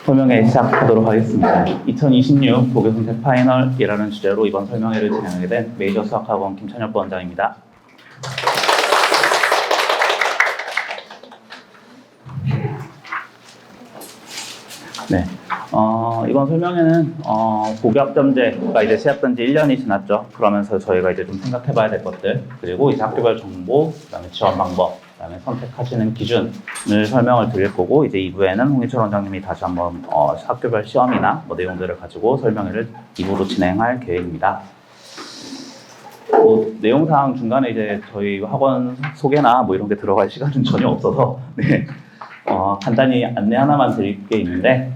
설명회 시작하도록 하겠습니다. 2026 고교 선택 파이널이라는 주제로 이번 설명회를 진행하게 된 메이저 수학학원 김찬엽 부원장입니다. 네, 이번 설명회는 고교 학점제가 이제 시작된 지 1년이 지났죠. 그러면서 저희가 이제 좀 생각해봐야 될 것들, 그리고 이제 학교별 정보, 그다음에 지원 방법, 그다음에 선택하시는 기준을 설명을 드릴 거고, 이제 2부에는 홍희철 원장님이 다시 한번 학교별 시험이나 뭐 내용들을 가지고 설명회를 2부로 진행할 계획입니다. 내용상 중간에 이제 저희 학원 소개나 뭐 이런 게 들어갈 시간은 전혀 없어서 네, 간단히 안내 하나만 드릴 게 있는데,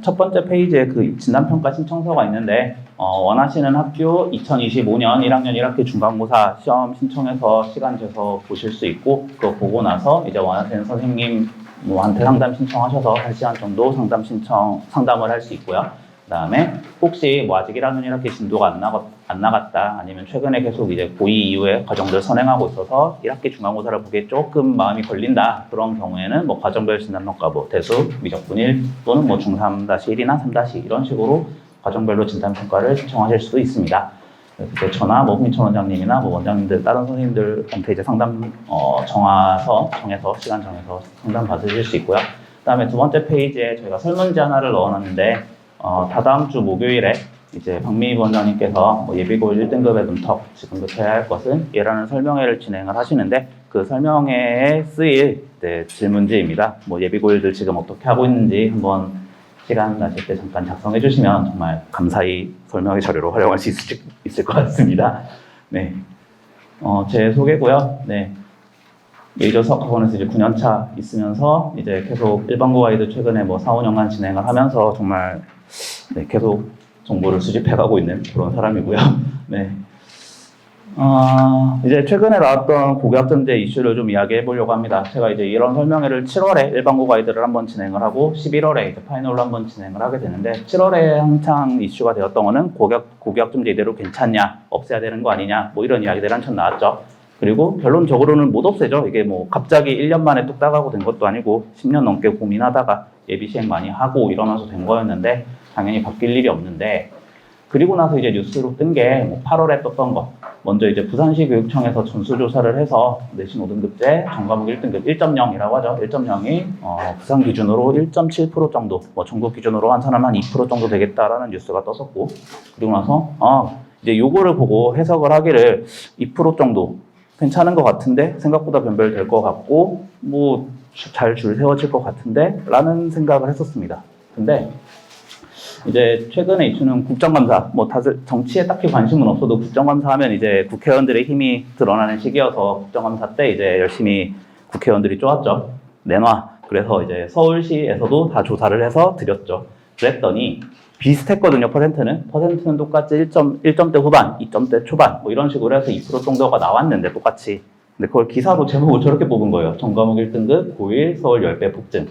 첫 번째 페이지에 그 진단평가 신청서가 있는데, 원하시는 학교 2025년 1학년 1학기 중간고사 시험 신청해서 시간 재서 보실 수 있고, 그거 보고 나서 이제 원하시는 선생님한테 상담 신청하셔서 1시간 정도 상담을 할 수 있고요. 그 다음에 혹시 뭐 아직 1학년 1학기 진도가 안 나갔다, 아니면 최근에 계속 이제 고2 이후에 과정들 선행하고 있어서 1학기 중간고사를 보기에 조금 마음이 걸린다, 그런 경우에는 뭐 과정별 진단평가, 뭐 대수, 미적분 1 또는 뭐 중3-1이나 3- 이런 식으로 과정별로 진단평가를 신청하실 수도 있습니다. 그래서 저나 뭐 홍인철 원장님이나 뭐 원장님들, 다른 선생님들한테 이제 상담 정해서 시간 정해서 상담 받으실 수 있고요. 그 다음에 두 번째 페이지에 저희가 설문지 하나를 넣어놨는데, 다다음 주 목요일에 이제 박미희 원장님께서 뭐 예비고일 1등급의 문턱, 지금부터 해야 할 것은 얘라는 설명회를 진행을 하시는데, 그 설명회에 쓰일 질문지입니다. 뭐 예비고일들 지금 어떻게 하고 있는지 한번 시간 나실 때 잠깐 작성해 주시면 정말 감사히 설명회 자료로 활용할 수 있을 것 같습니다. 네, 제 소개고요. 네. 메이저 수학학원에서 이제 9년차 있으면서 이제 계속 일반고 가이드 최근에 뭐 4-5년간 진행을 하면서 정말 네, 계속 정보를 수집해가고 있는 그런 사람이고요. 네. 이제 최근에 나왔던 고교 학점제 이슈를 좀 이야기해 보려고 합니다. 제가 이제 이런 설명회를 7월에 일반고 가이드를 한번 진행을 하고 11월에 이제 파이널로 한번 진행을 하게 되는데, 7월에 한창 이슈가 되었던 거는 고교 학점제 이대로 괜찮냐, 없애야 되는 거 아니냐, 뭐 이런 이야기들이 한참 나왔죠. 그리고 결론적으로는 못 없애죠. 이게 뭐 갑자기 1년 만에 뚝 따가고 된 것도 아니고 10년 넘게 고민하다가 예비 시행 많이 하고 이러면서 된 거였는데, 당연히 바뀔 일이 없는데, 그리고 나서 이제 뉴스로 뜬 게 뭐 8월에 떴던 거, 먼저 이제 부산시 교육청에서 전수조사를 해서 내신 5등급제 전과목 1등급 1.0이라고 하죠. 1.0이 부산 기준으로 1.7% 정도, 뭐 전국 기준으로 환산하면 한 2% 정도 되겠다라는 뉴스가 떴었고, 그리고 나서 이제 요거를 보고 해석을 하기를 2% 정도 괜찮은 것 같은데, 생각보다 변별될 것 같고, 뭐 잘 줄 세워질 것 같은데 라는 생각을 했었습니다. 근데 이제 최근에 이슈는 국정감사, 뭐 다들 정치에 딱히 관심은 없어도 국정감사 하면 이제 국회의원들의 힘이 드러나는 시기여서 국정감사 때 이제 열심히 국회의원들이 쪼았죠. 내놔. 그래서 이제 서울시에서도 다 조사를 해서 드렸죠. 그랬더니 비슷했거든요. 퍼센트는 똑같이 1점대 후반, 2점대 초반 뭐 이런 식으로 해서 2% 정도가 나왔는데 똑같이. 근데 그걸 기사로 제목을 저렇게 뽑은 거예요. 전과목 1등급 고1 서울 10배 폭증.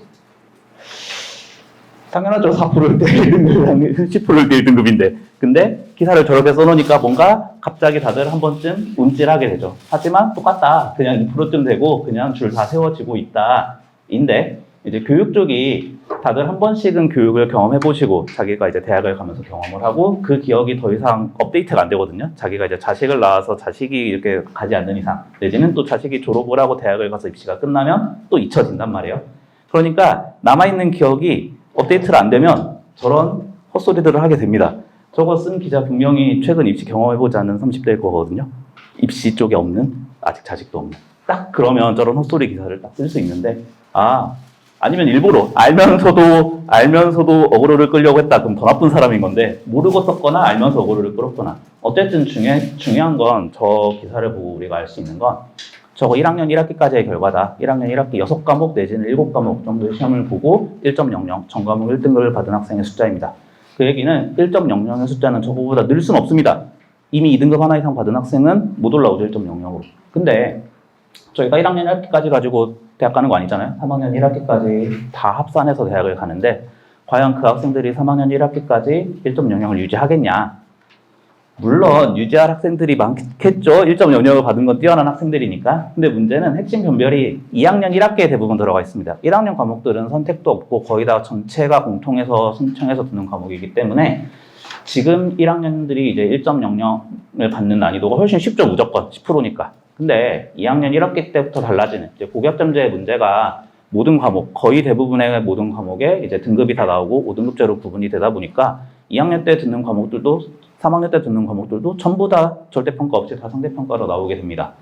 당연하죠. 4%일 때 1등급, 10%일 때 1등급인데. 근데 기사를 저렇게 써놓으니까 뭔가 갑자기 다들 한 번쯤 움찔하게 되죠. 하지만 똑같다. 그냥 2%쯤 되고 그냥 줄 다 세워지고 있다. 인데 이제 교육 쪽이 다들 한 번씩은 교육을 경험해보시고 자기가 이제 대학을 가면서 경험을 하고 그 기억이 더 이상 업데이트가 안 되거든요. 자기가 이제 자식을 낳아서 자식이 이렇게 가지 않는 이상, 내지는 또 자식이 졸업을 하고 대학을 가서 입시가 끝나면 또 잊혀진단 말이에요. 그러니까 남아있는 기억이 업데이트를 안 되면 저런 헛소리들을 하게 됩니다. 저거 쓴 기자 분명히 최근 입시 경험해보지 않은 30대일 거거든요. 입시 쪽에 없는, 아직 자식도 없는. 딱 그러면 저런 헛소리 기사를 딱 쓸 수 있는데, 아니면 일부러 알면서도 어그로를 끌려고 했다. 그럼 더 나쁜 사람인 건데, 모르고 썼거나 알면서 어그로를 끌었거나. 어쨌든 중요한 건 저 기사를 보고 우리가 알 수 있는 건 저거 1학년 1학기까지의 결과다. 1학년 1학기 6과목 내지는 7과목 정도의 시험을 보고 1.00 전과목 1등급을 받은 학생의 숫자입니다. 그 얘기는 1.00의 숫자는 저거보다 늘 수는 없습니다. 이미 2등급 하나 이상 받은 학생은 못 올라오죠. 1.00으로. 근데 저희가 1학년 1학기까지 가지고 대학 가는 거 아니잖아요. 3학년 1학기까지 다 합산해서 대학을 가는데, 과연 그 학생들이 3학년 1학기까지 1.00을 유지하겠냐? 물론 유지할 학생들이 많겠죠. 1.00을 받은 건 뛰어난 학생들이니까. 근데 문제는 핵심 변별이 2학년 1학기에 대부분 들어가 있습니다. 1학년 과목들은 선택도 없고 거의 다 전체가 공통해서 신청해서 듣는 과목이기 때문에 지금 1학년들이 이제 1.00을 받는 난이도가 훨씬 쉽죠. 무조건 10%니까. 근데 2학년 1학기 때부터 달라지는 이제 고교학점제의 문제가 모든 과목, 거의 대부분의 모든 과목에 이제 등급이 다 나오고 5등급제로 구분이 되다 보니까 2학년 때 듣는 과목들도 3학년 때 듣는 과목들도 전부 다 절대평가 없이 다 상대평가로 나오게 됩니다.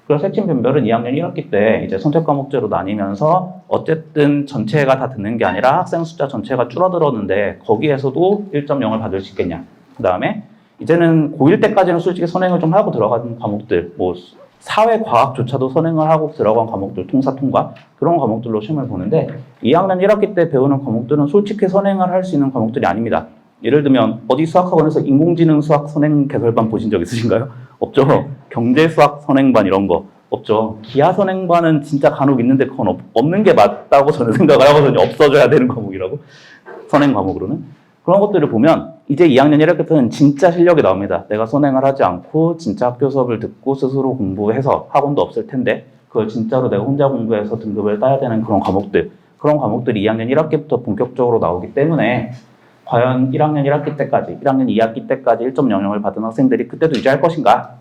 그래서 핵심 변별은 2학년 1학기 때 이제 선택 과목제로 나뉘면서 어쨌든 전체가 다 듣는 게 아니라 학생 숫자 전체가 줄어들었는데 거기에서도 1.0을 받을 수 있겠냐. 그 다음에 이제는 고1 때까지는 솔직히 선행을 좀 하고 들어간 과목들, 뭐 사회과학조차도 선행을 하고 들어간 과목들, 통사, 통과 그런 과목들로 시험을 보는데 2학년 1학기 때 배우는 과목들은 솔직히 선행을 할 수 있는 과목들이 아닙니다. 예를 들면 어디 수학학원에서 인공지능 수학 선행 개설반 보신 적 있으신가요? 없죠. 경제 수학 선행반 이런 거 없죠. 기하 선행반은 진짜 간혹 있는데 그건 없는 게 맞다고 저는 생각을 하거든요. 없어져야 되는 과목이라고. 선행 과목으로는. 그런 것들을 보면 이제 2학년 1학기 때는 진짜 실력이 나옵니다. 내가 선행을 하지 않고 진짜 학교 수업을 듣고 스스로 공부해서 학원도 없을 텐데 그걸 진짜로 내가 혼자 공부해서 등급을 따야 되는 그런 과목들. 그런 과목들이 2학년 1학기부터 본격적으로 나오기 때문에 과연 1학년 1학기 때까지, 1학년 2학기 때까지 1.00을 받은 학생들이 그때도 유지할 것인가?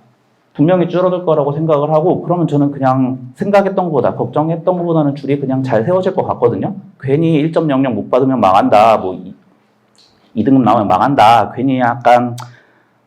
분명히 줄어들 거라고 생각을 하고 그러면 저는 그냥 생각했던 것보다, 걱정했던 것보다는 줄이 그냥 잘 세워질 것 같거든요. 괜히 1.00 못 받으면 망한다, 뭐 2등급 나오면 망한다, 괜히 약간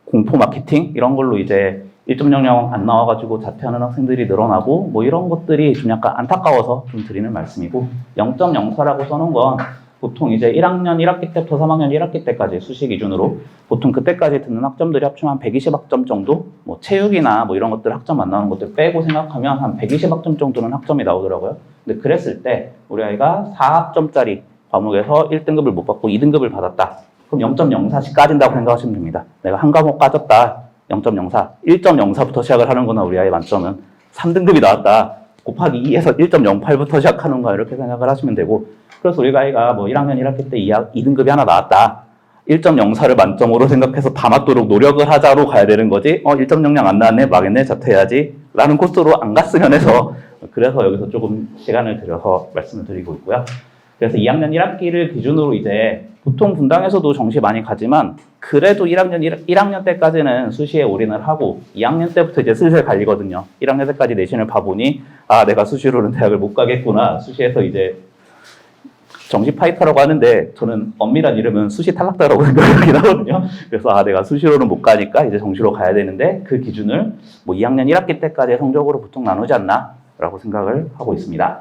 공포 마케팅? 이런 걸로 이제 1.00 안 나와가지고 자퇴하는 학생들이 늘어나고 뭐 이런 것들이 좀 약간 안타까워서 좀 드리는 말씀이고 0.04라고 써놓은 건 보통 이제 1학년 1학기 때부터 3학년 1학기 때까지 수시 기준으로 보통 그때까지 듣는 학점들이 합치면 한 120학점 정도? 뭐 체육이나 뭐 이런 것들 학점 안 나오는 것들 빼고 생각하면 한 120학점 정도는 학점이 나오더라고요. 근데 그랬을 때 우리 아이가 4학점짜리 과목에서 1등급을 못 받고 2등급을 받았다. 그럼 0.04씩 까진다고 생각하시면 됩니다. 내가 한 과목 까졌다. 0.04. 1.04부터 시작을 하는구나, 우리 아이 만점은. 3등급이 나왔다. 곱하기 2에서 1.08부터 시작하는 거야. 이렇게 생각을 하시면 되고. 그래서 우리 아이가 뭐 1학년 1학기 때 2등급이 하나 나왔다. 1.04를 만점으로 생각해서 다 맞도록 노력을 하자로 가야 되는 거지. 1.00 안 나왔네, 망했네, 자퇴해야지. 라는 코스로 안 갔으면 해서. 그래서 여기서 조금 시간을 들여서 말씀을 드리고 있고요. 그래서 2학년 1학기를 기준으로 이제 보통 분당에서도 정시 많이 가지만 그래도 1학년 때까지는 수시에 올인을 하고 2학년 때부터 이제 슬슬 갈리거든요. 1학년 때까지 내신을 봐보니 아, 내가 수시로는 대학을 못 가겠구나. 수시에서 이제 정시 파이터라고 하는데 저는 엄밀한 이름은 수시 탈락자라고 생각하긴 하거든요. 그래서 아, 내가 수시로는 못 가니까 이제 정시로 가야 되는데 그 기준을 뭐 2학년 1학기 때까지의 성적으로 보통 나누지 않나 라고 생각을 하고 있습니다.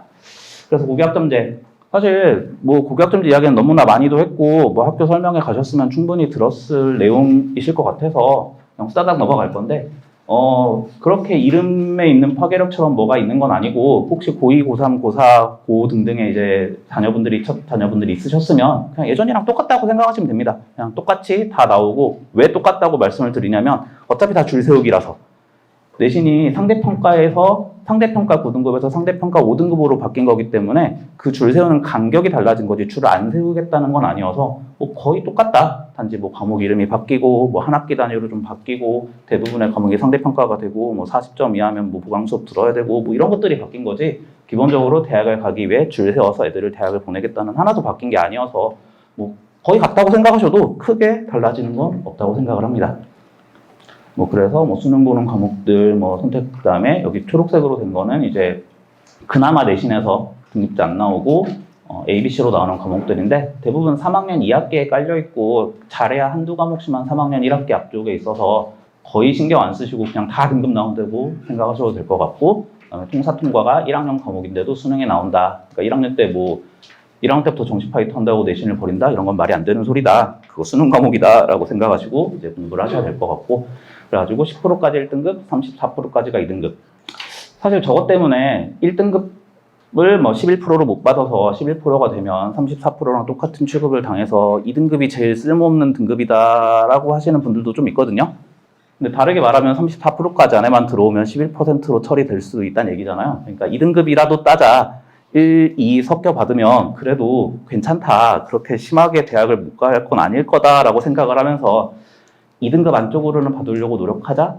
그래서 고교학점제 사실 뭐 고교학점제 이야기는 너무나 많이도 했고 뭐 학교 설명회 가셨으면 충분히 들었을 내용이실 것 같아서 그냥 싸닥 넘어갈 건데 그렇게 이름에 있는 파괴력처럼 뭐가 있는 건 아니고 혹시 고2, 고3, 고4, 고 등등의 이제 첫 자녀분들이 있으셨으면 그냥 예전이랑 똑같다고 생각하시면 됩니다. 그냥 똑같이 다 나오고 왜 똑같다고 말씀을 드리냐면 어차피 다 줄 세우기라서 내신이 상대평가 9등급에서 상대평가 5등급으로 바뀐 거기 때문에 그 줄 세우는 간격이 달라진 거지 줄을 안 세우겠다는 건 아니어서 뭐 거의 똑같다. 단지 뭐 과목 이름이 바뀌고 뭐 한 학기 단위로 좀 바뀌고 대부분의 과목이 상대평가가 되고 뭐 40점 이하면 뭐 보강 수업 들어야 되고 뭐 이런 것들이 바뀐 거지 기본적으로 대학을 가기 위해 줄 세워서 애들을 대학을 보내겠다는 하나도 바뀐 게 아니어서 뭐 거의 같다고 생각하셔도 크게 달라지는 건 없다고 생각을 합니다. 뭐 그래서 뭐 수능 보는 과목들 뭐 선택 그다음에 여기 초록색으로 된 거는 이제 그나마 내신에서 등급제 안 나오고 ABC로 나오는 과목들인데 대부분 3학년 2학기에 깔려 있고 잘해야 한두 과목씩만 3학년 1학기 앞쪽에 있어서 거의 신경 안 쓰시고 그냥 다 등급 나온다고 생각하셔도 될 것 같고 그다음에 통사 통과가 1학년 과목인데도 수능에 나온다. 그러니까 1학년 때 뭐 1학년 때부터 정시 파이터 한다고 내신을 버린다? 이런 건 말이 안 되는 소리다. 그거 수능 과목이다 라고 생각하시고 이제 공부를 하셔야 될 것 같고 그래가지고 10%까지 1등급, 34%까지가 2등급. 사실 저것 때문에 1등급을 뭐 11%로 못 받아서 11%가 되면 34%랑 똑같은 취급을 당해서 2등급이 제일 쓸모없는 등급이다라고 하시는 분들도 좀 있거든요. 근데 다르게 말하면 34%까지 안에만 들어오면 11%로 처리될 수 있다는 얘기잖아요. 그러니까 2등급이라도 따자. 1, 2 섞여 받으면 그래도 괜찮다. 그렇게 심하게 대학을 못 갈 건 아닐 거다라고 생각을 하면서 2등급 안쪽으로는 받으려고 노력하자.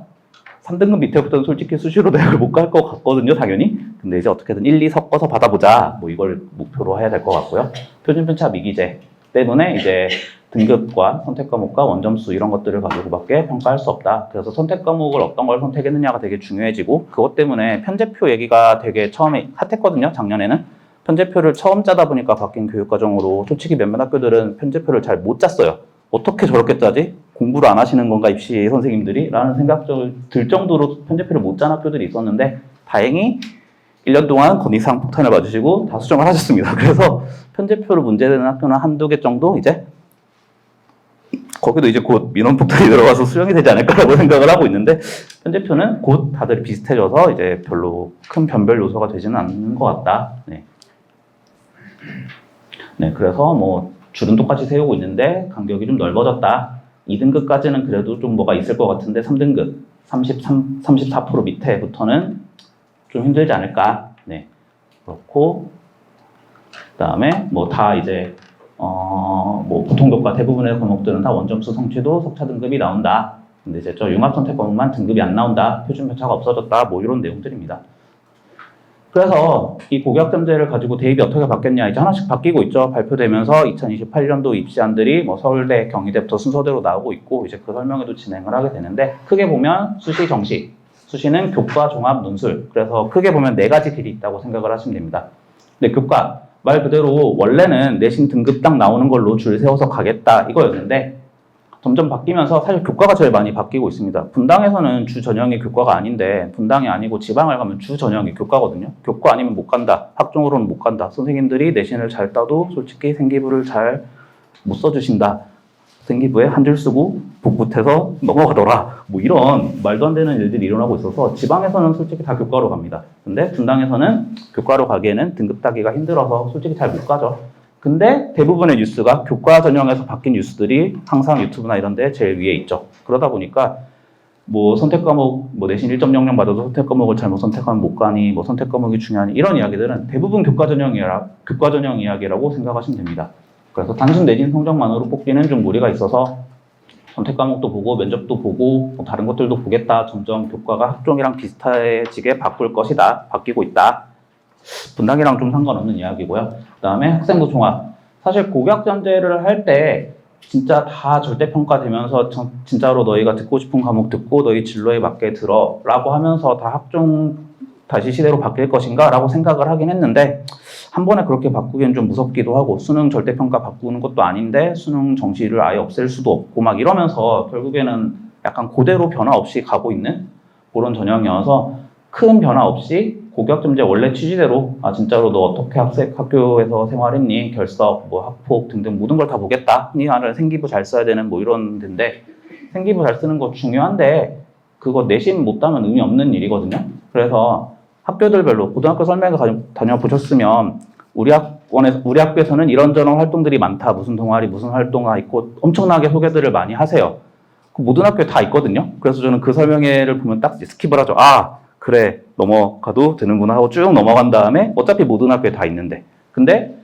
3등급 밑에부터는 솔직히 수시로 대학을 못 갈 것 같거든요, 당연히. 근데 이제 어떻게든 1, 2 섞어서 받아보자. 뭐 이걸 목표로 해야 될 것 같고요. 표준편차 미기재 때문에 이제 등급과 선택 과목과 원점수 이런 것들을 가지고밖에 평가할 수 없다. 그래서 선택 과목을 어떤 걸 선택했느냐가 되게 중요해지고 그것 때문에 편제표 얘기가 되게 처음에 핫했거든요, 작년에는. 편제표를 처음 짜다 보니까 바뀐 교육과정으로 솔직히 몇몇 학교들은 편제표를 잘 못 짰어요. 어떻게 저렇게 짜지? 공부를 안 하시는 건가 입시 선생님들이? 라는 생각이 들 정도로 편제표를 못 짠 학교들이 있었는데 다행히 1년 동안 건의사항 폭탄을 맞으시고 다 수정을 하셨습니다. 그래서 편제표로 문제되는 학교는 한두 개 정도 이제 거기도 이제 곧 민원 폭탄이 들어가서 수정이 되지 않을까라고 생각을 하고 있는데 편제표는 곧 다들 비슷해져서 이제 별로 큰 변별 요소가 되지는 않는 것 같다. 네. 네, 그래서 뭐 줄은 똑같이 세우고 있는데 간격이 좀 넓어졌다. 2등급까지는 그래도 좀 뭐가 있을 것 같은데 3등급 34% 밑에부터는 좀 힘들지 않을까. 네, 그렇고 그다음에 뭐 다 이제 뭐 보통 교과 대부분의 과목들은 다 원점수 성취도 석차 등급이 나온다. 근데 이제 저 융합 선택 과목만 등급이 안 나온다. 표준 편차가 없어졌다. 뭐 이런 내용들입니다. 그래서 이 고교학점제를 가지고 대입이 어떻게 바뀌었냐 이제 하나씩 바뀌고 있죠. 발표되면서 2028년도 입시안들이 뭐 서울대, 경희대부터 순서대로 나오고 있고 이제 그 설명회도 진행을 하게 되는데 크게 보면 수시, 정시, 수시는 교과, 종합, 논술. 그래서 크게 보면 4가지 길이 있다고 생각을 하시면 됩니다. 근데 교과 말 그대로 원래는 내신 등급 딱 나오는 걸로 줄 세워서 가겠다 이거였는데 점점 바뀌면서 사실 교과가 제일 많이 바뀌고 있습니다. 분당에서는 주 전형이 교과가 아닌데 분당이 아니고 지방을 가면 주 전형이 교과거든요. 교과 아니면 못 간다. 학종으로는 못 간다. 선생님들이 내신을 잘 따도 솔직히 생기부를 잘 못 써주신다. 생기부에 한 줄 쓰고 복붙해서 넘어가더라. 뭐 이런 말도 안 되는 일들이 일어나고 있어서 지방에서는 솔직히 다 교과로 갑니다. 근데 분당에서는 교과로 가기에는 등급 따기가 힘들어서 솔직히 잘 못 가죠. 근데 대부분의 뉴스가 교과 전형에서 바뀐 뉴스들이 항상 유튜브나 이런 데 제일 위에 있죠. 그러다 보니까 뭐 선택 과목, 뭐 내신 1.00 받아도 선택 과목을 잘못 선택하면 못 가니, 뭐 선택 과목이 중요하니 이런 이야기들은 대부분 교과 전형 이야기라고 생각하시면 됩니다. 그래서 단순 내신 성적만으로 뽑기는 좀 무리가 있어서 선택 과목도 보고 면접도 보고 뭐 다른 것들도 보겠다. 점점 교과가 학종이랑 비슷해지게 바꿀 것이다. 바뀌고 있다. 분당이랑 좀 상관없는 이야기고요. 그 다음에 학생부 종합. 사실 고교학점제를 할 때 진짜 다 절대평가되면서 진짜로 너희가 듣고 싶은 과목 듣고 너희 진로에 맞게 들어 라고 하면서 다 학종 다시 시대로 바뀔 것인가 라고 생각을 하긴 했는데 한 번에 그렇게 바꾸기엔 좀 무섭기도 하고 수능 절대평가 바꾸는 것도 아닌데 수능 정시를 아예 없앨 수도 없고 막 이러면서 결국에는 약간 그대로 변화 없이 가고 있는 그런 전형이어서 큰 변화 없이 고교학점제 원래 취지대로 진짜로 너 어떻게 학교에서 생활했니? 결석, 뭐 학폭 등등 모든 걸 다 보겠다. 나는 생기부 잘 써야 되는 뭐 이런 데인데 생기부 잘 쓰는 거 중요한데 그거 내신 못 따면 의미 없는 일이거든요. 그래서 학교들별로 고등학교 설명회 다녀보셨으면 우리 학교에서는 이런저런 활동들이 많다. 무슨 동아리, 무슨 활동가 있고 엄청나게 소개들을 많이 하세요. 그 모든 학교에 다 있거든요. 그래서 저는 그 설명회를 보면 딱 스킵을 하죠. 그래 넘어가도 되는구나 하고 쭉 넘어간 다음에 어차피 모든 학교에 다 있는데 근데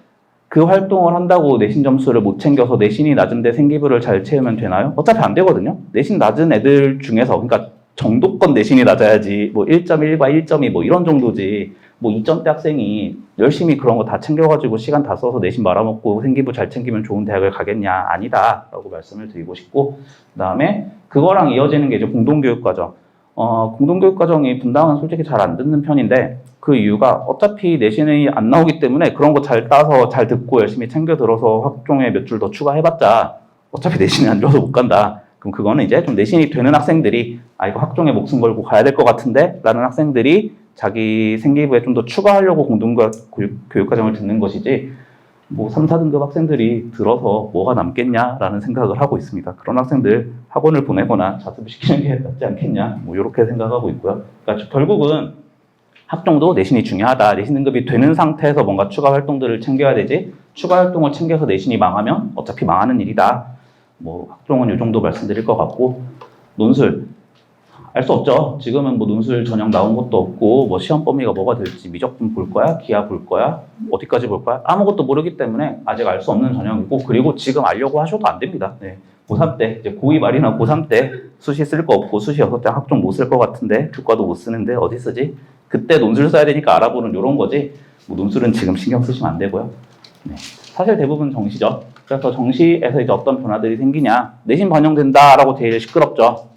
그 활동을 한다고 내신 점수를 못 챙겨서 내신이 낮은데 생기부를 잘 채우면 되나요? 어차피 안 되거든요. 내신 낮은 애들 중에서 그러니까 정도권 내신이 낮아야지 뭐 1.1과 1.2 뭐 이런 정도지 뭐 2점대 학생이 열심히 그런 거 다 챙겨가지고 시간 다 써서 내신 말아먹고 생기부 잘 챙기면 좋은 대학을 가겠냐? 아니다 라고 말씀을 드리고 싶고 그 다음에 그거랑 이어지는 게 이제 공동교육과정. 공동교육과정이 분당은 솔직히 잘 안 듣는 편인데 그 이유가 어차피 내신이 안 나오기 때문에 그런 거 잘 따서 잘 듣고 열심히 챙겨 들어서 학종에 몇 줄 더 추가해봤자 어차피 내신이 안 좋아서 못 간다. 그럼 그거는 이제 좀 내신이 되는 학생들이 이거 학종에 목숨 걸고 가야 될 것 같은데 라는 학생들이 자기 생기부에 좀 더 추가하려고 공동교육과정을 듣는 것이지 뭐 3, 4등급 학생들이 들어서 뭐가 남겠냐라는 생각을 하고 있습니다. 그런 학생들 학원을 보내거나 자습시키는 게 낫지 않겠냐 뭐 이렇게 생각하고 있고요. 그러니까 결국은 학종도 내신이 중요하다. 내신 등급이 되는 상태에서 뭔가 추가 활동들을 챙겨야 되지 추가 활동을 챙겨서 내신이 망하면 어차피 망하는 일이다. 뭐 학종은 이 정도 말씀드릴 것 같고 논술 알 수 없죠. 지금은 뭐 논술 전형 나온 것도 없고 뭐 시험 범위가 뭐가 될지 미적분 볼 거야? 기하 볼 거야? 어디까지 볼 거야? 아무것도 모르기 때문에 아직 알 수 없는 전형이고 그리고 지금 알려고 하셔도 안 됩니다. 네. 고3 때, 이제 고2 말이나 고3 때 수시 쓸 거 없고 수시 6대 학종 못 쓸 것 같은데 교과도 못 쓰는데 어디 쓰지? 그때 논술 써야 되니까 알아보는 이런 거지. 뭐 논술은 지금 신경 쓰시면 안 되고요. 네. 사실 대부분 정시죠. 그래서 정시에서 이제 어떤 변화들이 생기냐. 내신 반영된다라고 제일 시끄럽죠.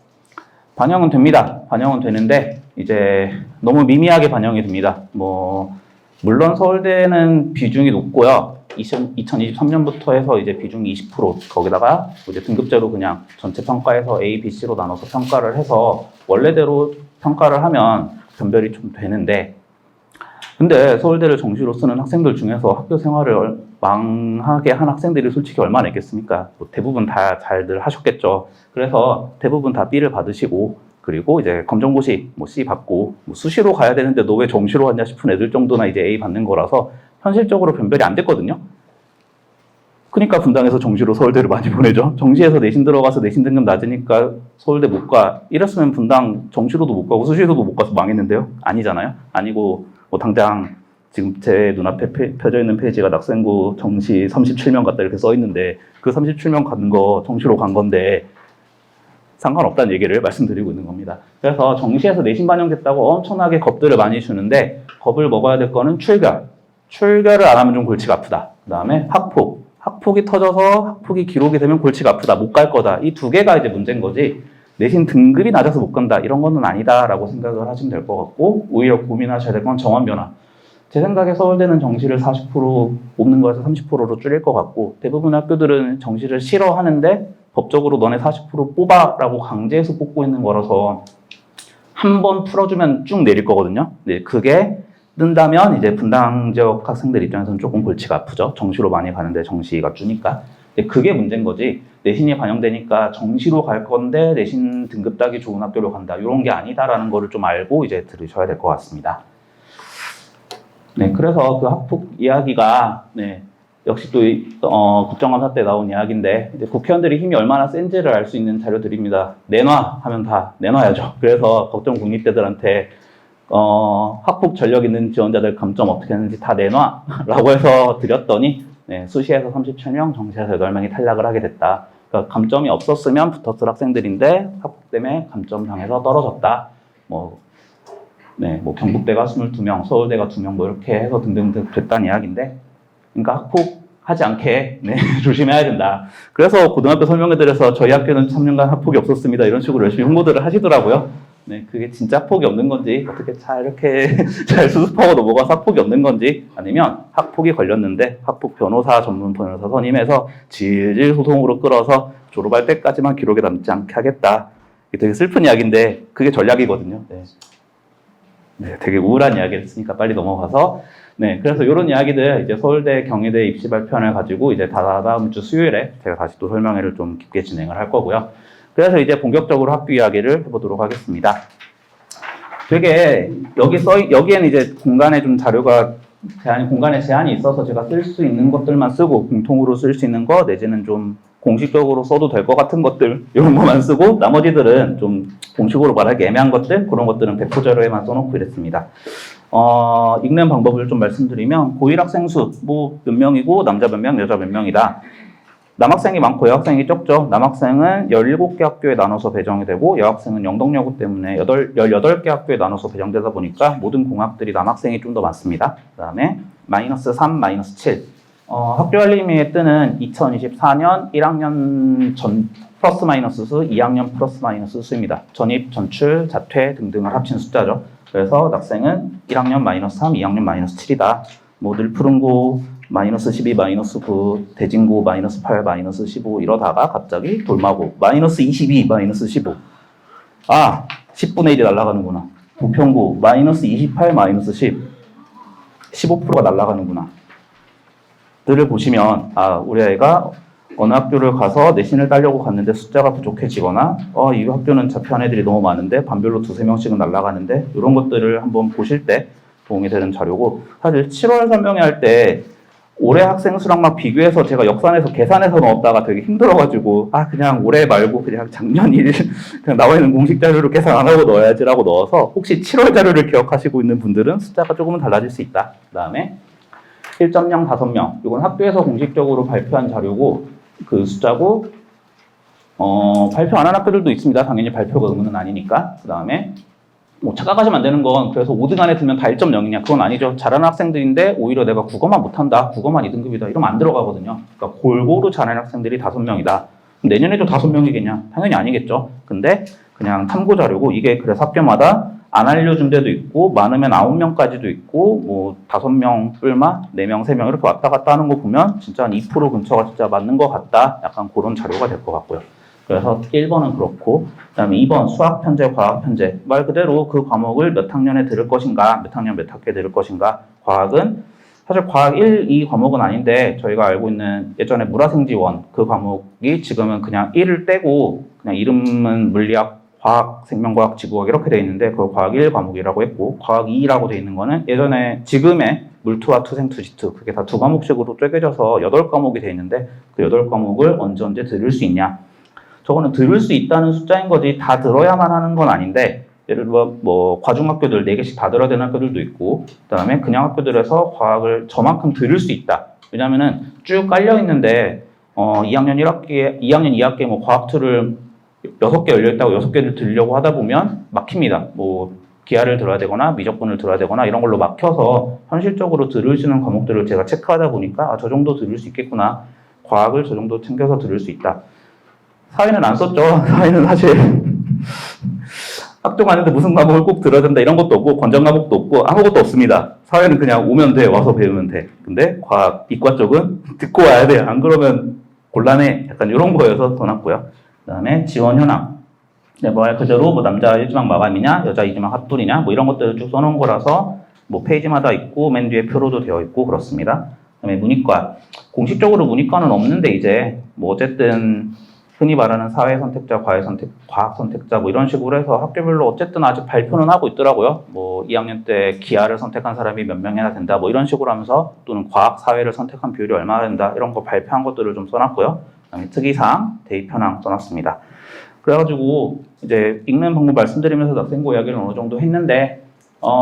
반영은 됩니다. 반영은 되는데 이제 너무 미미하게 반영이 됩니다. 물론 서울대는 비중이 높고요. 2023년부터 해서 이제 비중이 20% 거기다가 이제 등급제로 그냥 전체 평가에서 A, B, C로 나눠서 평가를 해서 원래대로 평가를 하면 변별이 좀 되는데 근데 서울대를 정시로 쓰는 학생들 중에서 학교 생활을 망하게 한 학생들이 솔직히 얼마나 있겠습니까? 대부분 다 잘들 하셨겠죠. 그래서 대부분 다 B를 받으시고 그리고 이제 검정고시 C 받고 수시로 가야 되는데 너 왜 정시로 갔냐 싶은 애들 정도나 이제 A 받는 거라서 현실적으로 변별이 안 됐거든요. 그러니까 분당에서 정시로 서울대를 많이 보내죠. 정시에서 내신 들어가서 내신 등급 낮으니까 서울대 못 가. 이랬으면 분당 정시로도 못 가고 수시로도 못 가서 망했는데요. 아니잖아요. 아니고 당장 지금 제 눈앞에 펴져 있는 페이지가 낙생고 정시 37명 같다 이렇게 써 있는데 그 37명 가는 거 정시로 간 건데 상관없다는 얘기를 말씀드리고 있는 겁니다. 그래서 정시에서 내신 반영됐다고 엄청나게 겁들을 많이 주는데 겁을 먹어야 될 거는 출결. 출결을 안 하면 좀 골치가 아프다. 그 다음에 학폭. 학폭이 터져서 학폭이 기록이 되면 골치가 아프다. 못 갈 거다. 이 두 개가 이제 문제인 거지. 내신 등급이 낮아서 못 간다. 이런 거는 아니다라고 생각을 하시면 될 것 같고 오히려 고민하셔야 될 건 정원 변화. 제 생각에 서울대는 정시를 40% 뽑는 거에서 30%로 줄일 것 같고 대부분 학교들은 정시를 싫어하는데 법적으로 너네 40% 뽑아라고 강제해서 뽑고 있는 거라서 한 번 풀어주면 쭉 내릴 거거든요. 네, 그게 뜬다면 이제 분당 지역 학생들 입장에서는 조금 골치가 아프죠. 정시로 많이 가는데 정시가 주니까. 그게 문제인 거지. 내신이 반영되니까 정시로 갈 건데 내신 등급 따기 좋은 학교로 간다. 이런 게 아니다라는 거를 좀 알고 이제 들으셔야 될 것 같습니다. 네, 그래서 그 학폭 이야기가 역시 또 국정감사 때 나온 이야기인데 이제 국회의원들이 힘이 얼마나 센지를 알 수 있는 자료들입니다. 내놔 하면 다 내놔야죠. 그래서 걱정 국립대들한테 학폭 전력 있는 지원자들 감점 어떻게 했는지 다 내놔 라고 해서 드렸더니 수시에서 37명, 정시에서 8명이 탈락을 하게 됐다. 그러니까 감점이 없었으면 붙었을 학생들인데 학폭 때문에 감점 당해서 떨어졌다. 경북대가 22명, 서울대가 2명 이렇게 해서 등등 됐다는 이야기인데 그러니까 학폭하지 않게 조심해야 된다. 그래서 고등학교 설명회들에서 저희 학교는 3년간 학폭이 없었습니다. 이런 식으로 열심히 홍보들을 하시더라고요. 그게 진짜 학폭이 없는 건지 어떻게 이렇게 잘 수습하고 넘어가서 학폭이 없는 건지 아니면 학폭이 걸렸는데 학폭 변호사 전문 변호사 선임해서 질질 소송으로 끌어서 졸업할 때까지만 기록에 남지 않게 하겠다. 이게 되게 슬픈 이야기인데 그게 전략이거든요. 되게 우울한 이야기를 했으니까 빨리 넘어가서 그래서 이런 이야기들 이제 서울대 경희대 입시 발표안을 가지고 이제 다다음 주 수요일에 제가 다시 또 설명회를 좀 깊게 진행을 할 거고요. 그래서 이제 본격적으로 학교 이야기를 해보도록 하겠습니다. 되게 여기에는 이제 공간에 좀 자료가 공간에 제한이 있어서 제가 쓸 수 있는 것들만 쓰고 공통으로 쓸 수 있는 거 내지는 좀 공식적으로 써도 될 것 같은 것들 이런 것만 쓰고 나머지들은 좀 공식으로 말하기 애매한 것들 그런 것들은 배포 자료에만 써놓고 이랬습니다. 읽는 방법을 좀 말씀드리면 고1 학생 수 몇 명이고 남자 몇 명, 여자 몇 명이다. 남학생이 많고 여학생이 적죠. 남학생은 17개 학교에 나눠서 배정이 되고 여학생은 영덕여고 때문에 18개 학교에 나눠서 배정되다 보니까 모든 공학들이 남학생이 좀 더 많습니다. 그 다음에 -3, -7 학교 알림에 뜨는 2024년 1학년 전 플러스 마이너스 수, 2학년 플러스 마이너스 수입니다. 전입, 전출, 자퇴 등등을 합친 숫자죠. 그래서 낙생은 1학년 -3, 2학년 -7이다. 늘 푸른 고 -12, -9, 대진고 -8, -15 이러다가 갑자기 돌마고 -22, -15 10분의 1이 날아가는구나. 부평고 -28, -10 15%가 날아가는구나. 들을 보시면 우리 아이가 어느 학교를 가서 내신을 따려고 갔는데 숫자가 부족해지거나 이 학교는 자퇴한 애들이 너무 많은데 반별로 2-3명씩은 날아가는데 이런 것들을 한번 보실 때 도움이 되는 자료고 사실 7월 설명회 할 때 올해 학생 수랑 막 비교해서 제가 역산해서 계산해서 넣었다가 되게 힘들어가지고 그냥 올해 말고 그냥 작년 일 그냥 나와 있는 공식 자료로 계산 안 하고 넣어야지라고 넣어서 혹시 7월 자료를 기억하시고 있는 분들은 숫자가 조금은 달라질 수 있다. 그 다음에 1.0 5명 이건 학교에서 공식적으로 발표한 자료고 그 숫자고 발표 안 한 학교들도 있습니다. 당연히 발표가 의무는 아니니까. 그 다음에 뭐 착각하시면 안 되는 건 그래서 5등 안에 들면 다 1.0이냐 그건 아니죠. 잘하는 학생들인데 오히려 내가 국어만 못한다. 국어만 2등급이다. 이러면 안 들어가거든요. 그러니까 골고루 잘하는 학생들이 5명이다. 내년에도 5명이겠냐? 당연히 아니겠죠. 근데 그냥 참고 자료고 이게 그래서 학교마다 안 알려준 데도 있고 많으면 9명까지도 있고 뭐 5명 뿔마 4명 3명 이렇게 왔다 갔다 하는 거 보면 진짜 한 2% 근처가 진짜 맞는 것 같다. 약간 그런 자료가 될 것 같고요. 그래서 1번은 그렇고 그다음에 2번 수학 편제, 과학 편제 말 그대로 그 과목을 몇 학년에 들을 것인가 몇 학년 몇 학기에 들을 것인가 과학은 사실 과학 1, 2 과목은 아닌데 저희가 알고 있는 예전에 물화생지원 그 과목이 지금은 그냥 1을 떼고 그냥 이름은 물리학, 과학, 생명과학, 지구과학 이렇게 돼 있는데 그걸 과학 1 과목이라고 했고 과학 2라고 돼 있는 거는 예전에 지금의 물투와 투생, 투지투 그게 다 2과목씩으로 쪼개져서 8과목이 돼 있는데 그 8과목을 언제 들을 수 있냐 저거는 들을 수 있다는 숫자인 거지 다 들어야만 하는 건 아닌데 예를 들어 뭐 과중학교들 4개씩 다 들어야 되는 학교들도 있고 그다음에 그냥 학교들에서 과학을 저만큼 들을 수 있다. 왜냐면은 쭉 깔려 있는데 2학년 2학기에 뭐 과학 툴을 6개 열려 있다고 6개를 들으려고 하다 보면 막힙니다. 뭐 기하를 들어야 되거나 미적분을 들어야 되거나 이런 걸로 막혀서 현실적으로 들을 수 있는 과목들을 제가 체크하다 보니까 아, 저 정도 들을 수 있겠구나. 과학을 저 정도 챙겨서 들을 수 있다. 사회는 안 썼죠. 사회는 사실 학교 가는데 무슨 과목을 꼭 들어야 된다 이런 것도 없고 권장 과목도 없고 아무것도 없습니다. 사회는 그냥 오면 돼. 와서 배우면 돼. 근데 과학, 이과 쪽은 듣고 와야 돼. 안 그러면 곤란해. 약간 이런 거여서 써놨고요. 그 다음에 지원 현황. 네, 말 그대로 뭐 남자 1지망 마감이냐 여자 2지망 합불이냐 뭐 이런 것들을 쭉 써놓은 거라서 뭐 페이지마다 있고 맨 뒤에 표로도 되어 있고 그렇습니다. 그 다음에 문이과. 공식적으로 문이과는 없는데 이제 뭐 어쨌든 흔히 말하는 사회 선택자, 과외 선택, 과학 선택자 뭐 이런 식으로 해서 학교별로 어쨌든 아직 발표는 하고 있더라고요. 뭐 2학년 때 기하를 선택한 사람이 몇 명이나 된다 뭐 이런 식으로 하면서 또는 과학, 사회를 선택한 비율이 얼마나 된다 이런 거 발표한 것들을 좀 써놨고요. 그다음에 특이사항, 대입 현황 써놨습니다. 그래가지고 이제 읽는 방법 말씀드리면서 낙생고 이야기를 어느 정도 했는데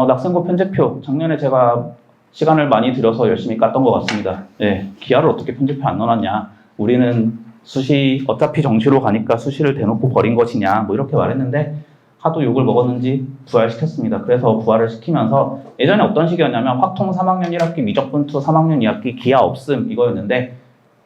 낙생고 편제표 작년에 제가 시간을 많이 들여서 열심히 깠던 것 같습니다. 네, 기하를 어떻게 편제표 안 넣어놨냐. 우리는 수시 어차피 정시로 가니까 수시를 대놓고 버린 것이냐 뭐 이렇게 말했는데 하도 욕을 먹었는지 부활시켰습니다. 그래서 부활을 시키면서 예전에 어떤 식이었냐면 확통 3학년 1학기 미적분투 3학년 2학기 기하 없음 이거였는데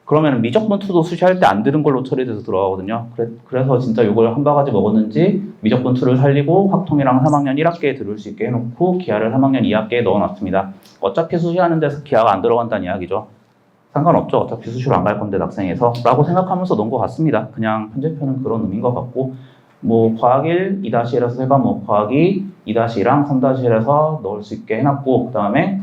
그러면 미적분투도 수시할 때 안 들은 걸로 처리돼서 들어가거든요. 그래서 진짜 욕을 한 바가지 먹었는지 미적분투를 살리고 확통이랑 3학년 1학기에 들을 수 있게 해놓고 기하를 3학년 2학기에 넣어놨습니다. 어차피 수시하는 데서 기하가 안 들어간다는 이야기죠. 상관없죠. 어차피 수시로 안 갈 건데 낙생해서 라고 생각하면서 넣은 것 같습니다. 그냥 편제표는 그런 의미인 것 같고 뭐 과학 1, 2-1에서 세 과목, 과학 2, 2-1랑 3-1에서 넣을 수 있게 해놨고 그 다음에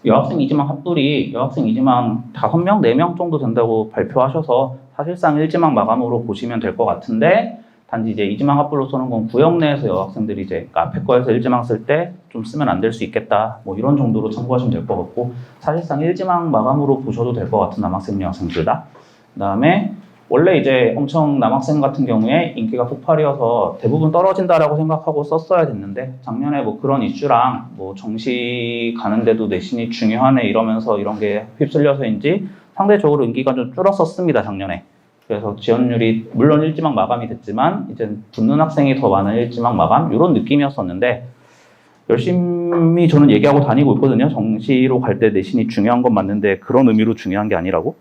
여학생 2지망 합불이 여학생 2지망 5명, 4명 정도 된다고 발표하셔서 사실상 1지망 마감으로 보시면 될 것 같은데 단지 이제 2지망 합불로 쓰는 건 구역 내에서 여학생들이 이제 앞에 거에서 1지망 쓸 때 좀 쓰면 안 될 수 있겠다 뭐 이런 정도로 참고하시면 될 것 같고 사실상 1지망 마감으로 보셔도 될 것 같은 남학생 여학생들 다. 그 다음에 원래 이제 엄청 남학생 같은 경우에 인기가 폭발이어서 대부분 떨어진다라고 생각하고 썼어야 됐는데 작년에 뭐 그런 이슈랑 뭐 정시 가는데도 내신이 중요하네 이러면서 이런 게 휩쓸려서인지 상대적으로 인기가 좀 줄었었습니다 작년에. 그래서 지원율이 물론 1지망 마감이 됐지만 이제 붙는 학생이 더 많은 1지망 마감 이런 느낌이었었는데 열심히 저는 얘기하고 다니고 있거든요. 정시로 갈 때 내신이 중요한 건 맞는데 그런 의미로 중요한 게 아니라고.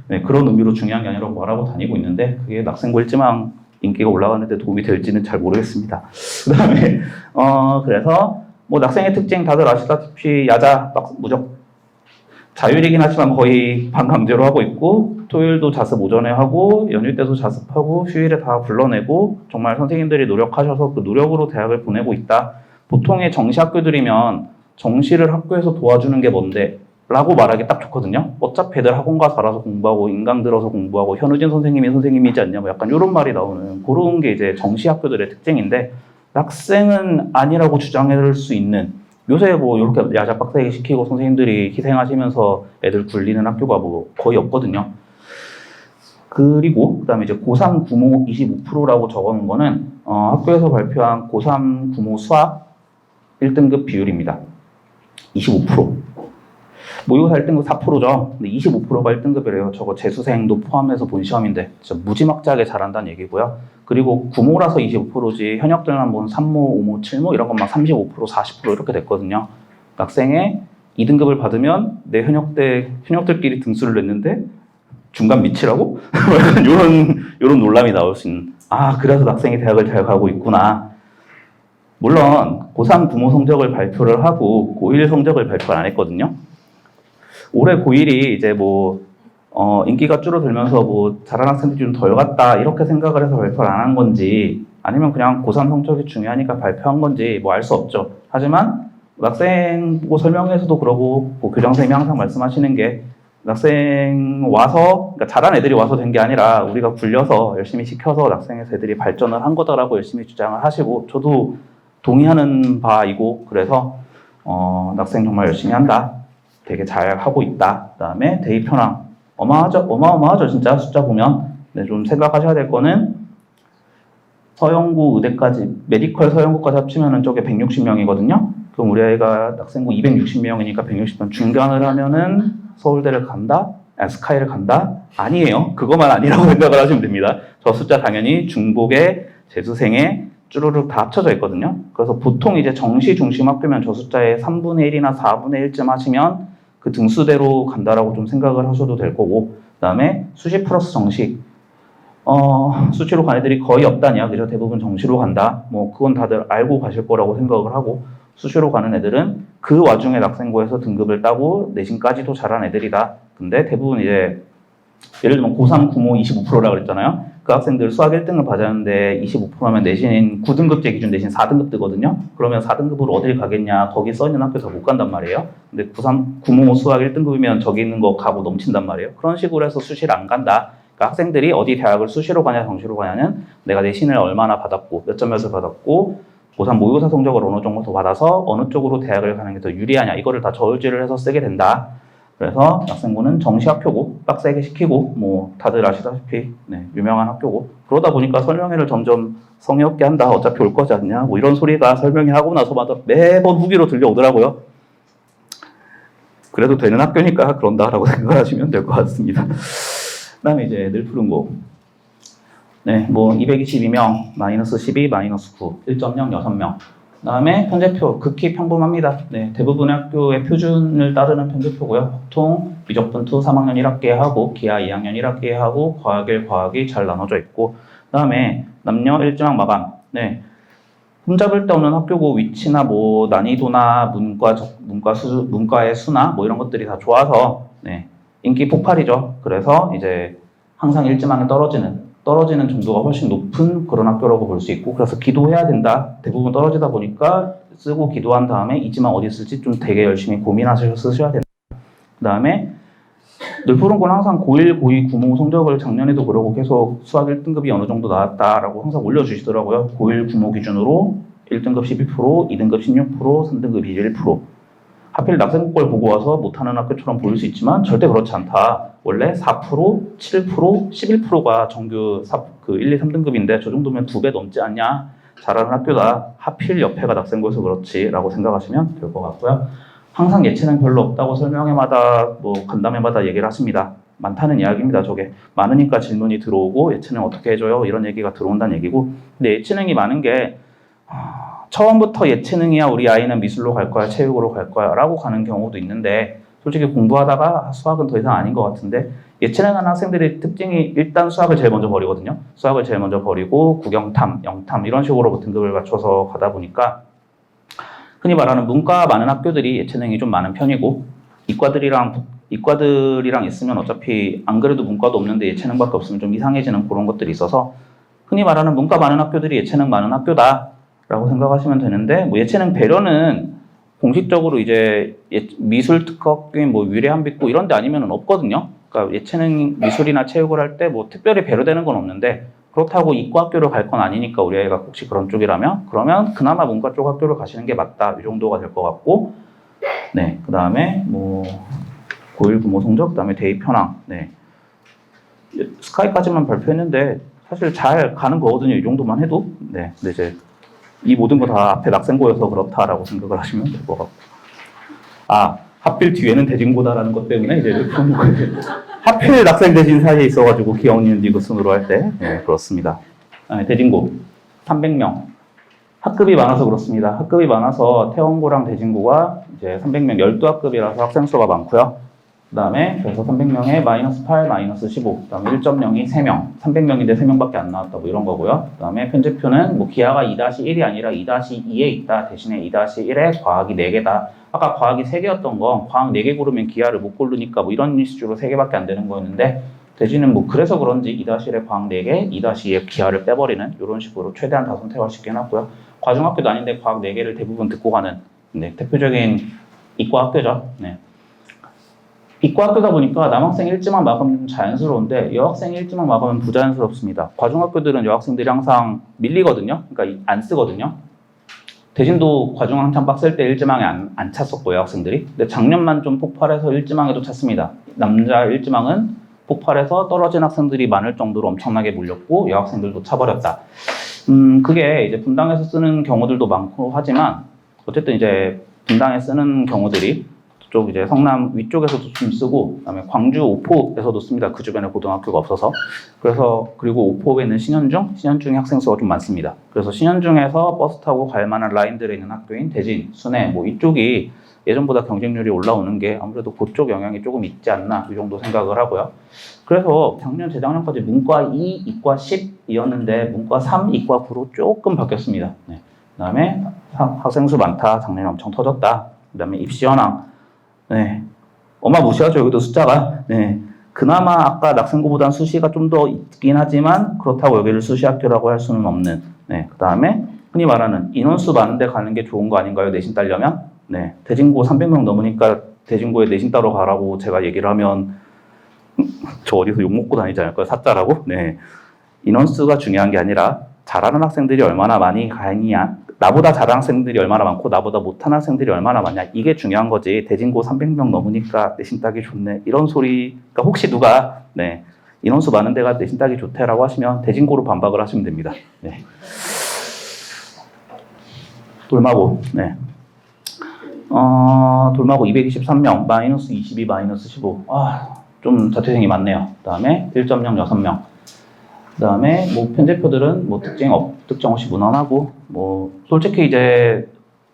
네, 그런 의미로 중요한 게 아니라고 말하고 다니고 있는데 그게 낙생고 1지망 인기가 올라가는 데 도움이 될지는 잘 모르겠습니다. 그 다음에 그래서 뭐 낙생의 특징 다들 아시다시피 야자 무적 자율이긴 하지만 거의 반강제로 하고 있고 토요일도 자습 오전에 하고 연휴 때도 자습하고 휴일에 다 불러내고 정말 선생님들이 노력하셔서 그 노력으로 대학을 보내고 있다. 보통의 정시 학교들이면 정시를 학교에서 도와주는 게 뭔데? 라고 말하기 딱 좋거든요. 어차피 애들 학원 가서 알아서 공부하고 인강 들어서 공부하고 현우진 선생님이 선생님이지 않냐 뭐 약간 이런 말이 나오는 그런 게 이제 정시 학교들의 특징인데 낙생은 아니라고 주장할 수 있는 요새 뭐 이렇게 야자 빡세게 시키고 선생님들이 희생하시면서 애들 굴리는 학교가 뭐 거의 없거든요. 그리고 그다음에 이제 고3 구모 25%라고 적어놓은 거는 학교에서 발표한 고3 구모 수학 1등급 비율입니다. 25%. 모의고사 1등급 4%죠. 근데 25%가 1등급이래요. 저거 재수생도 포함해서 본 시험인데 진짜 무지막지하게 잘한다는 얘기고요. 그리고 구모라서 25%지 현역들만 보면 3모, 5모, 7모 이런 것만 35%, 40% 이렇게 됐거든요. 학생의 2등급을 받으면 내 현역들끼리 등수를 냈는데 중간 밑이라고? 이런 논란이 나올 수 있는. 아, 그래서 학생이 대학을 잘 가고 있구나. 물론 고3 부모 성적을 발표를 하고 고1 성적을 발표를 안 했거든요. 올해 고1이 이제 인기가 줄어들면서 잘하는 학생들이 좀 덜 갔다 이렇게 생각을 해서 발표를 안 한 건지 아니면 그냥 고3 성적이 중요하니까 발표한 건지 알 수 없죠. 하지만 학생 보고 설명회에서도 그러고 교장선생님이 항상 말씀하시는 게 학생 와서 그러니까 잘한 애들이 와서 된 게 아니라 우리가 굴려서 열심히 시켜서 학생에서 애들이 발전을 한 거다라고 열심히 주장을 하시고 저도 동의하는 바이고 그래서 학생 정말 열심히 한다. 되게 잘 하고 있다. 그다음에 대입 현황 어마어마하죠. 진짜 숫자 보면. 네, 좀 생각하셔야 될 거는 서영구 의대까지 메디컬 서영구까지 합치면은 저게 160명이거든요. 그럼 우리 아이가 학생부 260명이니까 160명 중간을 하면은 서울대를 간다? 스카이를 간다? 아니에요. 그것만 아니라고 생각을 하시면 됩니다. 저 숫자 당연히 중복에 재수생에 쭈루룩 다 합쳐져 있거든요. 그래서 보통 이제 정시 중심 학교면 저 숫자의 3분의 1이나 4분의 1쯤 하시면 그 등수대로 간다라고 좀 생각을 하셔도 될 거고, 그 다음에 수시 플러스 정시. 수시로 간 애들이 거의 없다냐, 그죠? 대부분 정시로 간다. 그건 다들 알고 가실 거라고 생각을 하고, 수시로 가는 애들은 그 와중에 학생부에서 등급을 따고 내신까지도 잘한 애들이다. 근데 대부분 이제 예를 들면 고3 구모 25%라고 그랬잖아요. 그 학생들 수학 1등급 받았는데 25%면 내신 9등급제 기준 내신 4등급 뜨거든요. 그러면 4등급으로 어딜 가겠냐. 거기 써있는 학교에서 못 간단 말이에요. 근데 고3 구모 수학 1등급이면 저기 있는 거 가고 넘친단 말이에요. 그런 식으로 해서 수시를 안 간다. 그러니까 학생들이 어디 대학을 수시로 가냐 정시로 가냐는 내가 내신을 얼마나 받았고 몇 점 몇을 받았고 고3 모의고사 성적을 어느 정도 더 받아서 어느 쪽으로 대학을 가는 게 더 유리하냐 이거를 다 저울질을 해서 쓰게 된다. 그래서 학생부는 정시 학교고 빡세게 시키고 다들 아시다시피 유명한 학교고 그러다 보니까 설명회를 점점 성의 없게 한다. 어차피 올 거지 않냐. 이런 소리가 설명회 하고 나서마다 매번 후기로 들려오더라고요. 그래도 되는 학교니까 그런다라고 생각하시면 될 것 같습니다. 그다음에 이제 늘 푸른 거. 222명, 마이너스 12, 마이너스 9, 1.0, 6명. 그 다음에 편제표, 극히 평범합니다. 대부분의 학교의 표준을 따르는 편제표고요. 보통 미적분투 3학년 1학기에 하고, 기하 2학년 1학기에 하고, 과학이 잘 나눠져 있고, 그 다음에 남녀 일정학 마감. 흠잡을 데 없는 학교고, 위치나 난이도나 문과의 수나 이런 것들이 다 좋아서, 인기 폭발이죠. 그래서 이제 항상 1지망에 떨어지는 정도가 훨씬 높은 그런 학교라고 볼 수 있고 그래서 기도해야 된다. 대부분 떨어지다 보니까 쓰고 기도한 다음에 2지망 어디 쓸지 좀 되게 열심히 고민하셔서 쓰셔야 된다. 그 다음에 늘 푸른 건 항상 고1, 고2, 구모 성적을 작년에도 그러고 계속 수학 1등급이 어느 정도 나왔다라고 항상 올려주시더라고요. 고1 구모 기준으로 1등급 12%, 2등급 16%, 3등급 21%. 하필 학생부 걸 보고 와서 못하는 학교처럼 보일 수 있지만 절대 그렇지 않다. 원래 4%, 7%, 11%가 정규 1, 2, 3등급인데 저 정도면 2배 넘지 않냐. 잘하는 학교다. 하필 옆에가 학생부여서 그렇지 라고 생각하시면 될 것 같고요. 항상 예체능 별로 없다고 설명회마다 간담회마다 얘기를 하십니다. 많다는 이야기입니다. 저게 많으니까 질문이 들어오고 예체능 어떻게 해줘요? 이런 얘기가 들어온다는 얘기고 근데 예체능이 많은 게 처음부터 예체능이야 우리 아이는 미술로 갈 거야 체육으로 갈 거야 라고 가는 경우도 있는데 솔직히 공부하다가 수학은 더 이상 아닌 것 같은데 예체능하는 학생들의 특징이 일단 수학을 제일 먼저 버리거든요. 수학을 제일 먼저 버리고 국영탐, 영탐 이런 식으로 등급을 맞춰서 가다 보니까 흔히 말하는 문과 많은 학교들이 예체능이 좀 많은 편이고 이과들이랑 있으면 어차피 안 그래도 문과도 없는데 예체능밖에 없으면 좀 이상해지는 그런 것들이 있어서 흔히 말하는 문과 많은 학교들이 예체능 많은 학교다 라고 생각하시면 되는데 예체능 배려는 공식적으로 이제 미술 특허학교인 위례한빛고 이런 데 아니면 없거든요. 그러니까 예체능 미술이나 체육을 할 때 특별히 배려되는 건 없는데 그렇다고 이과 학교를 갈 건 아니니까 우리 아이가 혹시 그런 쪽이라면 그러면 그나마 문과 쪽 학교를 가시는 게 맞다. 이 정도가 될 것 같고 그 다음에 고1 부모 성적, 그 다음에 대입 현황 스카이까지만 발표했는데 사실 잘 가는 거거든요. 이 정도만 해도 근데 이제 이 모든 거 다 앞에 학생고여서 그렇다라고 생각을 하시면 될 것 같고 하필 뒤에는 대진고다라는 것 때문에 이제 하필 낙생 대진 사이에 있어가지고 기억니은 리그 순으로 할 때 네, 그렇습니다. 대진고 300명 학급이 많아서 그렇습니다. 학급이 많아서 태원고랑 대진고가 이제 300명 12학급이라서 학생 수가 많고요. 그 다음에 그래서 300명에 마이너스 8, 마이너스 15, 그 다음에 1.0이 3명, 300명인데 3명밖에 안 나왔다 뭐 이런 거고요. 그 다음에 편제표는 뭐 기하가 2-1이 아니라 2-2에 있다. 대신에 2-1에 과학이 4개다. 아까 과학이 3개였던 거 과학 4개 고르면 기하를 못 고르니까 뭐 이런 이슈로 3개밖에 안 되는 거였는데 대신은 뭐 그래서 그런지 2-1에 과학 4개, 2-2에 기하를 빼버리는 이런 식으로 최대한 다 선택할 수 있게 해놨고요. 과중학교도 아닌데 과학 4개를 대부분 듣고 가는 네, 대표적인 이과 학교죠. 네. 이과 학교다 보니까 남학생 1지망 막으면 좀 자연스러운데 여학생 1지망 막으면 부자연스럽습니다. 과중학교들은 여학생들이 항상 밀리거든요. 그러니까 안 쓰거든요. 대신도 과중 한참 빡셀 때 1지망에 안 찼었고요, 학생들이. 근데 작년만 좀 폭발해서 1지망에도 찼습니다. 남자 1지망은 폭발해서 떨어진 학생들이 많을 정도로 엄청나게 몰렸고 여학생들도 차버렸다. 그게 이제 분당에서 쓰는 경우들도 많고 하지만 어쨌든 이제 분당에 쓰는 경우들이 쪽 이제 성남 위쪽에서도 좀 쓰고 그다음에 광주 오포에서도 씁니다. 그 주변에 고등학교가 없어서. 그래서 그리고 오포에는 신현중의 학생 수가 좀 많습니다. 그래서 신현중에서 버스 타고 갈 만한 라인들에 있는 학교인 대진, 순회 뭐 이쪽이 예전보다 경쟁률이 올라오는 게 아무래도 그쪽 영향이 조금 있지 않나 이 정도 생각을 하고요. 그래서 작년 재작년까지 문과 2, 이과 10이었는데 문과 3, 이과 9로 조금 바뀌었습니다. 네. 그다음에 학생 수 많다, 작년에 엄청 터졌다. 그다음에 입시 현황. 네. 어마무시하죠, 여기도 숫자가. 네. 그나마 아까 낙생고보다는 수시가 좀 더 있긴 하지만 그렇다고 여기를 수시 학교라고 할 수는 없는. 네. 그 다음에 흔히 말하는 인원수 많은데 가는 게 좋은 거 아닌가요? 내신 따려면? 네. 대진고 300명 넘으니까 대진고에 내신 따러 가라고 제가 얘기를 하면 저 어디서 욕먹고 다니지 않을까요? 사짜라고? 네. 인원수가 중요한 게 아니라 잘하는 학생들이 얼마나 많이 가느냐, 나보다 잘하는 학생들이 얼마나 많고 나보다 못하는 학생들이 얼마나 많냐, 이게 중요한 거지. 대진고 300명 넘으니까 내신 따기 좋네 이런 소리. 그러니까 혹시 누가 네, 인원수 많은 데가 내신 따기 좋대라고 하시면 대진고로 반박을 하시면 됩니다. 네. 돌마고 네. 돌마고 223명 마이너스 22 마이너스 15. 좀 자퇴생이 많네요. 그 다음에 1.0 6명. 그 다음에 뭐 편제표들은 뭐 특징 없이 무난하고 뭐 솔직히 이제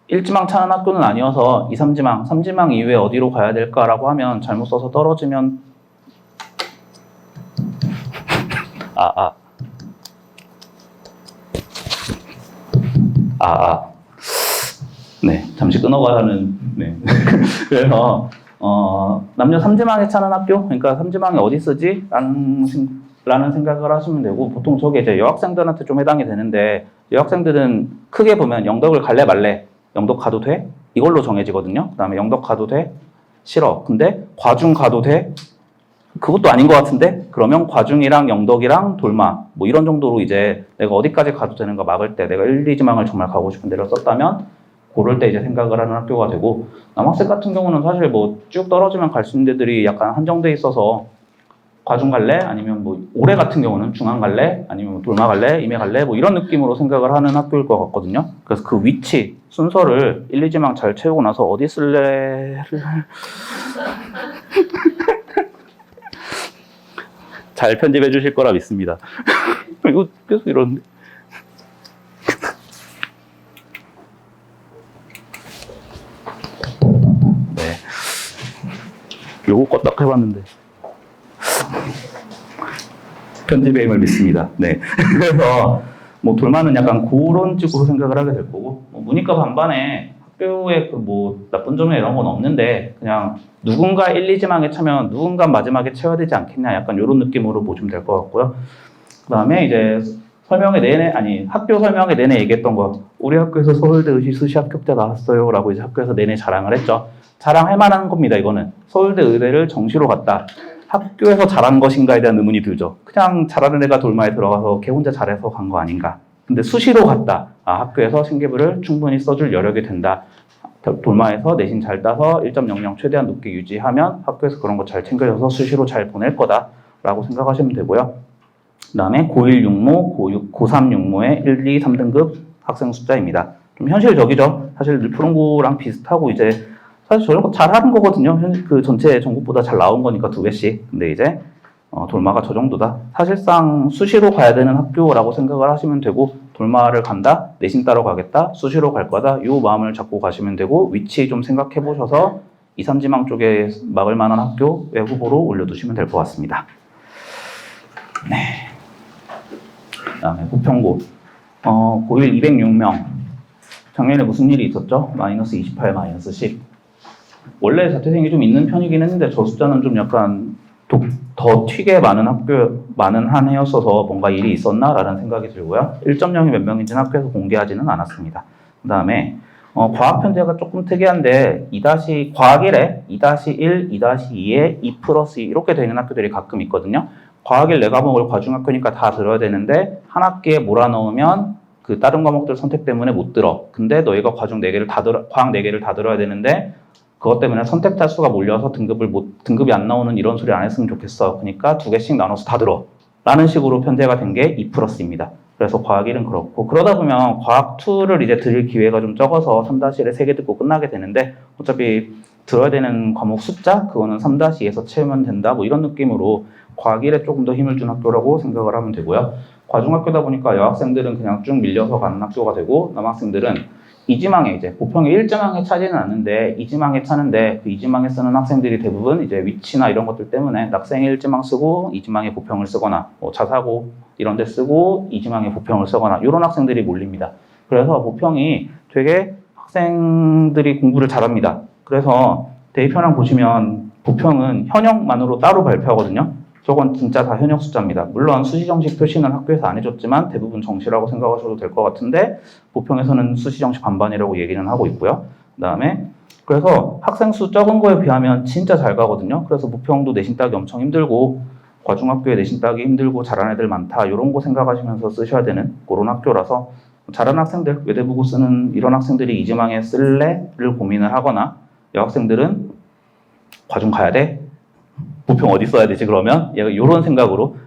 1지망 차는 학교는 아니어서 2, 3지망, 3지망 이후에 어디로 가야 될까라고 하면 잘못 써서 떨어지면 네, 잠시 끊어가는 네. 그래서 남녀 3지망에 차는 학교, 그러니까 3지망에 어디 쓰지? 라는 생각을 하시면 되고, 보통 저게 이제 여학생들한테 좀 해당이 되는데, 여학생들은 크게 보면 영덕을 갈래 말래, 영덕 가도 돼? 이걸로 정해지거든요. 그 다음에 영덕 가도 돼? 싫어. 근데 과중 가도 돼? 그것도 아닌 것 같은데? 그러면 과중이랑 영덕이랑 돌마, 뭐 이런 정도로 이제 내가 어디까지 가도 되는가 막을 때, 내가 1, 2지망을 정말 가고 싶은 데를 썼다면, 고를 때 이제 생각을 하는 학교가 되고, 남학생 같은 경우는 사실 뭐 쭉 떨어지면 갈 수 있는 데들이 약간 한정돼 있어서 과중 갈래? 아니면 뭐 올해 같은 경우는 중앙 갈래? 아니면 돌마 갈래? 임해 갈래? 뭐 이런 느낌으로 생각을 하는 학교일 것 같거든요. 그래서 그 위치, 순서를 1, 2지망 잘 채우고 나서 어디 쓸래를 잘 편집해 주실 거라 믿습니다. 이거 계속 이러는데. 요거 껐다 해봤는데 편집의 힘을 믿습니다. 네. 그래서 뭐 돌마는 약간 그런 쪽으로 생각을 하게 될 거고, 뭐 문이과 반반에 학교에 뭐 나쁜 점이나 이런 건 없는데 그냥 누군가 1, 2지망에 차면 누군가 마지막에 채워야 되지 않겠냐, 약간 이런 느낌으로 보시면 될 것 같고요. 그 다음에 이제 학교 설명회 내내 얘기했던 거, 우리 학교에서 서울대 의시 수시 합격자 나왔어요 라고 이제 학교에서 내내 자랑을 했죠. 자랑할 만한 겁니다. 이거는 서울대 의대를 정시로 갔다, 학교에서 잘한 것인가에 대한 의문이 들죠. 그냥 잘하는 애가 돌마에 들어가서 걔 혼자 잘해서 간 거 아닌가. 근데 수시로 갔다, 학교에서 신계부를 충분히 써줄 여력이 된다, 돌마에서 내신 잘 따서 1.00 최대한 높게 유지하면 학교에서 그런 거 잘 챙겨줘서 수시로 잘 보낼 거다 라고 생각하시면 되고요. 그 다음에 고1 육모, 고3 육모의 1, 2, 3등급 학생 숫자입니다. 좀 현실적이죠. 사실 늘푸른고랑 비슷하고 이제 사실 저런 거 잘하는 거거든요. 그 전체 전국보다 잘 나온 거니까 2개씩. 근데 이제 돌마가 저 정도다. 사실상 수시로 가야 되는 학교라고 생각을 하시면 되고, 돌마를 간다, 내신 따러 가겠다, 수시로 갈 거다, 요 마음을 잡고 가시면 되고, 위치 좀 생각해 보셔서 2, 3지망 쪽에 막을 만한 학교의 후보로 올려두시면 될 것 같습니다. 네. 그 다음에 부평고. 고1 206명. 작년에 무슨 일이 있었죠? 마이너스 28, 마이너스 10. 원래 자퇴생이 좀 있는 편이긴 했는데, 저 숫자는 좀 약간 더 튀게 많은 한 해였어서 뭔가 일이 있었나라는 생각이 들고요. 1.0이 몇 명인지는 학교에서 공개하지는 않았습니다. 그 다음에 과학 편제가 조금 특이한데 과학 1에 2-1, 2-2에 2 플러스 2 이렇게 되는 학교들이 가끔 있거든요. 과학 1 4과목을 과중학교니까 다 들어야 되는데 한 학기에 몰아넣으면 그 다른 과목들 선택 때문에 못 들어. 근데 너희가 과학 4개를 다 들어야 되는데 그것 때문에 선택자 수가 몰려서 등급이 안 나오는 이런 소리 안 했으면 좋겠어. 그러니까 2개씩 나눠서 다 들어. 라는 식으로 편제가 된 게 2 플러스입니다. 그래서 과학 1은 그렇고, 그러다 보면 과학 2를 이제 들을 기회가 좀 적어서 3-1에 3개 듣고 끝나게 되는데, 어차피 들어야 되는 과목 숫자, 그거는 3-2에서 채우면 된다. 뭐 이런 느낌으로 과학 1에 조금 더 힘을 준 학교라고 생각을 하면 되고요. 과중학교다 보니까 여학생들은 그냥 쭉 밀려서 가는 학교가 되고, 남학생들은 2지망에 이제 보평이 1지망에 차지는 않는데 2지망에 차는데 그 2지망에 쓰는 학생들이 대부분 이제 위치나 이런 것들 때문에 낙생에 1지망 쓰고 2지망에 보평을 쓰거나 뭐 자사고 이런 데 쓰고 2지망에 보평을 쓰거나 이런 학생들이 몰립니다. 그래서 보평이 되게 학생들이 공부를 잘합니다. 그래서 대입현황 보시면 보평은 현역만으로 따로 발표하거든요. 저건 진짜 다 현역 숫자입니다. 물론 수시 정식 표시는 학교에서 안 해줬지만 대부분 정시라고 생각하셔도 될 것 같은데 보평에서는 수시 정식 반반이라고 얘기는 하고 있고요. 그다음에 그래서 학생 수 적은 거에 비하면 진짜 잘 가거든요. 그래서 보평도 내신 따기 엄청 힘들고 과중학교에 내신 따기 힘들고 잘하는 애들 많다. 이런 거 생각하시면서 쓰셔야 되는 그런 학교라서 잘하는 학생들, 외대 보고 쓰는 이런 학생들이 이지망에 쓸래를 고민을 하거나 여학생들은 과중 가야 돼? 보평 어디 써야 되지 그러면? 얘가 이런 생각으로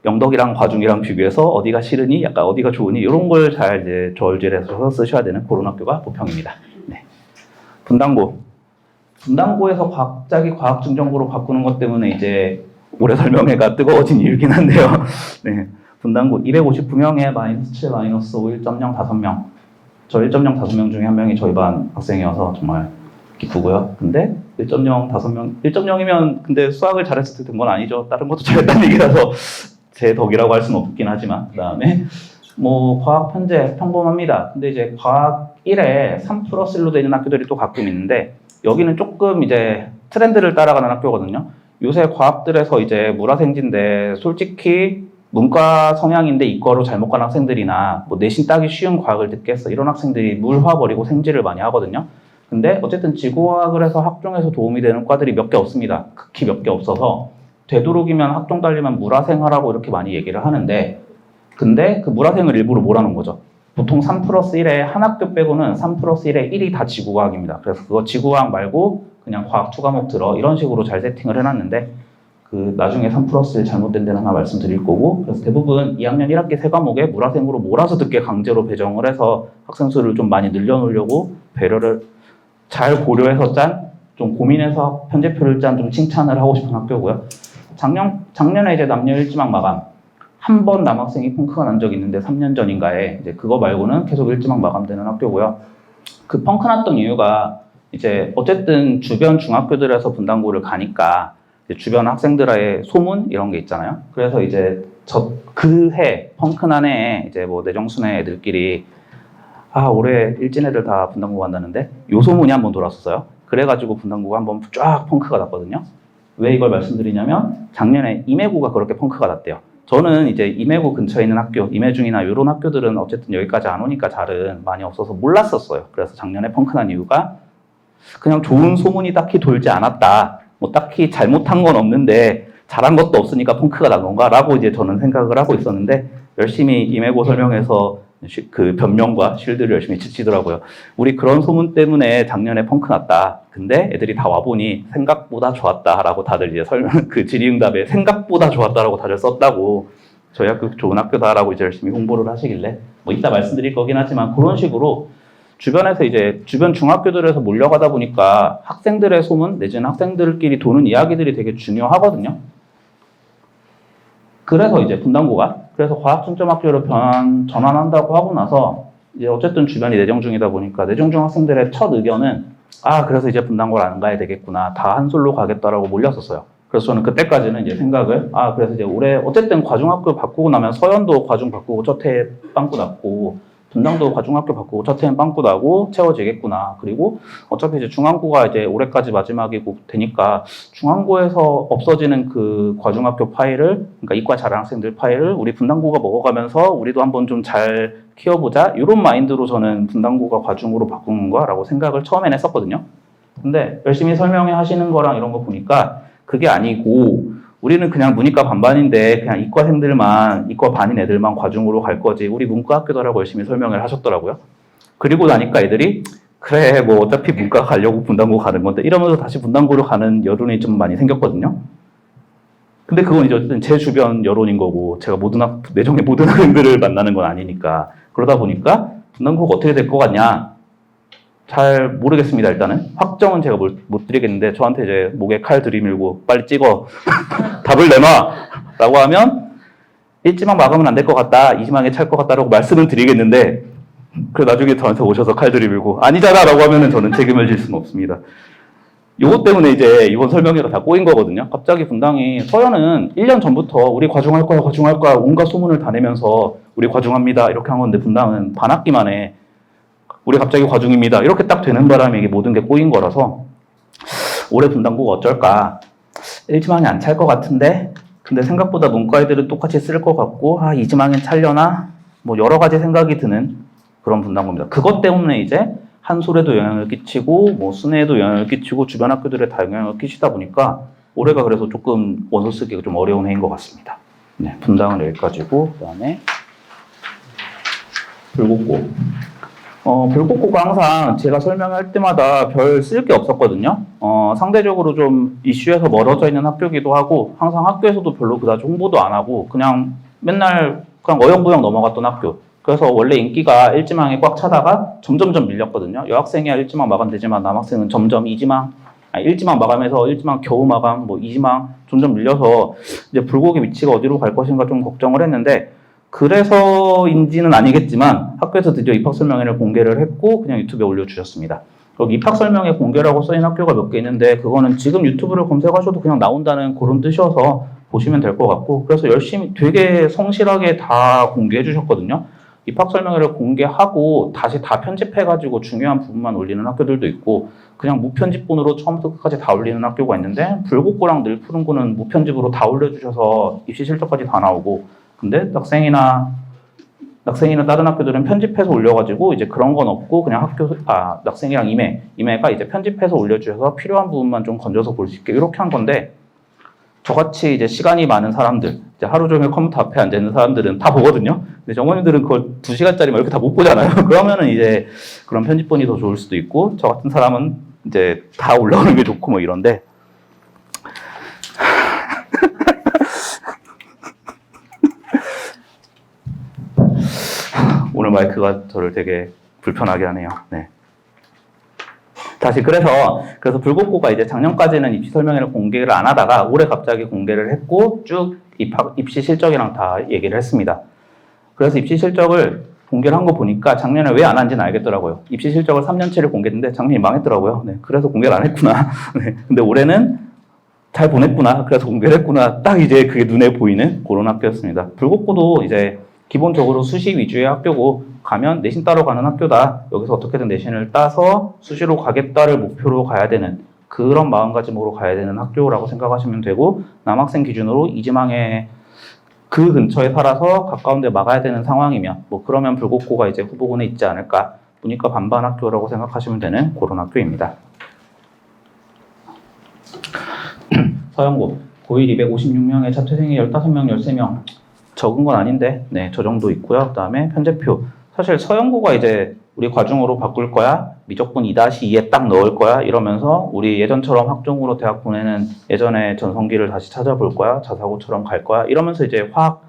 영덕이랑 과중이랑 비교해서 어디가 싫으니 약간 어디가 좋으니 이런 걸 잘 이제 저울질해서 쓰셔야 되는 그런 학교가 보평입니다. 네. 분당고에서 갑자기 과학 증정고로 바꾸는 것 때문에 이제 올해 설명회가 뜨거워진 이유긴 한데요. 네. 분당고 259명에 마이너스 7, 마이너스 5, 1.0 5명. 저 1.0 5명 중에 한 명이 저희 반 학생이어서 정말 기쁘고요. 근데 1.0 5명, 1.0이면 근데 수학을 잘했을 때 된 건 아니죠. 다른 것도 잘했다는 얘기라서 제 덕이라고 할 수는 없긴 하지만. 그 다음에 뭐 과학 편제 평범합니다. 근데 이제 과학 1에 3 플러스 1로 되는 학교들이 또 가끔 있는데 여기는 조금 이제 트렌드를 따라가는 학교거든요. 요새 과학들에서 이제 물화생지인데 솔직히 문과 성향인데 이과로 잘못 간 학생들이나 뭐 내신 따기 쉬운 과학을 듣겠어 이런 학생들이 물화 버리고 생지를 많이 하거든요. 근데 어쨌든 지구과학을 해서 학종에서 도움이 되는 과들이 몇 개 없습니다. 극히 몇 개 없어서 되도록이면 학종 딸리면 물화생하라고 이렇게 많이 얘기를 하는데 근데 그 물화생을 일부러 몰아놓은 거죠. 보통 3 플러스 1에 한 학교 빼고는 3 플러스 1에 1이 다 지구과학입니다. 그래서 그거 지구과학 말고 그냥 과학 2과목 들어 이런 식으로 잘 세팅을 해놨는데 그 나중에 3 플러스 1 잘못된 데는 하나 말씀드릴 거고 그래서 대부분 2학년 1학기 3과목에 물화생으로 몰아서 듣게 강제로 배정을 해서 학생 수를 좀 많이 늘려놓으려고 배려를 잘 고려해서 좀 고민해서 편제표를 좀 칭찬을 하고 싶은 학교고요. 작년에 이제 남녀 1지망 마감. 한 번 남학생이 펑크가 난 적이 있는데 3년 전인가에 이제 그거 말고는 계속 1지망 마감되는 학교고요. 그 펑크 났던 이유가 이제 어쨌든 주변 중학교들에서 분당고를 가니까 주변 학생들의 소문 이런 게 있잖아요. 그래서 이제 그 해 펑크 난 해에 이제 뭐 내정순의 애들끼리 올해 일진 애들 다 분당고 간다는데 요 소문이 한번 돌았었어요. 그래가지고 분당고가 한번 쫙 펑크가 났거든요. 왜 이걸 말씀드리냐면 작년에 임해고가 그렇게 펑크가 났대요. 저는 이제 임해고 근처에 있는 학교, 임해중이나 이런 학교들은 어쨌든 여기까지 안 오니까 잘은 많이 없어서 몰랐었어요. 그래서 작년에 펑크 난 이유가 그냥 좋은 소문이 딱히 돌지 않았다. 뭐 딱히 잘못한 건 없는데 잘한 것도 없으니까 펑크가 난 건가라고 이제 저는 생각을 하고 있었는데 열심히 임해고 설명해서 그 변명과 쉴드를 열심히 치더라고요. 우리 그런 소문 때문에 작년에 펑크 났다. 근데 애들이 다 와보니 생각보다 좋았다라고 다들 이제 그 질의응답에 생각보다 좋았다라고 다들 썼다고 저희 학교 좋은 학교다라고 이제 열심히 홍보를 하시길래 뭐 이따 말씀드릴 거긴 하지만 그런 식으로 주변에서 이제 주변 중학교들에서 몰려가다 보니까 학생들의 소문 내지는 학생들끼리 도는 이야기들이 되게 중요하거든요. 그래서 이제 분당고가 그래서 과학중점학교로 전환한다고 하고 나서 이제 어쨌든 주변이 내정 중이다 보니까 내정 중 학생들의 첫 의견은 그래서 이제 분당고를 안 가야 되겠구나. 다 한솔로 가겠다라고 몰렸었어요. 그래서 저는 그때까지는 이제 생각을 그래서 이제 올해 어쨌든 과중학교 바꾸고 나면 서현도 과중 바꾸고 첫해 빵꾸 났고 분당도 과중학교 바꾸고 첫해는 빵꾸 나고 채워지겠구나. 그리고 어차피 이제 중앙고가 이제 올해까지 마지막이고 되니까 중앙고에서 없어지는 그 과중학교 파일을 그러니까 이과 잘하는 학생들 파일을 우리 분당고가 먹어가면서 우리도 한번 좀 잘 키워보자. 이런 마인드로 저는 분당고가 과중으로 바꾸는 거라고 생각을 처음엔 했었거든요. 근데 열심히 설명해 하시는 거랑 이런 거 보니까 그게 아니고 우리는 그냥 문이과 반반인데 그냥 이과생들만 이과 반인 애들만 과중으로 갈 거지 우리 문과 학교더라고 열심히 설명을 하셨더라고요. 그리고 나니까 애들이 그래 뭐 어차피 문과 가려고 분당고 가는 건데 이러면서 다시 분당고로 가는 여론이 좀 많이 생겼거든요. 근데 그건 이제 어쨌든 제 주변 여론인 거고 제가 내정의 모든 학생들을 만나는 건 아니니까 그러다 보니까 분당고가 어떻게 될 것 같냐 잘 모르겠습니다. 일단은 확정은 제가 못 드리겠는데 저한테 이제 목에 칼 들이밀고 빨리 찍어 답을 내놔 라고 하면 1지망 마감은 안 될 것 같다 2지망에 찰 것 같다라고 말씀을 드리겠는데 그 나중에 저한테 오셔서 칼 들이밀고 아니잖아 라고 하면은 저는 책임을 질 수는 없습니다. 요것 때문에 이제 이번 설명회가 다 꼬인 거거든요. 갑자기 분당이 서현은 1년 전부터 우리 과중할 거야 온갖 소문을 다 내면서 우리 과중합니다 이렇게 한 건데 분당은 반학기 만에 우리 갑자기 과중입니다. 이렇게 딱 되는 바람에 이게 모든 게 꼬인 거라서 올해 분당고가 어쩔까? 1지망이 안 찰 것 같은데 근데 생각보다 문과 애들은 똑같이 쓸 것 같고 2지망엔 찰려나? 뭐 여러 가지 생각이 드는 그런 분당고입니다. 그것 때문에 이제 한솔에도 영향을 끼치고 뭐 순회에도 영향을 끼치고 주변 학교들에 다 영향을 끼치다 보니까 올해가 그래서 조금 원서 쓰기가 좀 어려운 해인 것 같습니다. 네, 분당은 여기까지고 그다음에 불국고 불국고가 항상 제가 설명할 때마다 별 쓸 게 없었거든요. 상대적으로 좀 이슈에서 멀어져 있는 학교이기도 하고 항상 학교에서도 별로 그다지 홍보도 안 하고 그냥 맨날 그냥 어영부영 넘어갔던 학교. 그래서 원래 인기가 1지망에 꽉 차다가 점점점 밀렸거든요. 여학생이야 1지망 마감되지만 남학생은 점점 1지망 마감해서 1지망 겨우 마감, 뭐 2지망 점점 밀려서 이제 불국의 위치가 어디로 갈 것인가 좀 걱정을 했는데 그래서인지는 아니겠지만 학교에서 드디어 입학설명회를 공개를 했고 그냥 유튜브에 올려주셨습니다. 여기 입학설명회 공개라고 써있는 학교가 몇 개 있는데 그거는 지금 유튜브를 검색하셔도 그냥 나온다는 그런 뜻이어서 보시면 될 것 같고 그래서 열심히 되게 성실하게 다 공개해 주셨거든요. 입학설명회를 공개하고 다시 다 편집해가지고 중요한 부분만 올리는 학교들도 있고 그냥 무편집본으로 처음부터 끝까지 다 올리는 학교가 있는데 불국고랑 늘푸른고는 무편집으로 다 올려주셔서 입시 실적까지 다 나오고 근데 낙생이나 다른 학교들은 편집해서 올려가지고 이제 그런 건 없고 그냥 낙생이랑 임해가 이제 편집해서 올려주셔서 필요한 부분만 좀 건져서 볼 수 있게 이렇게 한 건데 저같이 이제 시간이 많은 사람들, 이제 하루 종일 컴퓨터 앞에 앉아 있는 사람들은 다 보거든요. 근데 정원님들은 그걸 2시간짜리만 이렇게 다 못 보잖아요. 그러면은 이제 그런 편집본이 더 좋을 수도 있고 저 같은 사람은 이제 다 올라오는 게 좋고 뭐 이런데 오늘 마이크가 저를 되게 불편하게 하네요. 네. 다시 그래서 불국고가 이제 작년까지는 입시 설명회를 공개를 안 하다가 올해 갑자기 공개를 했고 쭉 입시 실적이랑 다 얘기를 했습니다. 그래서 입시 실적을 공개를 한 거 보니까 작년에 왜 안 한지는 알겠더라고요. 입시 실적을 3년치를 공개했는데 작년이 망했더라고요. 네, 그래서 공개를 안 했구나. 네, 근데 올해는 잘 보냈구나. 그래서 공개를 했구나. 딱 이제 그게 눈에 보이는 그런 학교였습니다. 불국고도 이제 기본적으로 수시 위주의 학교고 가면 내신 따러 가는 학교다. 여기서 어떻게든 내신을 따서 수시로 가겠다를 목표로 가야 되는 그런 마음가짐으로 가야 되는 학교라고 생각하시면 되고 남학생 기준으로 2지망에 그 근처에 살아서 가까운 데 막아야 되는 상황이면 뭐 그러면 불국고가 이제 후보군에 있지 않을까. 문이과 반반 학교라고 생각하시면 되는 그런 학교입니다. 서영고 고1 256명에 자퇴생이 15명, 13명 적은 건 아닌데 네, 저 정도 있고요. 그다음에 편제표 사실 서영고가 이제 우리 과중으로 바꿀 거야 미적분 2-2에 딱 넣을 거야 이러면서 우리 예전처럼 학종으로 대학 보내는 예전에 전성기를 다시 찾아볼 거야 자사고처럼 갈 거야 이러면서 이제 화학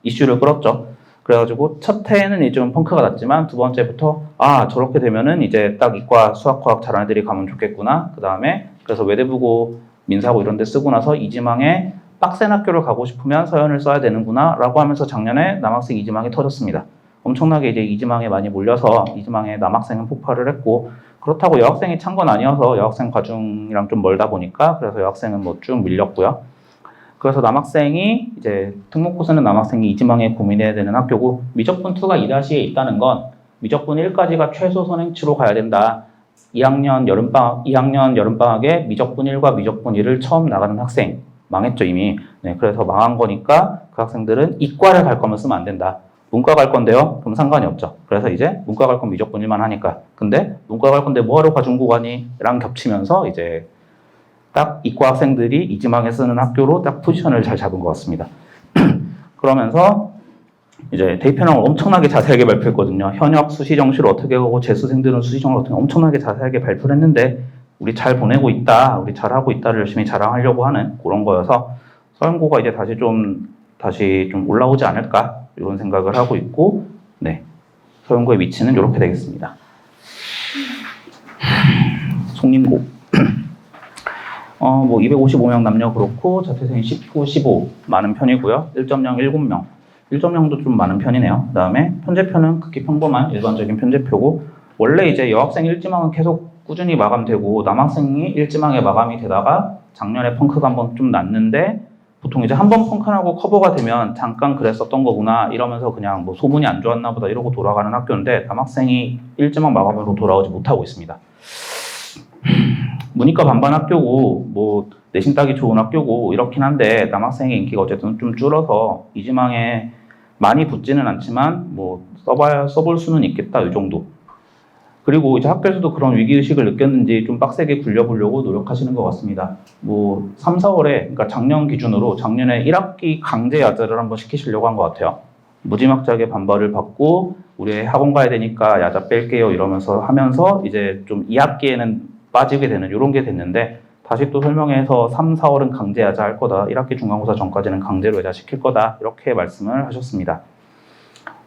이슈를 끌었죠. 그래가지고 첫 해에는 이제 좀 펑크가 났지만 두 번째부터 저렇게 되면은 이제 딱 이과 수학과학 잘하는 애들이 가면 좋겠구나. 그 다음에 그래서 외대부고 민사고 이런 데 쓰고 나서 이지망에 빡센 학교를 가고 싶으면 서연을 써야 되는구나 라고 하면서 작년에 남학생 이지망이 터졌습니다. 엄청나게 이제 이지망에 많이 몰려서 이지망에 남학생은 폭발을 했고, 그렇다고 여학생이 찬 건 아니어서 여학생 과중이랑 좀 멀다 보니까 그래서 여학생은 뭐 쭉 밀렸고요. 그래서 남학생이 이제 특목고사는 남학생이 이지망에 고민해야 되는 학교고, 미적분 2가 2-에 있다는 건 미적분 1까지가 최소 선행치로 가야 된다. 2학년 여름방학에 미적분 1과 미적분 2를 처음 나가는 학생 망했죠 이미. 네, 그래서 망한 거니까 그 학생들은 이과를 갈 거면 쓰면 안 된다. 문과 갈 건데요? 그럼 상관이 없죠. 그래서 이제 문과 갈 건 미적분 1만 하니까. 근데 문과 갈 건데 뭐하러 과중고 가니? 랑 겹치면서 이제 딱 이과 학생들이 이지망에 쓰는 학교로 딱 포지션을 잘 잡은 것 같습니다. 그러면서 이제 대입편을 엄청나게 자세하게 발표했거든요. 현역 수시정시를 어떻게 하고 재수생들은 수시정시를 어떻게 엄청나게 자세하게 발표를 했는데 우리 잘 보내고 있다, 우리 잘하고 있다를 열심히 자랑하려고 하는 그런 거여서 서연고가 이제 다시 좀 올라오지 않을까 이런 생각을 하고 있고, 네, 서연고의 위치는 이렇게 되겠습니다. 송림고 뭐 255명 남녀 그렇고 자퇴생이 19, 15 많은 편이고요. 1.0 7명. 1.0도 좀 많은 편이네요. 그 다음에 편제표는 극히 평범한 일반적인 편제표고, 원래 이제 여학생 1지망은 계속 꾸준히 마감되고 남학생이 1지망에 마감이 되다가 작년에 펑크가 한번 좀 났는데, 보통 이제 한번 펑크 나고 커버가 되면 잠깐 그랬었던 거구나 이러면서 그냥 뭐 소문이 안 좋았나 보다 이러고 돌아가는 학교인데, 남학생이 1지망 마감으로 돌아오지 못하고 있습니다. 문이과 반반 학교고 뭐 내신 따기 좋은 학교고 이렇긴 한데 남학생의 인기가 어쨌든 좀 줄어서 이지망에 많이 붙지는 않지만 뭐 써볼 수는 있겠다 이 정도. 그리고 이제 학교에서도 그런 위기의식을 느꼈는지 좀 빡세게 굴려보려고 노력하시는 것 같습니다. 뭐 3, 4월에 그러니까 작년 기준으로 작년에 1학기 강제 야자를 한번 시키시려고 한 것 같아요. 무지막지하게 반발을 받고 우리 학원 가야 되니까 야자 뺄게요 이러면서 하면서 이제 좀 2학기에는 빠지게 되는 이런 게 됐는데, 다시 또 설명해서 3, 4월은 강제 야자 할 거다. 1학기 중간고사 전까지는 강제로 야자 시킬 거다. 이렇게 말씀을 하셨습니다.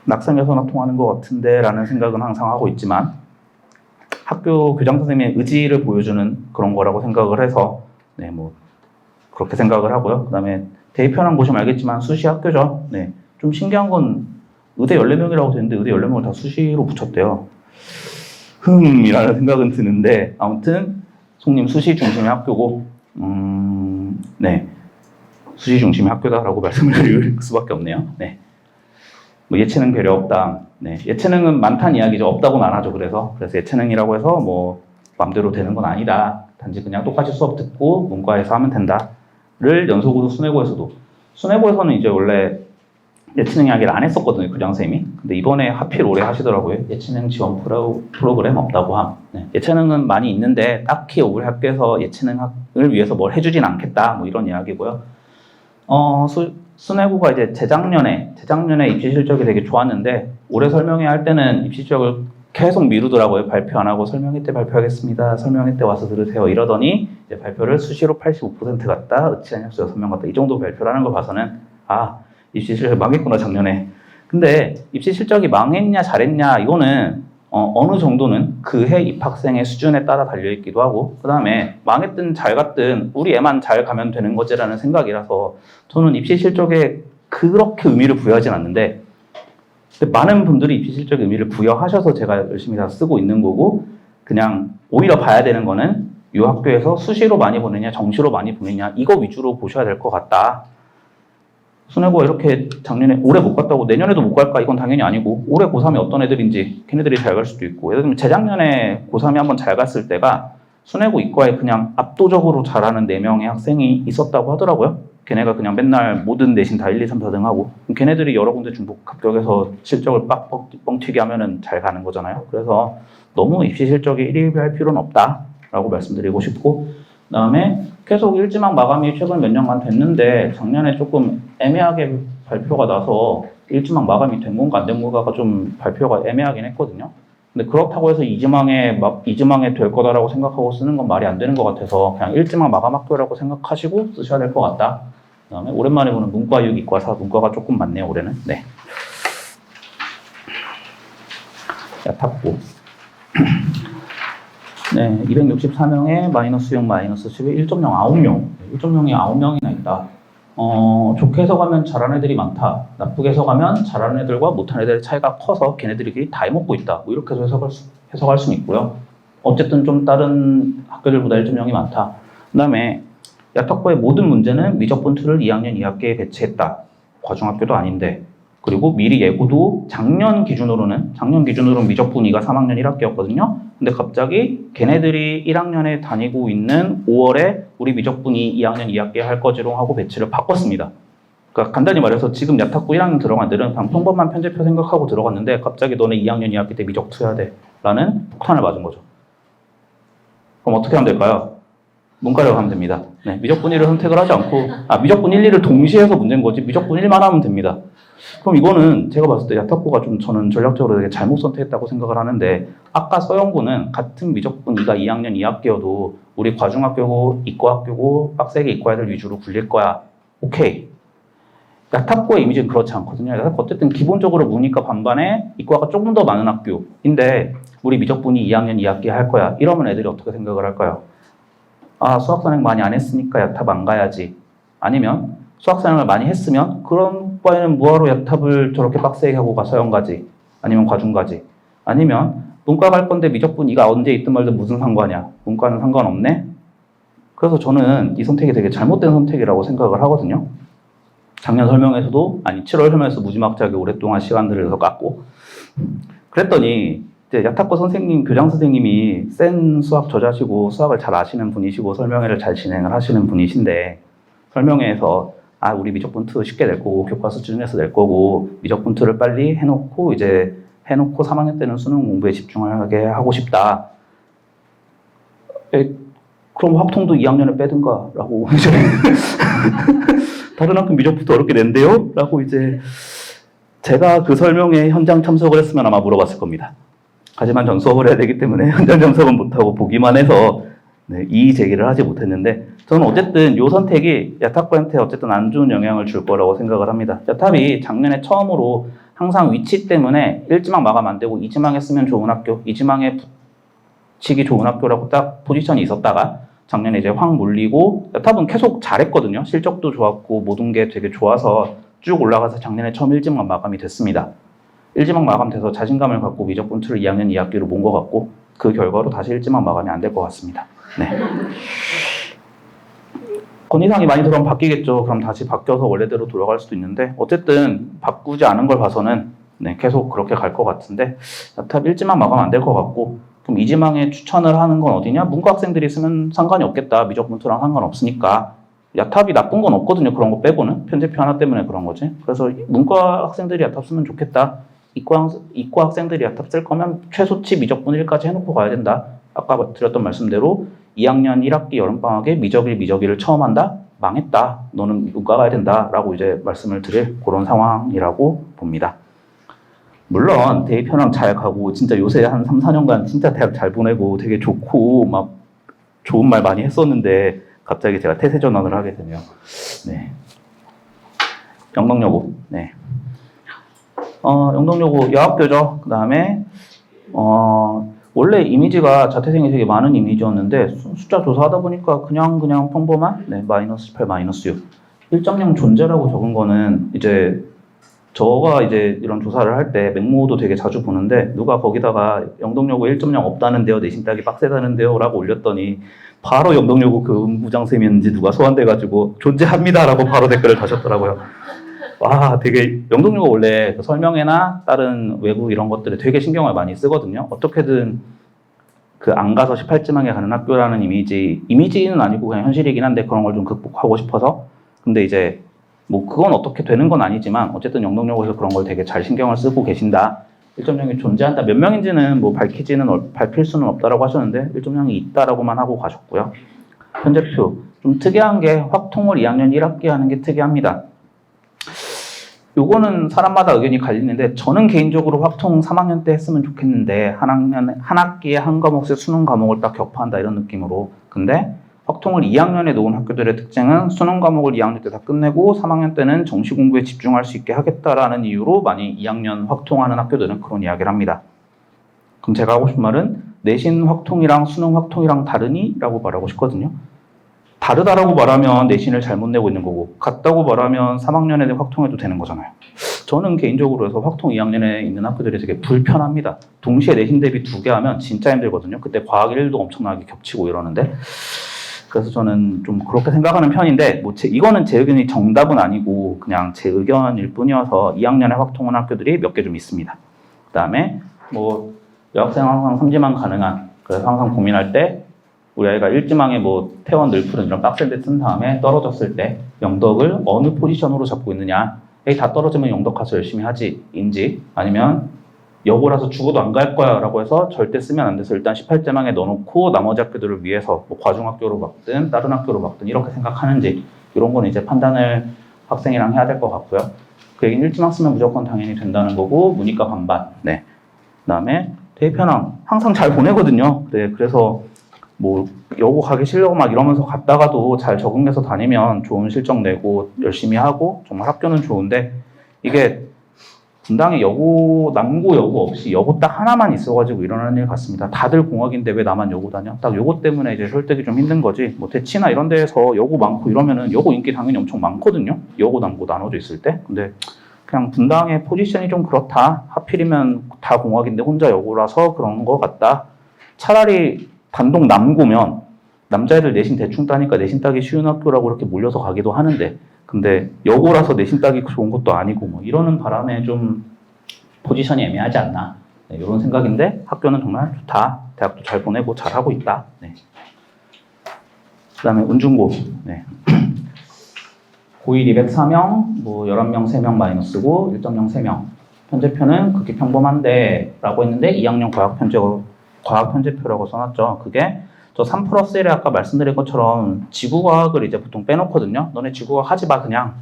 낙선여서나 통하는 것 같은데 라는 생각은 항상 하고 있지만 학교 교장 선생님의 의지를 보여주는 그런 거라고 생각을 해서 네, 뭐 그렇게 생각을 하고요. 그 다음에 대입편한 보시면 알겠지만 수시 학교죠. 네, 좀 신기한 건 의대 14명이라고 되는데 의대 14명을 다 수시로 붙였대요. 이라는 생각은 드는데, 아무튼 송림 수시 중심의 학교고 네, 수시 중심의 학교다라고 말씀을 드릴 수밖에 없네요. 네, 뭐 예체능 배려 없다. 네, 예체능은 많다는 이야기죠. 없다고는 안 하죠. 그래서 예체능이라고 해서 뭐 마음대로 되는 건 아니다. 단지 그냥 똑같이 수업 듣고 문과에서 하면 된다를 연속으로 순회고에서는 이제 원래 예체능 이야기를 안 했었거든요, 교장 선생님이. 근데 이번에 하필 올해 하시더라고요. 예체능 지원 프로그램 없다고 함. 네. 예체능은 많이 있는데 딱히 우리 학교에서 예체능을 위해서 뭘 해주진 않겠다. 뭐 이런 이야기고요. 순회고가 이제 재작년에 입시 실적이 되게 좋았는데 올해 설명회 할 때는 입시 실적을 계속 미루더라고요. 발표 안 하고 설명회 때 발표하겠습니다. 설명회 때 와서 들으세요. 이러더니 이제 발표를 수시로 85% 갔다, 의치한 혁수 6명 갔다 이 정도 발표를 하는 거 봐서는 입시 실적 망했구나 작년에. 근데 입시 실적이 망했냐 잘했냐 이거는 어느 정도는 그 해 입학생의 수준에 따라 달려있기도 하고, 그 다음에 망했든 잘 갔든 우리 애만 잘 가면 되는 거지라는 생각이라서 저는 입시 실적에 그렇게 의미를 부여하진 않는데, 근데 많은 분들이 입시 실적에 의미를 부여하셔서 제가 열심히 다 쓰고 있는 거고, 그냥 오히려 봐야 되는 거는 이 학교에서 수시로 많이 보느냐 정시로 많이 보느냐 이거 위주로 보셔야 될 것 같다. 순회고가 이렇게 작년에 올해 못 갔다고 내년에도 못 갈까? 이건 당연히 아니고, 올해 고3이 어떤 애들인지 걔네들이 잘 갈 수도 있고, 예를 들면 재작년에 고3이 한번 잘 갔을 때가 순회고 이과에 그냥 압도적으로 잘하는 4명의 학생이 있었다고 하더라고요. 걔네가 그냥 맨날 모든 내신 다 1, 2, 3, 4등 하고, 걔네들이 여러 군데 중복 합격해서 실적을 뻥튀기 하면은 잘 가는 거잖아요. 그래서 너무 입시 실적에 1위할 필요는 없다라고 말씀드리고 싶고, 그 다음에 계속 1지망 마감이 최근 몇 년간 됐는데 작년에 조금 애매하게 발표가 나서 1지망 마감이 된 건가 안 된 건가가 좀 발표가 애매하긴 했거든요. 근데 그렇다고 해서 2지망에 될 거다라고 생각하고 쓰는 건 말이 안 되는 것 같아서 그냥 1지망 마감 학교라고 생각하시고 쓰셔야 될 것 같다. 그 다음에 오랜만에 보는 문과 6, 이과 4, 문과가 조금 많네요, 올해는. 네. 야탁고. 네, 264명에 마이너스 6, 마이너스 10에 1.0, 9명. 1.0이 9명이나 있다. 좋게 해석하면 잘하는 애들이 많다. 나쁘게 해석하면 잘하는 애들과 못하는 애들의 차이가 커서 걔네들끼리 다 해먹고 있다. 뭐 이렇게 해서 해석할 수는 있고요. 어쨌든 좀 다른 학교들보다 1.0이 많다. 그 다음에 야탁고의 모든 문제는 미적분투를 2학년 2학기에 배치했다. 과중학교도 아닌데. 그리고 미리 예고도 작년 기준으로는 미적분 2가 3학년 1학기였거든요. 근데 갑자기 걔네들이 1학년에 다니고 있는 5월에 우리 미적분 2학년 2학기에 할 거지로 하고 배치를 바꿨습니다. 그러니까 간단히 말해서 지금 야탁고 1학년 들어간 애들은 그냥 평범한 편제표 생각하고 들어갔는데 갑자기 너네 2학년 2학기 때 미적투 해야 돼 라는 폭탄을 맞은 거죠. 그럼 어떻게 하면 될까요? 문과를 가면 됩니다. 네, 미적분 1을 선택을 하지 않고 미적분 1, 2를 동시에 해서 문제인 거지 미적분 1만 하면 됩니다. 그럼 이거는 제가 봤을 때 야탁고가 좀 저는 전략적으로 되게 잘못 선택했다고 생각을 하는데 아까 서영고는 같은 미적분 2가 2학년 2학기여도 우리 과중학교고 이과학교고 빡세게 이과애들 위주로 굴릴 거야. 오케이. 야탁고의 이미지는 그렇지 않거든요. 야탁고 어쨌든 기본적으로 문이과 반반에 이과가 조금 더 많은 학교인데 우리 미적분이 2학년 2학기에 할 거야. 이러면 애들이 어떻게 생각을 할까요? 수학 선행 많이 안 했으니까 야탑 안 가야지. 아니면 수학 선행을 많이 했으면 그런 과에는 뭐하러 야탑을 저렇게 빡세게 하고 가 서영 가지. 아니면 과중 가지. 아니면 문과 갈 건데 미적분 2가 언제 있든 말든 무슨 상관이야. 문과는 상관없네. 그래서 저는 이 선택이 되게 잘못된 선택이라고 생각을 하거든요. 작년 설명에서도 7월 설명에서 무지막지하게 오랫동안 시간들을 더 깎고 그랬더니 이제 야탁고 선생님, 교장 선생님이 센 수학 저자시고 수학을 잘 아시는 분이시고 설명회를 잘 진행을 하시는 분이신데 설명회에서 우리 미적분2 쉽게 낼 거고 교과서 수준에서 낼 거고 미적분2를 빨리 해놓고 3학년 때는 수능 공부에 집중하게 하고 싶다. 그럼 확통도 2학년에 빼든가 라고 이제 다른 학교 미적분도 어렵게 낸대요? 라고 이제 제가 그 설명회 현장 참석을 했으면 아마 물어봤을 겁니다. 하지만 전 수업을 해야 되기 때문에 현장 참석은 못하고 보기만 해서 이의 제기를 하지 못했는데 저는 어쨌든 이 선택이 야탁고한테 어쨌든 안 좋은 영향을 줄 거라고 생각을 합니다. 야탑이 작년에 처음으로 항상 위치 때문에 1지망 마감 안 되고 2지망 했으면 좋은 학교, 2지망에 붙이기 좋은 학교라고 딱 포지션이 있었다가 작년에 이제 확 몰리고 야탑은 계속 잘했거든요. 실적도 좋았고 모든 게 되게 좋아서 쭉 올라가서 작년에 처음 1지망 마감이 됐습니다. 1지망 마감돼서 자신감을 갖고 미적분2를 2학년 2학기로 몬 것 같고 그 결과로 다시 1지망 마감이 안 될 것 같습니다. 네. 건의사항이 많이 들어오면 바뀌겠죠. 그럼 다시 바뀌어서 원래대로 돌아갈 수도 있는데 어쨌든 바꾸지 않은 걸 봐서는 계속 그렇게 갈 것 같은데 야탑 1지망 마감 안 될 것 같고 그럼 2지망에 추천을 하는 건 어디냐? 문과 학생들이 있으면 상관이 없겠다. 미적분2랑 상관없으니까 야탑이 나쁜 건 없거든요. 그런 거 빼고는. 편제표 하나 때문에 그런 거지. 그래서 문과 학생들이 야탑 쓰면 좋겠다. 이과 학생들이 야탑 쓸 거면 최소치 미적분 1까지 해놓고 가야 된다. 아까 드렸던 말씀대로 2학년 1학기 여름방학에 미적 1, 미적 2를 처음 한다? 망했다. 너는 문과 가야 된다. 라고 이제 말씀을 드릴 그런 상황이라고 봅니다. 물론 대입 현황 잘 가고 진짜 요새 한 3, 4년간 진짜 대학 잘 보내고 되게 좋고 막 좋은 말 많이 했었는데 갑자기 제가 태세 전환을 하게 되네요. 네. 영덕여고. 네. 영덕여고 여학교죠. 그 다음에 원래 이미지가 자퇴생이 되게 많은 이미지였는데 숫자 조사하다 보니까 그냥 평범한 마이너스 18, 마이너스 6 1.0 존재라고 적은 거는 이제 저가 이제 이런 조사를 할 때 맹모도 되게 자주 보는데 누가 거기다가 영덕여고 1.0 없다는데요, 내신 따기 빡세다는데요 라고 올렸더니 바로 영덕여고 그 부장쌤이었는지 누가 소환돼가지고 존재합니다라고 바로 댓글을 다셨더라고요. 와, 되게 영덕여고 원래 그 설명회나 다른 외부 이런 것들에 되게 신경을 많이 쓰거든요. 어떻게든 그 안 가서 18지망에 가는 학교라는 이미지는 아니고 그냥 현실이긴 한데 그런 걸 좀 극복하고 싶어서. 근데 이제 뭐 그건 어떻게 되는 건 아니지만 어쨌든 영덕여고에서 그런 걸 되게 잘 신경을 쓰고 계신다. 1.0이 존재한다. 몇 명인지는 뭐 밝힐 수는 없다라고 하셨는데 1.0이 있다라고만 하고 가셨고요. 편제표 좀 특이한 게 확통을 2학년 1학기 하는 게 특이합니다. 요거는 사람마다 의견이 갈리는데 저는 개인적으로 확통 3학년 때 했으면 좋겠는데 한 학기에 한 과목씩 수능 과목을 딱 격파한다 이런 느낌으로. 근데 확통을 2학년에 놓은 학교들의 특징은 수능 과목을 2학년 때 다 끝내고 3학년 때는 정시 공부에 집중할 수 있게 하겠다라는 이유로 많이 2학년 확통하는 학교들은 그런 이야기를 합니다. 그럼 제가 하고 싶은 말은 내신 확통이랑 수능 확통이랑 다르니? 라고 말하고 싶거든요. 다르다라고 말하면 내신을 잘못 내고 있는 거고 같다고 말하면 3학년에 확통해도 되는 거잖아요. 저는 개인적으로 해서 확통 2학년에 있는 학교들이 되게 불편합니다. 동시에 내신 대비 2개 하면 진짜 힘들거든요. 그때 과학 1도 엄청나게 겹치고 이러는데 그래서 저는 좀 그렇게 생각하는 편인데 뭐 이거는 제 의견이 정답은 아니고 그냥 제 의견일 뿐이어서 2학년에 확통한 학교들이 몇 개 좀 있습니다. 그 다음에 뭐 여학생 항상 3지망 가능한 그래서 항상 고민할 때 우리 아이가 1지망에 뭐 태원 늘푸른 이런 빡센 데 쓴 다음에 떨어졌을 때 영덕을 어느 포지션으로 잡고 있느냐 에이 다 떨어지면 영덕 가서 열심히 하지 인지 아니면 여고라서 죽어도 안 갈 거야 라고 해서 절대 쓰면 안 돼서 일단 18지망에 넣어놓고 나머지 학교들을 위해서 뭐 과중학교로 막든 다른 학교로 막든 이렇게 생각하는지 이런 건 이제 판단을 학생이랑 해야 될 것 같고요. 그 얘기는 1지망 쓰면 무조건 당연히 된다는 거고 문이과 반반. 네. 그다음에 대입현황 항상 잘 보내거든요. 네, 그래서 뭐 여고 가기 싫려고 막 이러면서 갔다가도 잘 적응해서 다니면 좋은 실적 내고 열심히 하고 정말 학교는 좋은데 이게 분당에 여고 남고 여고 없이 여고 딱 하나만 있어가지고 일어나는 일 같습니다. 다들 공학인데 왜 나만 여고 다녀? 딱 요거 때문에 이제 설득이 좀 힘든 거지. 뭐 대치나 이런 데에서 여고 많고 이러면은 여고 인기 당연히 엄청 많거든요. 여고 남고 나눠져 있을 때. 근데 그냥 분당의 포지션이 좀 그렇다. 하필이면 다 공학인데 혼자 여고라서 그런 거 같다. 차라리 단독 남고면 남자애들 내신 대충 따니까 내신 따기 쉬운 학교라고 이렇게 몰려서 가기도 하는데 근데 여고라서 내신 따기 좋은 것도 아니고 뭐 이러는 바람에 좀 포지션이 애매하지 않나. 네, 이런 생각인데 학교는 정말 좋다. 대학도 잘 보내고 잘하고 있다. 네. 그 다음에 운중고. 네. 고1 204명, 뭐 11명 3명 마이너스고 1.0 3명. 편제표는 그렇게 평범한데 라고 했는데 2학년 과학 편제표라고 써놨죠. 그게 저 3+1에 아까 말씀드린 것처럼 지구과학을 이제 보통 빼놓거든요. 너네 지구과학 하지 마 그냥.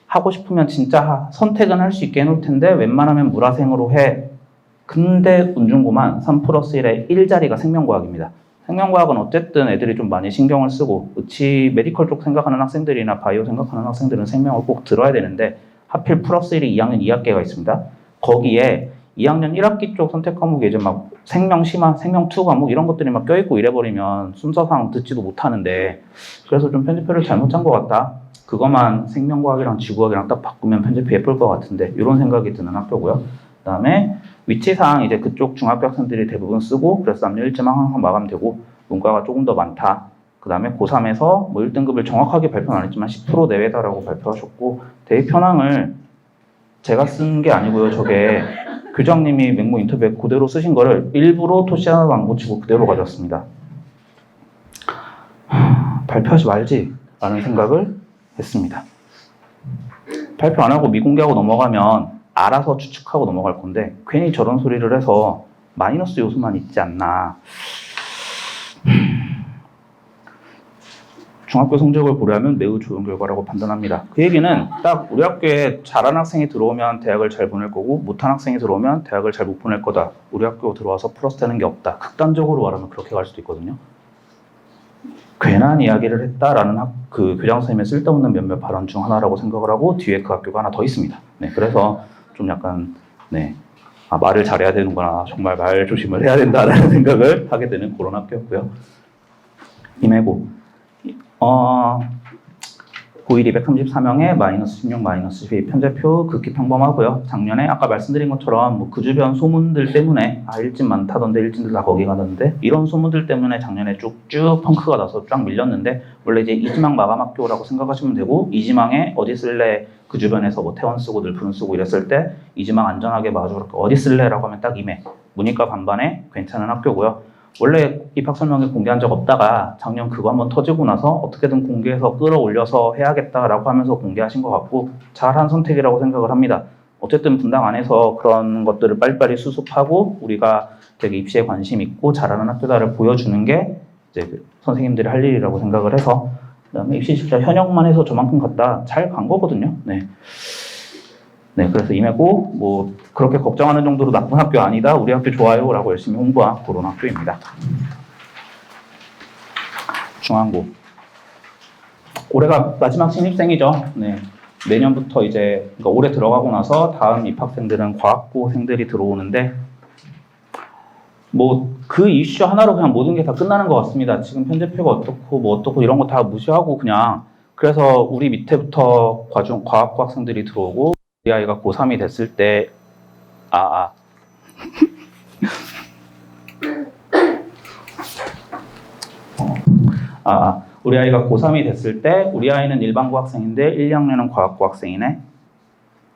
하고 싶으면 진짜 선택은 할 수 있게 해놓을 텐데 웬만하면 물화생으로 해. 근데 운중고만 3+1의 1자리가 생명과학입니다. 생명과학은 어쨌든 애들이 좀 많이 신경을 쓰고 의치 메디컬 쪽 생각하는 학생들이나 바이오 생각하는 학생들은 생명을 꼭 들어야 되는데 하필 +1이 2학년 2학기가 있습니다. 거기에 2학년 1학기 쪽 선택 과목이 이제 막 생명 심화, 생명 2 과목 이런 것들이 막 껴있고 이래버리면 순서상 듣지도 못하는데 그래서 좀 편집표를 잘못 짠 것 같다. 그것만 생명과학이랑 지구과학이랑 딱 바꾸면 편집표 예쁠 것 같은데 이런 생각이 드는 학교고요. 그 다음에 위치상 이제 그쪽 중학교 학생들이 대부분 쓰고 그래서 남녀 1지망 항상 마감되고 문과가 조금 더 많다. 그 다음에 고3에서 뭐 1등급을 정확하게 발표는 안 했지만 10% 내외다라고 발표하셨고 대입 현황을 제가 쓴 게 아니고요. 저게 교장님이 맹모 인터뷰에 그대로 쓰신 거를 일부러 토시 하나도 안 고치고 그대로 가져왔습니다. 발표하지 말지 라는 생각을 했습니다. 발표 안 하고 미공개하고 넘어가면 알아서 추측하고 넘어갈 건데 괜히 저런 소리를 해서 마이너스 요소만 있지 않나. 중학교 성적을 고려하면 매우 좋은 결과라고 판단합니다. 그 얘기는 딱 우리 학교에 잘하는 학생이 들어오면 대학을 잘 보낼 거고 못한 학생이 들어오면 대학을 잘 못 보낼 거다. 우리 학교 들어와서 플러스 되는 게 없다. 극단적으로 말하면 그렇게 갈 수도 있거든요. 괜한 이야기를 했다라는 그 교장 선생님의 쓸데없는 몇몇 발언 중 하나라고 생각을 하고 뒤에 그 학교가 하나 더 있습니다. 네, 그래서 좀 약간 말을 잘해야 되는구나. 정말 말 조심을 해야 된다라는 생각을 하게 되는 그런 학교였고요. 임해고 고1 234명에 마이너스 16, 마이너스 12 편제표 극히 평범하고요. 작년에 아까 말씀드린 것처럼 뭐 그 주변 소문들 때문에 일진 많다던데 일진들 다 거기 가던데 이런 소문들 때문에 작년에 쭉쭉 펑크가 나서 쫙 밀렸는데 원래 이제 2지망 마감 학교라고 생각하시면 되고 2지망에 어디 쓸래 그 주변에서 뭐 태원 쓰고 늘푸른 쓰고 이랬을 때 2지망 안전하게 마주로 어디 쓸래라고 하면 딱 임해. 문이과 반반에 괜찮은 학교고요. 원래 입학 설명회 공개한 적 없다가 작년 그거 한번 터지고 나서 어떻게든 공개해서 끌어올려서 해야겠다라고 하면서 공개하신 것 같고 잘한 선택이라고 생각을 합니다. 어쨌든 분당 안에서 그런 것들을 빨리빨리 수습하고 우리가 되게 입시에 관심 있고 잘하는 학교다를 보여주는 게 이제 선생님들이 할 일이라고 생각을 해서 그다음에 입시 진짜 현역만 해서 저만큼 갔다 잘 간 거거든요. 네, 그래서 임해고 뭐 그렇게 걱정하는 정도로 나쁜 학교 아니다. 우리 학교 좋아요. 라고 열심히 홍보한 그런 학교입니다. 중앙고. 올해가 마지막 신입생이죠. 네. 내년부터 이제 그러니까 올해 들어가고 나서 다음 입학생들은 과학고생들이 들어오는데 뭐 그 이슈 하나로 그냥 모든 게 다 끝나는 것 같습니다. 지금 편제표가 어떻고 뭐 어떻고 이런 거 다 무시하고 그냥 그래서 우리 밑에부터 과학부 학생들이 들어오고 우리 아이가 고3이 됐을 때 우리 아이가 고3이 됐을 때 우리 아이는 일반고 학생인데 1, 2학년은 과학고 학생이네.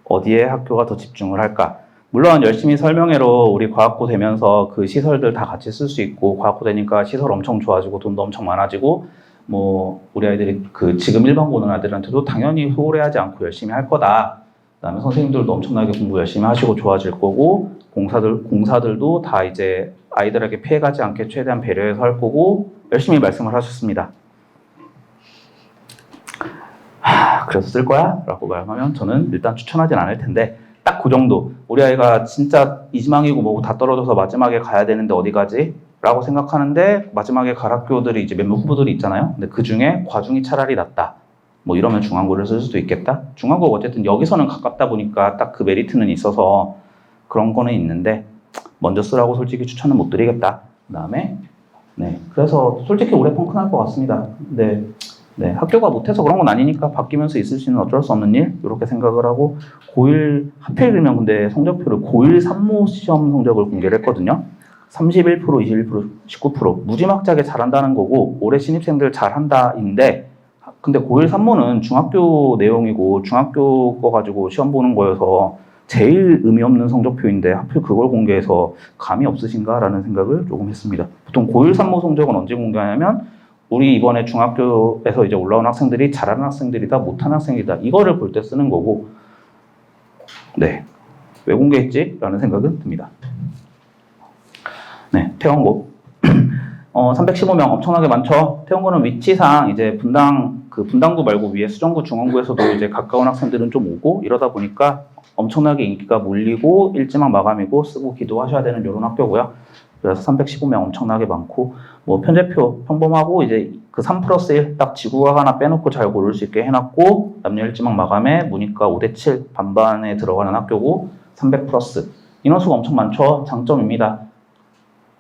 어디에 학교가 더 집중을 할까? 물론 열심히 설명회로 우리 과학고 되면서 그 시설들 다 같이 쓸 수 있고 과학고 되니까 시설 엄청 좋아지고 돈도 엄청 많아지고 뭐 우리 아이들이 그 지금 일반고 오는 아이들한테도 당연히 소홀해하지 않고 열심히 할 거다. 그다음에 선생님들도 엄청나게 공부 열심히 하시고 좋아질 거고 공사들도 다 이제 아이들에게 피해가지 않게 최대한 배려해서 할 거고 열심히 말씀을 하셨습니다. 그래서 쓸 거야? 라고 말하면 저는 일단 추천하진 않을 텐데 딱 그 정도. 우리 아이가 진짜 이지망이고 뭐고 다 떨어져서 마지막에 가야 되는데 어디 가지? 라고 생각하는데 마지막에 갈 학교들이 이제 몇몇 후보들이 있잖아요. 근데 그 중에 과중이 차라리 낫다. 뭐 이러면 중앙고를 쓸 수도 있겠다. 중앙고가 어쨌든 여기서는 가깝다 보니까 딱 그 메리트는 있어서 그런 거는 있는데 먼저 쓰라고 솔직히 추천은 못 드리겠다. 그 다음에 그래서 솔직히 올해 펑크날 것 같습니다. 학교가 못해서 그런 건 아니니까 바뀌면서 있을 수 있는 어쩔 수 없는 일 이렇게 생각을 하고 고1 하필이면 근데 성적표를 고1 산모 시험 성적을 공개를 했거든요. 31%, 21%, 19% 무지막지하게 잘한다는 거고 올해 신입생들 잘한다인데 근데 고1 산모는 중학교 내용이고 중학교 거 가지고 시험 보는 거여서 제일 의미 없는 성적표인데 하필 그걸 공개해서 감이 없으신가라는 생각을 조금 했습니다. 보통 고1 산모 성적은 언제 공개하냐면 우리 이번에 중학교에서 이제 올라온 학생들이 잘하는 학생들이다, 못하는 학생이다 이거를 볼 때 쓰는 거고 왜 공개했지? 라는 생각은 듭니다. 태원고 315명 엄청나게 많죠. 태원고는 위치상 이제 분당구 말고 위에 수정구, 중원구에서도 이제 가까운 학생들은 좀 오고 이러다 보니까 엄청나게 인기가 몰리고 일지망 마감이고 쓰고 기도하셔야 되는 이런 학교고요. 그래서 315명 엄청나게 많고 뭐 편제표 평범하고 이제 그 3+1 딱 지구과학 하나 빼놓고 잘 고를 수 있게 해놨고 남녀 일지망 마감에 문이과 5대7 반반에 들어가는 학교고 300+. 인원수가 엄청 많죠. 장점입니다.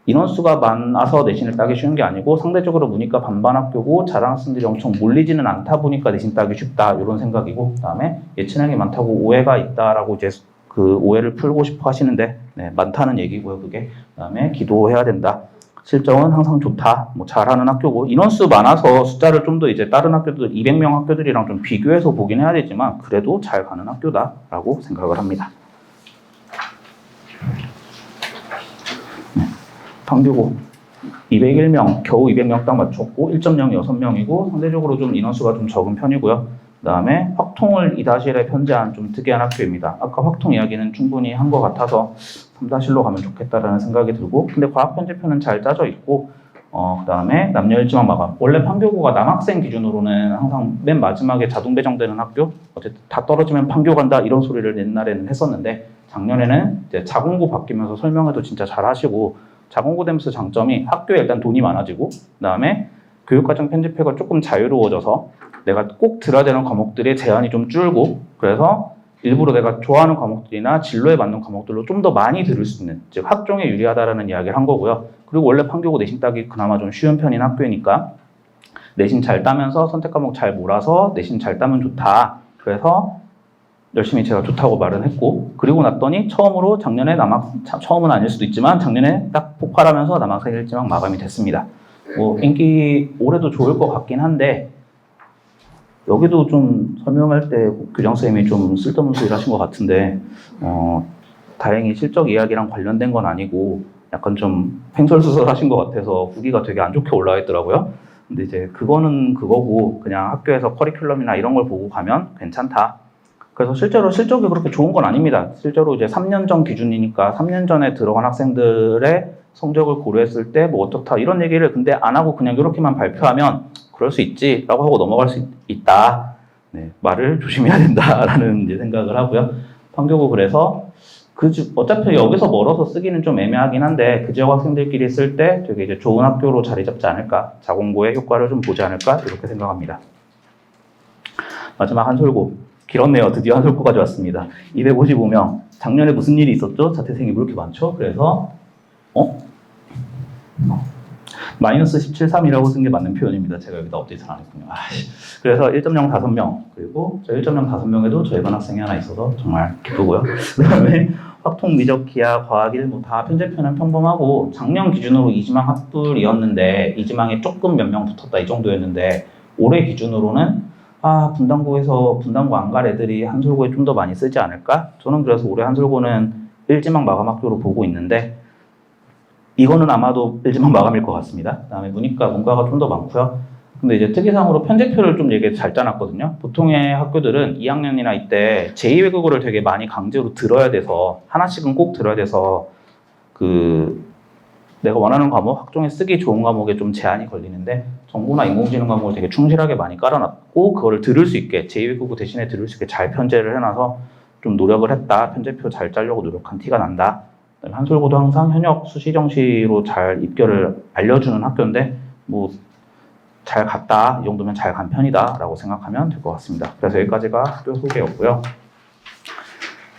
인원수가 많아서 내신을 따기 쉬운 게 아니고 상대적으로 문이과 반반 학교고 잘하는 학생들이 엄청 몰리지는 않다 보니까 내신 따기 쉽다 이런 생각이고 그다음에 예체능이 많다고 오해가 있다라고 이제 그 오해를 풀고 싶어 하시는데 많다는 얘기고요. 그게 그다음에 기도해야 된다. 실적은 항상 좋다. 뭐 잘하는 학교고 인원수 많아서 숫자를 좀 더 이제 다른 학교들 200명 학교들이랑 좀 비교해서 보긴 해야 되지만 그래도 잘 가는 학교다라고 생각을 합니다. 판교고 201명, 겨우 200명 딱 맞췄고 1.0이 6명이고 상대적으로 좀 인원수가 좀 적은 편이고요. 그 다음에 확통을 2-1에 편제한 좀 특이한 학교입니다. 아까 확통 이야기는 충분히 한 것 같아서 3-1로 가면 좋겠다라는 생각이 들고 근데 과학 편제표는 잘 짜져 있고 그 다음에 남녀 일지망 마감. 원래 판교고가 남학생 기준으로는 항상 맨 마지막에 자동 배정되는 학교 어쨌든 다 떨어지면 판교 간다 이런 소리를 옛날에는 했었는데 작년에는 이제 자공고 바뀌면서 설명회도 진짜 잘 하시고 자공고 되면서 장점이 학교에 일단 돈이 많아지고 그다음에 교육과정 편집표가 조금 자유로워져서 내가 꼭 들어야 되는 과목들의 제한이 좀 줄고 그래서 일부러 내가 좋아하는 과목들이나 진로에 맞는 과목들로 좀 더 많이 들을 수 있는 즉 학종에 유리하다라는 이야기를 한 거고요. 그리고 원래 판교고 내신 따기 그나마 좀 쉬운 편인 학교니까 내신 잘 따면서 선택 과목 잘 몰아서 내신 잘 따면 좋다. 그래서 열심히 제가 좋다고 말은 했고 그리고 났더니 처음으로 작년에 처음은 아닐 수도 있지만 작년에 딱 폭발하면서 남학생 일지망 마감이 됐습니다. 뭐 인기 올해도 좋을 것 같긴 한데 여기도 좀 설명할 때 교장선생님이 좀 쓸데없는 소리를 하신 것 같은데 다행히 실적 이야기랑 관련된 건 아니고 약간 좀 횡설수설 하신 것 같아서 후기가 되게 안 좋게 올라와 있더라고요. 근데 이제 그거는 그거고 그냥 학교에서 커리큘럼이나 이런 걸 보고 가면 괜찮다. 그래서 실제로 실적이 그렇게 좋은 건 아닙니다. 실제로 이제 3년 전 기준이니까 3년 전에 들어간 학생들의 성적을 고려했을 때 뭐 어떻다 이런 얘기를 근데 안 하고 그냥 이렇게만 발표하면 그럴 수 있지라고 하고 넘어갈 수 있다. 말을 조심해야 된다라는 이제 생각을 하고요. 판교고 그래서 어차피 여기서 멀어서 쓰기는 좀 애매하긴 한데 그 지역 학생들끼리 쓸 때 되게 이제 좋은 학교로 자리 잡지 않을까, 자공고의 효과를 좀 보지 않을까 이렇게 생각합니다. 마지막 한솔고 길었네요. 드디어 한솔고까지 왔습니다. 255명. 작년에 무슨 일이 있었죠? 자퇴생이 왜 이렇게 많죠? 그래서 마이너스 17.3이라고 쓴 게 맞는 표현입니다. 제가 여기다 업데이트를 안 했군요. 그래서 1.0 5명, 그리고 저 1.0 5명에도 저희 반 학생이 하나 있어서 정말 기쁘고요. 그 다음에 확통, 미적, 기하, 과학 1, 다 편제표는 평범하고 작년 기준으로 이지망 합불이었는데 이지망에 조금 몇 명 붙었다 이 정도였는데 올해 기준으로는 분당고에서 분당고 안 갈 애들이 한솔고에 좀 더 많이 쓰지 않을까? 저는 그래서 올해 한솔고는 1지망 마감 학교로 보고 있는데 이거는 아마도 1지망 마감일 것 같습니다. 그 다음에 문과가 좀 더 많고요. 근데 이제 특이사항으로 편제표를 좀 얘기 잘 짜놨거든요. 보통의 학교들은 2학년이나 이때 제2외국어를 되게 많이 강제로 들어야 돼서 하나씩은 꼭 들어야 돼서 내가 원하는 과목, 학종에 쓰기 좋은 과목에 좀 제한이 걸리는데 정보나 인공지능 과목을 되게 충실하게 많이 깔아놨고 그거를 들을 수 있게 제2외국어 대신에 들을 수 있게 잘 편제를 해놔서 좀 노력을 했다. 편제표 잘 짜려고 노력한 티가 난다. 그다음에 한솔고도 항상 현역 수시 정시로 잘 입결을 알려주는 학교인데 잘 갔다. 이 정도면 잘 간 편이다 라고 생각하면 될 것 같습니다. 그래서 여기까지가 학교 소개였고요.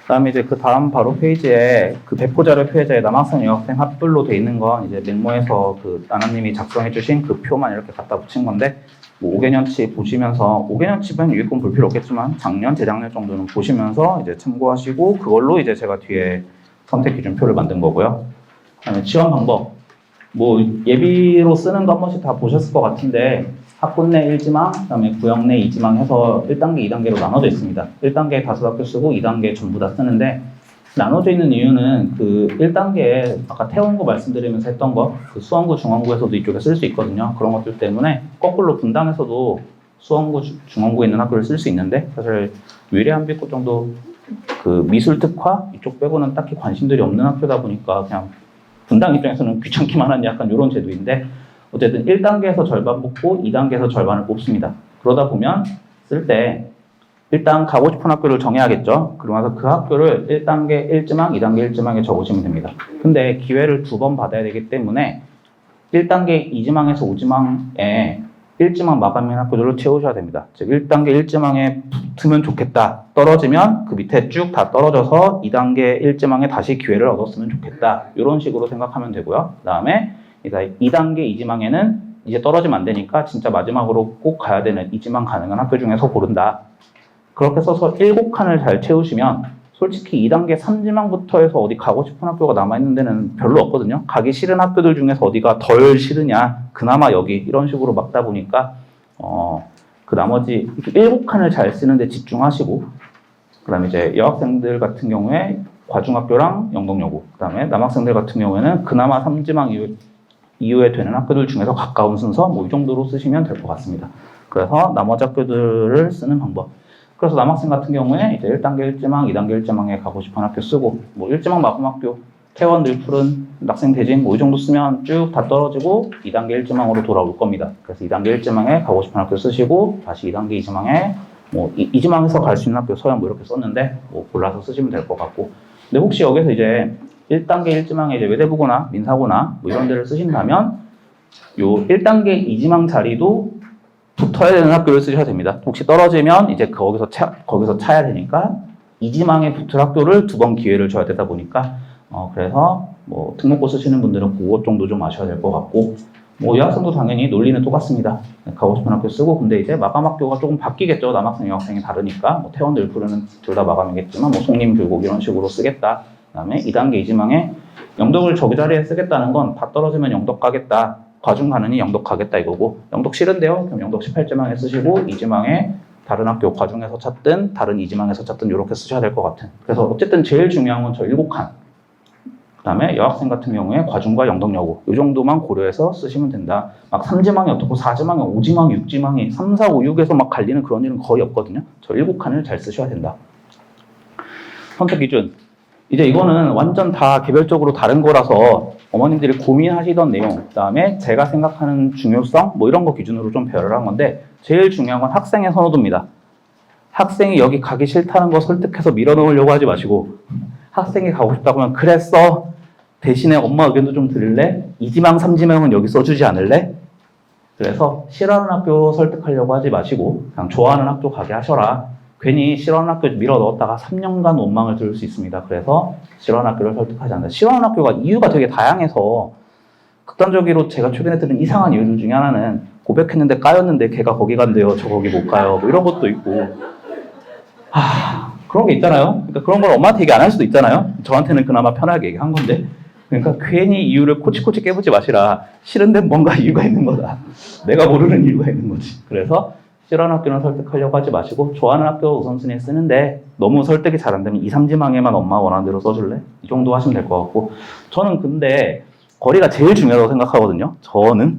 그 다음에 이제 그 다음 바로 페이지에 그 배포자료 표에자에 남학생, 여학생 합불로 돼 있는 건 이제 맹모에서 그 나나님이 작성해 주신 그 표만 이렇게 갖다 붙인 건데 5개년치 보시면서 5개년치면 유익권 볼 필요 없겠지만 작년, 재작년 정도는 보시면서 이제 참고하시고 그걸로 이제 제가 뒤에 선택 기준표를 만든 거고요. 그다음에 지원 방법. 예비로 쓰는 거 한 번씩 다 보셨을 것 같은데 학군 내 1지망, 그다음에 구역 내 2지망 해서 1단계, 2단계로 나눠져 있습니다. 1단계에 5학교 쓰고 2단계 전부 다 쓰는데 나눠져 있는 이유는 그 1단계에 아까 태원고 말씀드리면서 했던 거 그 수원구, 중원구에서도 이쪽에 쓸 수 있거든요. 그런 것들 때문에 거꾸로 분당에서도 수원구, 중원구에 있는 학교를 쓸 수 있는데 사실 위례한빛고 정도 그 미술특화 이쪽 빼고는 딱히 관심들이 없는 학교다 보니까 그냥 분당 입장에서는 귀찮기만 한 약간 이런 제도인데 어쨌든 1단계에서 절반 뽑고 2단계에서 절반을 뽑습니다. 그러다 보면 쓸 때 일단 가고 싶은 학교를 정해야겠죠. 그러면서 그 학교를 1단계 1지망, 2단계 1지망에 적으시면 됩니다. 근데 기회를 2번 받아야 되기 때문에 1단계 2지망에서 5지망에 1지망 마감인 학교들로 채우셔야 됩니다. 즉 1단계 1지망에 붙으면 좋겠다. 떨어지면 그 밑에 쭉 다 떨어져서 2단계 1지망에 다시 기회를 얻었으면 좋겠다. 이런 식으로 생각하면 되고요. 그 다음에 2단계 2지망에는 이제 떨어지면 안 되니까 진짜 마지막으로 꼭 가야 되는 2지망 가능한 학교 중에서 고른다. 그렇게 써서 7칸을 잘 채우시면 솔직히 2단계 3지망부터 해서 어디 가고 싶은 학교가 남아있는 데는 별로 없거든요. 가기 싫은 학교들 중에서 어디가 덜 싫으냐, 그나마 여기 이런 식으로 막다 보니까 그 나머지 7칸을 잘 쓰는 데 집중하시고 그 다음에 이제 여학생들 같은 경우에 과중학교랑 영덕여고 그 다음에 남학생들 같은 경우에는 그나마 3지망 이후에 되는 학교들 중에서 가까운 순서 이 정도로 쓰시면 될 것 같습니다. 그래서 나머지 학교들을 쓰는 방법. 그래서 남학생 같은 경우에 이제 1단계 1지망, 2단계 1지망에 가고 싶은 학교 쓰고 1지망 마감학교, 태원, 늘푸른, 낙생, 대진 이 정도 쓰면 쭉 다 떨어지고 2단계 1지망으로 돌아올 겁니다. 그래서 2단계 1지망에 가고 싶은 학교 쓰시고 다시 2단계 2지망에 2지망에서 갈 수 있는 학교 서양 이렇게 썼는데 골라서 쓰시면 될 것 같고 근데 혹시 여기서 이제 1단계 1지망에 이제 외대부고나 민사고나 이런 데를 쓰신다면 요 1단계 2지망 자리도 붙어야 되는 학교를 쓰셔야 됩니다. 혹시 떨어지면 이제 거기서 차야 되니까 2지망에 붙을 학교를 2번 기회를 줘야 되다 보니까 그래서 특목고 쓰시는 분들은 그것 정도 좀 아셔야 될 것 같고 여학생도 당연히 논리는 똑같습니다. 가고 싶은 학교 쓰고 근데 이제 마감 학교가 조금 바뀌겠죠. 남학생, 여학생이 다르니까 태원, 늘푸르는 둘 다 마감이겠지만 송림, 교국 이런 식으로 쓰겠다. 그 다음에 2단계 2지망에 영덕을 저기 자리에 쓰겠다는 건 다 떨어지면 영덕 가겠다. 과중 가느니 영덕 가겠다 이거고 영덕 싫은데요? 그럼 영덕 18지망에 쓰시고 2지망에 다른 학교 과중에서 찾든 다른 2지망에서 찾든 이렇게 쓰셔야 될 것 같은. 그래서 어쨌든 제일 중요한 건 저 7칸. 그 다음에 여학생 같은 경우에 과중과 영덕여고 이 정도만 고려해서 쓰시면 된다. 막 3지망이 어떻고 4지망이 5지망, 6지망이 3, 4, 5, 6에서 막 갈리는 그런 일은 거의 없거든요. 저 7칸을 잘 쓰셔야 된다. 선택 기준. 이제 이거는 완전 다 개별적으로 다른 거라서 어머님들이 고민하시던 내용, 그 다음에 제가 생각하는 중요성, 이런 거 기준으로 좀 배열을 한 건데 제일 중요한 건 학생의 선호도입니다. 학생이 여기 가기 싫다는 거 설득해서 밀어넣으려고 하지 마시고 학생이 가고 싶다고 하면 그래 써. 대신에 엄마 의견도 좀 들을래? 2지망, 3지망은 여기 써주지 않을래? 그래서 싫어하는 학교 설득하려고 하지 마시고 그냥 좋아하는 학교 가게 하셔라. 괜히 싫어하는 학교 밀어 넣었다가 3년간 원망을 들을 수 있습니다. 그래서 싫어하는 학교를 설득하지 않는다. 싫어하는 학교가 이유가 되게 다양해서 극단적으로 제가 최근에 들은 이상한 이유들 중에 하나는 고백했는데 까였는데 걔가 거기 간대요. 저 거기 못 가요. 뭐 이런 것도 있고. 그런 게 있잖아요. 그러니까 그런 걸 엄마한테 얘기 안 할 수도 있잖아요. 저한테는 그나마 편하게 얘기한 건데. 그러니까 괜히 이유를 코치코치 깨부지 마시라. 싫은 데는 뭔가 이유가 있는 거다. 내가 모르는 이유가 있는 거지. 그래서 싫어하는 학교는 설득하려고 하지 마시고 좋아하는 학교 우선순위에 쓰는데 너무 설득이 잘 안 되면 2, 3지망에만 엄마 원하는 대로 써줄래? 이 정도 하시면 될 것 같고 저는 근데 거리가 제일 중요하다고 생각하거든요. 저는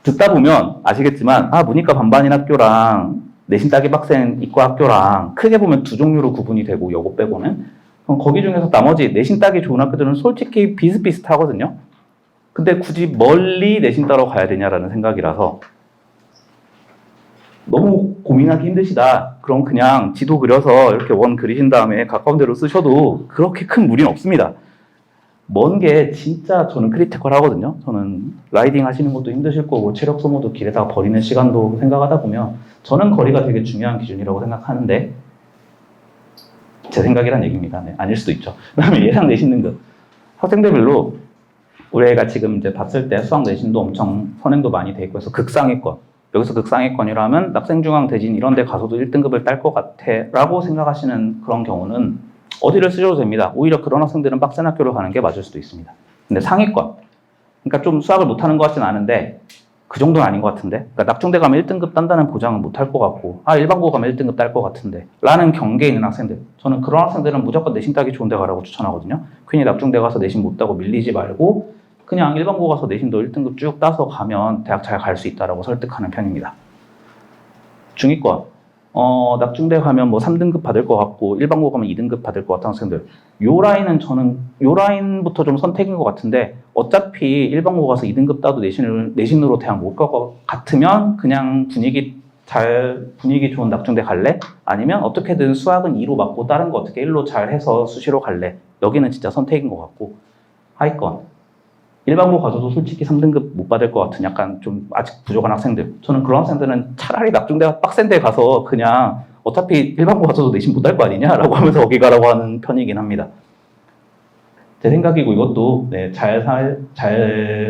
듣다 보면 아시겠지만 문이과 반반인 학교랑 내신 따기 빡센 이과 학교랑 크게 보면 두 종류로 구분이 되고 여고 빼고는 그럼 거기 중에서 나머지 내신 따기 좋은 학교들은 솔직히 비슷비슷하거든요. 근데 굳이 멀리 내신 따러 가야 되냐라는 생각이라서 너무 고민하기 힘드시다. 그럼 그냥 지도 그려서 이렇게 원 그리신 다음에 가까운 데로 쓰셔도 그렇게 큰 무리는 없습니다. 먼 게 진짜 저는 크리티컬 하거든요. 저는 라이딩 하시는 것도 힘드실 거고 체력 소모도 길에다가 버리는 시간도 생각하다 보면 저는 거리가 되게 중요한 기준이라고 생각하는데 제 생각이란 얘기입니다. 네, 아닐 수도 있죠. 그 다음에 예상 내신 등급. 학생들별로 우리 애가 지금 이제 봤을 때 수학 내신도 엄청 선행도 많이 돼 있고 해서 극상위권. 여기서 극상위권이라면 낙생중앙 대진 이런 데 가서도 1등급을 딸 것 같아 라고 생각하시는 그런 경우는 어디를 쓰셔도 됩니다. 오히려 그런 학생들은 빡센 학교를 가는 게 맞을 수도 있습니다. 근데 상위권. 그러니까 좀 수학을 못하는 것 같진 않은데 그 정도는 아닌 것 같은데 그러니까 낙중대 가면 1등급 딴다는 보장은 못할 것 같고 일반고 가면 1등급 딸 것 같은데 라는 경계에 있는 학생들 저는 그런 학생들은 무조건 내신 따기 좋은 데 가라고 추천하거든요. 괜히 낙중대 가서 내신 못 따고 밀리지 말고 그냥 일반고 가서 내신도 1등급 쭉 따서 가면 대학 잘 갈 수 있다라고 설득하는 편입니다. 중위권 낙중대 가면 뭐 3등급 받을 것 같고 일반고 가면 2등급 받을 것 같은 학생들 요 라인은 저는 요 라인부터 좀 선택인 것 같은데 어차피 일반고 가서 2등급 따도 내신으로 대학 못 갈 것 같으면 그냥 분위기 좋은 낙중대 갈래? 아니면 어떻게든 수학은 2로 맞고 다른 거 어떻게 1로 잘 해서 수시로 갈래? 여기는 진짜 선택인 것 같고 하위권 일반고 가서도 솔직히 3등급 못 받을 것 같은 약간 좀 아직 부족한 학생들 저는 그런 학생들은 차라리 낙중대 빡센 데 가서 그냥 어차피 일반고 가서도 내신 못 할 거 아니냐라고 하면서 거기 가라고 하는 편이긴 합니다. 제 생각이고 이것도 잘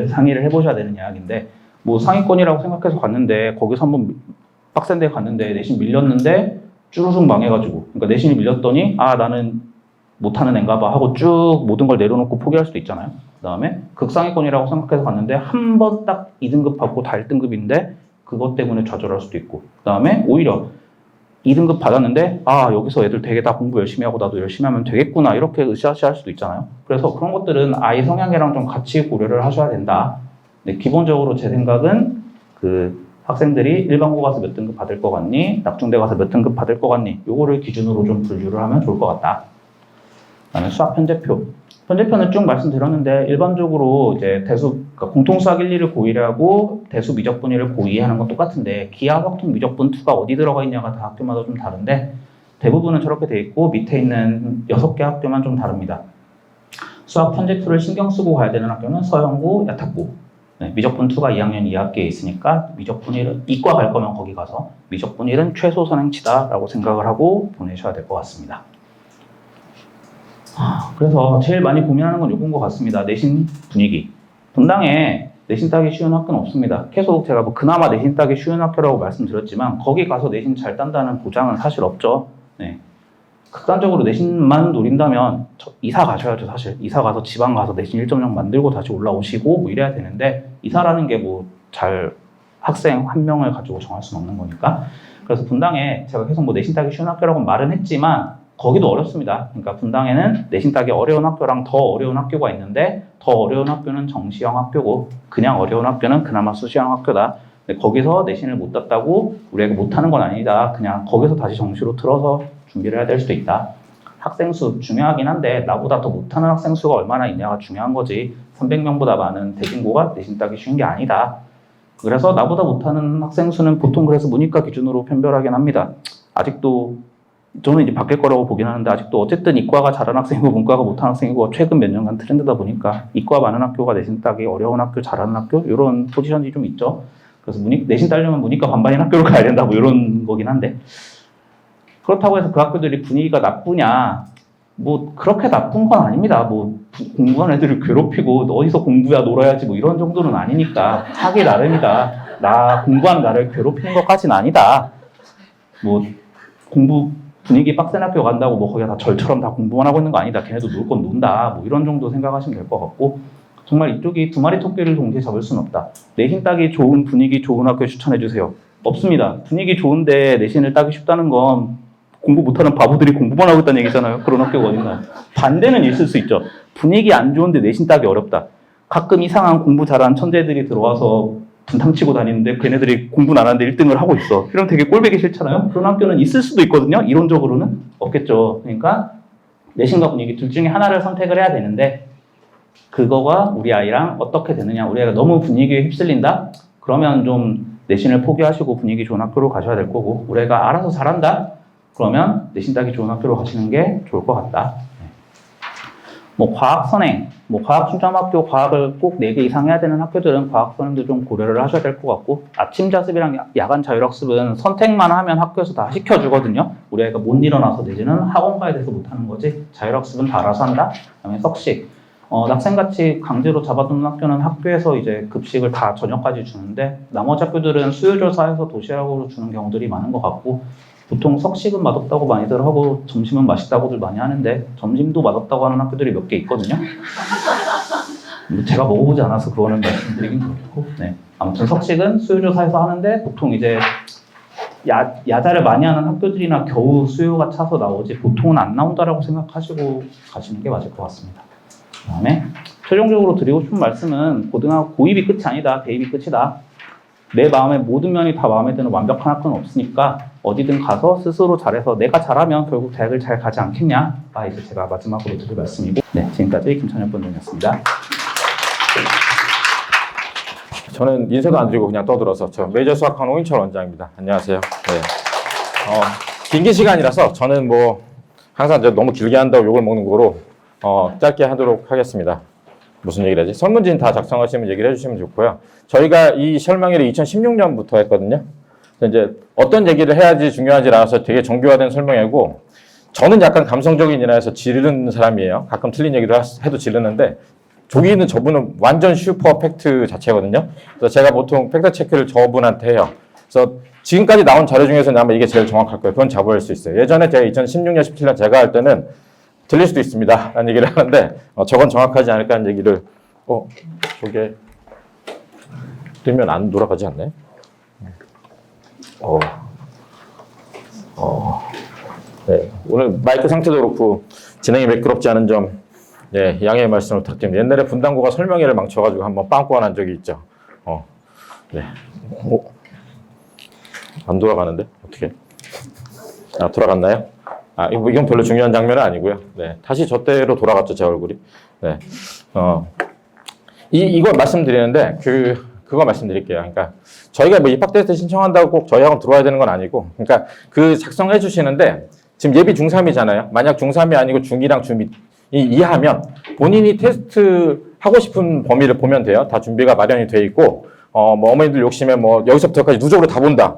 상의를 해보셔야 되는 이야기인데 뭐 상위권이라고 생각해서 갔는데 거기서 한번 빡센 데 갔는데 내신 밀렸는데 쭈루룩 망해가지고 그러니까 내신이 밀렸더니 나는 못하는 앤가 봐 하고 쭉 모든 걸 내려놓고 포기할 수도 있잖아요. 그 다음에 극상위권이라고 생각해서 갔는데 한 번 딱 2등급 받고 다 1등급인데 그것 때문에 좌절할 수도 있고 그 다음에 오히려 2등급 받았는데 여기서 애들 되게 다 공부 열심히 하고 나도 열심히 하면 되겠구나 이렇게 으쌰으쌰할 수도 있잖아요. 그래서 그런 것들은 아이 성향이랑 좀 같이 고려를 하셔야 된다. 근데 기본적으로 제 생각은 그 학생들이 일반고 가서 몇 등급 받을 것 같니? 낙중대 가서 몇 등급 받을 것 같니? 요거를 기준으로 좀 분류를 하면 좋을 것 같다. 그다음에 수학 편제표. 편제표는 쭉 말씀드렸는데 일반적으로 이제 그러니까 공통수학 1, 2를 고1에 하고 대수 미적분 1을 고2에 하는 건 똑같은데 기하 확통 미적분 2가 어디 들어가 있냐가 다 학교마다 좀 다른데 대부분은 저렇게 돼 있고 밑에 있는 6개 학교만 좀 다릅니다. 수학 편제표를 신경 쓰고 가야 되는 학교는 서영고, 야탁고. 미적분 2가 2학년 2학기에 있으니까 미적분 1은 이과 갈 거면 거기 가서 미적분 1은 최소 선행치다라고 생각을 하고 보내셔야 될 것 같습니다. 그래서 제일 많이 고민하는 건 요건 것 같습니다. 내신 분위기. 분당에 내신 따기 쉬운 학교는 없습니다. 계속 제가 그나마 내신 따기 쉬운 학교라고 말씀드렸지만 거기 가서 내신 잘 딴다는 보장은 사실 없죠. 네. 극단적으로 내신만 노린다면 이사 가셔야죠. 사실 이사 가서 지방 가서 내신 1.0 만들고 다시 올라오시고 뭐 이래야 되는데 이사라는 게 뭐 학생 한 명을 가지고 정할 수는 없는 거니까. 그래서 분당에 제가 계속 뭐 내신 따기 쉬운 학교라고 말은 했지만 거기도 어렵습니다. 그러니까 분당에는 내신 따기 어려운 학교랑 더 어려운 학교가 있는데 더 어려운 학교는 정시형 학교고 그냥 어려운 학교는 그나마 수시형 학교다. 근데 거기서 내신을 못 땄다고 우리가 못하는 건 아니다. 그냥 거기서 다시 정시로 틀어서 준비를 해야 될 수도 있다. 학생 수 중요하긴 한데 나보다 더 못하는 학생 수가 얼마나 있냐가 중요한 거지 300명보다 많은 대진고가 내신 따기 쉬운 게 아니다. 그래서 나보다 못하는 학생 수는 보통 그래서 문이과 기준으로 편별하긴 합니다. 아직도 저는 이제 바뀔 거라고 보긴 하는데 아직도 어쨌든 이과가 잘하는 학생이고 문과가 못하는 학생이고 최근 몇 년간 트렌드다 보니까 이과 많은 학교가 내신 따기 어려운 학교 잘하는 학교 이런 포지션이 좀 있죠. 그래서 내신 따려면 문이과 반반인 학교로 가야 된다 뭐 이런 거긴 한데 그렇다고 해서 그 학교들이 분위기가 나쁘냐 뭐 그렇게 나쁜 건 아닙니다. 뭐 공부하는 애들을 괴롭히고 어디서 공부야 놀아야지 뭐 이런 정도는 아니니까 하기 나름이다. 나 공부하는 나를 괴롭히는 것까지는 아니다. 뭐 공부 분위기 빡센 학교 간다고 뭐 거기가 다 절처럼 다 공부만 하고 있는 거 아니다. 걔네도 놀 건 논다. 뭐 이런 정도 생각하시면 될 것 같고 정말 이쪽이 두 마리 토끼를 동시에 잡을 수는 없다. 내신 따기 좋은 분위기 좋은 학교 추천해 주세요. 없습니다. 분위기 좋은데 내신을 따기 쉽다는 건 공부 못하는 바보들이 공부만 하고 있다는 얘기잖아요. 그런 학교가 어딨나. 반대는 있을 수 있죠. 분위기 안 좋은데 내신 따기 어렵다. 가끔 이상한 공부 잘하는 천재들이 들어와서 분탕치고 다니는데 걔네들이 공부는 안 하는데 1등을 하고 있어. 그럼 되게 꼴보기 싫잖아요. 그런 학교는 있을 수도 있거든요. 이론적으로는 없겠죠. 그러니까 내신과 분위기 둘 중에 하나를 선택을 해야 되는데 그거가 우리 아이랑 어떻게 되느냐. 우리 아이가 너무 분위기에 휩쓸린다? 그러면 좀 내신을 포기하시고 분위기 좋은 학교로 가셔야 될 거고 우리 아이가 알아서 잘한다? 그러면 내신 따기 좋은 학교로 가시는 게 좋을 것 같다. 뭐 과학 선행, 뭐 과학 중점학교 과학을 꼭 4개 이상 해야 되는 학교들은 과학 선행도 좀 고려를 하셔야 될 것 같고 아침 자습이랑 야간 자율학습은 선택만 하면 학교에서 다 시켜주거든요. 우리 아이가 못 일어나서 내지는 학원 가야 돼서 못하는 거지 자율학습은 다 알아서 한다. 그다음에 석식, 학생같이 강제로 잡아두는 학교는 학교에서 이제 급식을 다 저녁까지 주는데 나머지 학교들은 수요조사해서 도시락으로 주는 경우들이 많은 것 같고 보통 석식은 맛없다고 많이들 하고 점심은 맛있다고들 많이 하는데 점심도 맛없다고 하는 학교들이 몇 개 있거든요. 제가 먹어보지 않아서 그거는 말씀드리긴 그렇고 네. 아무튼 석식은 수요조사에서 하는데 보통 이제 야자를 많이 하는 학교들이나 겨우 수요가 차서 나오지 보통은 안 나온다라고 생각하시고 가시는 게 맞을 것 같습니다. 그 다음에 최종적으로 드리고 싶은 말씀은 고등학교 고입이 끝이 아니다. 대입이 끝이다. 내 마음의 모든 면이 다 마음에 드는 완벽한 학교는 없으니까 어디든 가서 스스로 잘해서 내가 잘하면 결국 대학을 잘 가지 않겠냐가 이제 제가 마지막으로 드릴 말씀이고 네, 지금까지 김찬현 본부장이었습니다. 저는 인사도 안 드리고 그냥 떠들어서 저 메이저 수학학원 오인철 원장입니다. 안녕하세요. 네. 긴 시간이라서 저는 뭐 항상 너무 길게 한다고 욕을 먹는 거로 짧게 하도록 하겠습니다. 무슨 얘기를 하지? 설문지는 다 작성하시면 얘기를 해주시면 좋고요. 저희가 이 설명회를 2016년부터 했거든요. 이제 어떤 얘기를 해야지 중요한지 알아서 되게 정교화된 설명회고 저는 약간 감성적인 일화에서 지르는 사람이에요. 가끔 틀린 얘기를 해도 지르는데 조기는 저분은 완전 슈퍼 팩트 자체거든요. 그래서 제가 보통 팩트 체크를 저분한테 해요. 그래서 지금까지 나온 자료 중에서는 아마 이게 제일 정확할 거예요. 그건 자부할 수 있어요. 예전에 제가 2016년, 17년 제가 할 때는 들릴 수도 있습니다. 라는 얘기를 하는데 저건 정확하지 않을까 하는 얘기를 저게 뜨면 안 돌아가지 않나요? 네. 오늘 마이크 상태도 그렇고 진행이 매끄럽지 않은 점 네, 양해의 말씀을 부탁드립니다. 옛날에 분당고가 설명회를 망쳐가지고 한번 빵꾸가 난 적이 있죠. 네. 안 돌아가는데? 어떻게? 돌아갔나요? 이건 별로 중요한 장면은 아니고요. 네. 다시 저때로 돌아갔죠, 제 얼굴이. 네. 이걸 말씀드리는데, 그거 말씀드릴게요. 그러니까, 저희가 뭐 입학 테스트 신청한다고 꼭 저희 학원 들어와야 되는 건 아니고, 그러니까 그 작성해 주시는데, 지금 예비 중3이잖아요. 만약 중3이 아니고 중2랑 중2 이하면 본인이 테스트 하고 싶은 범위를 보면 돼요. 다 준비가 마련이 돼 있고, 뭐 어머니들 욕심에 뭐 여기서부터까지 누적으로 다 본다.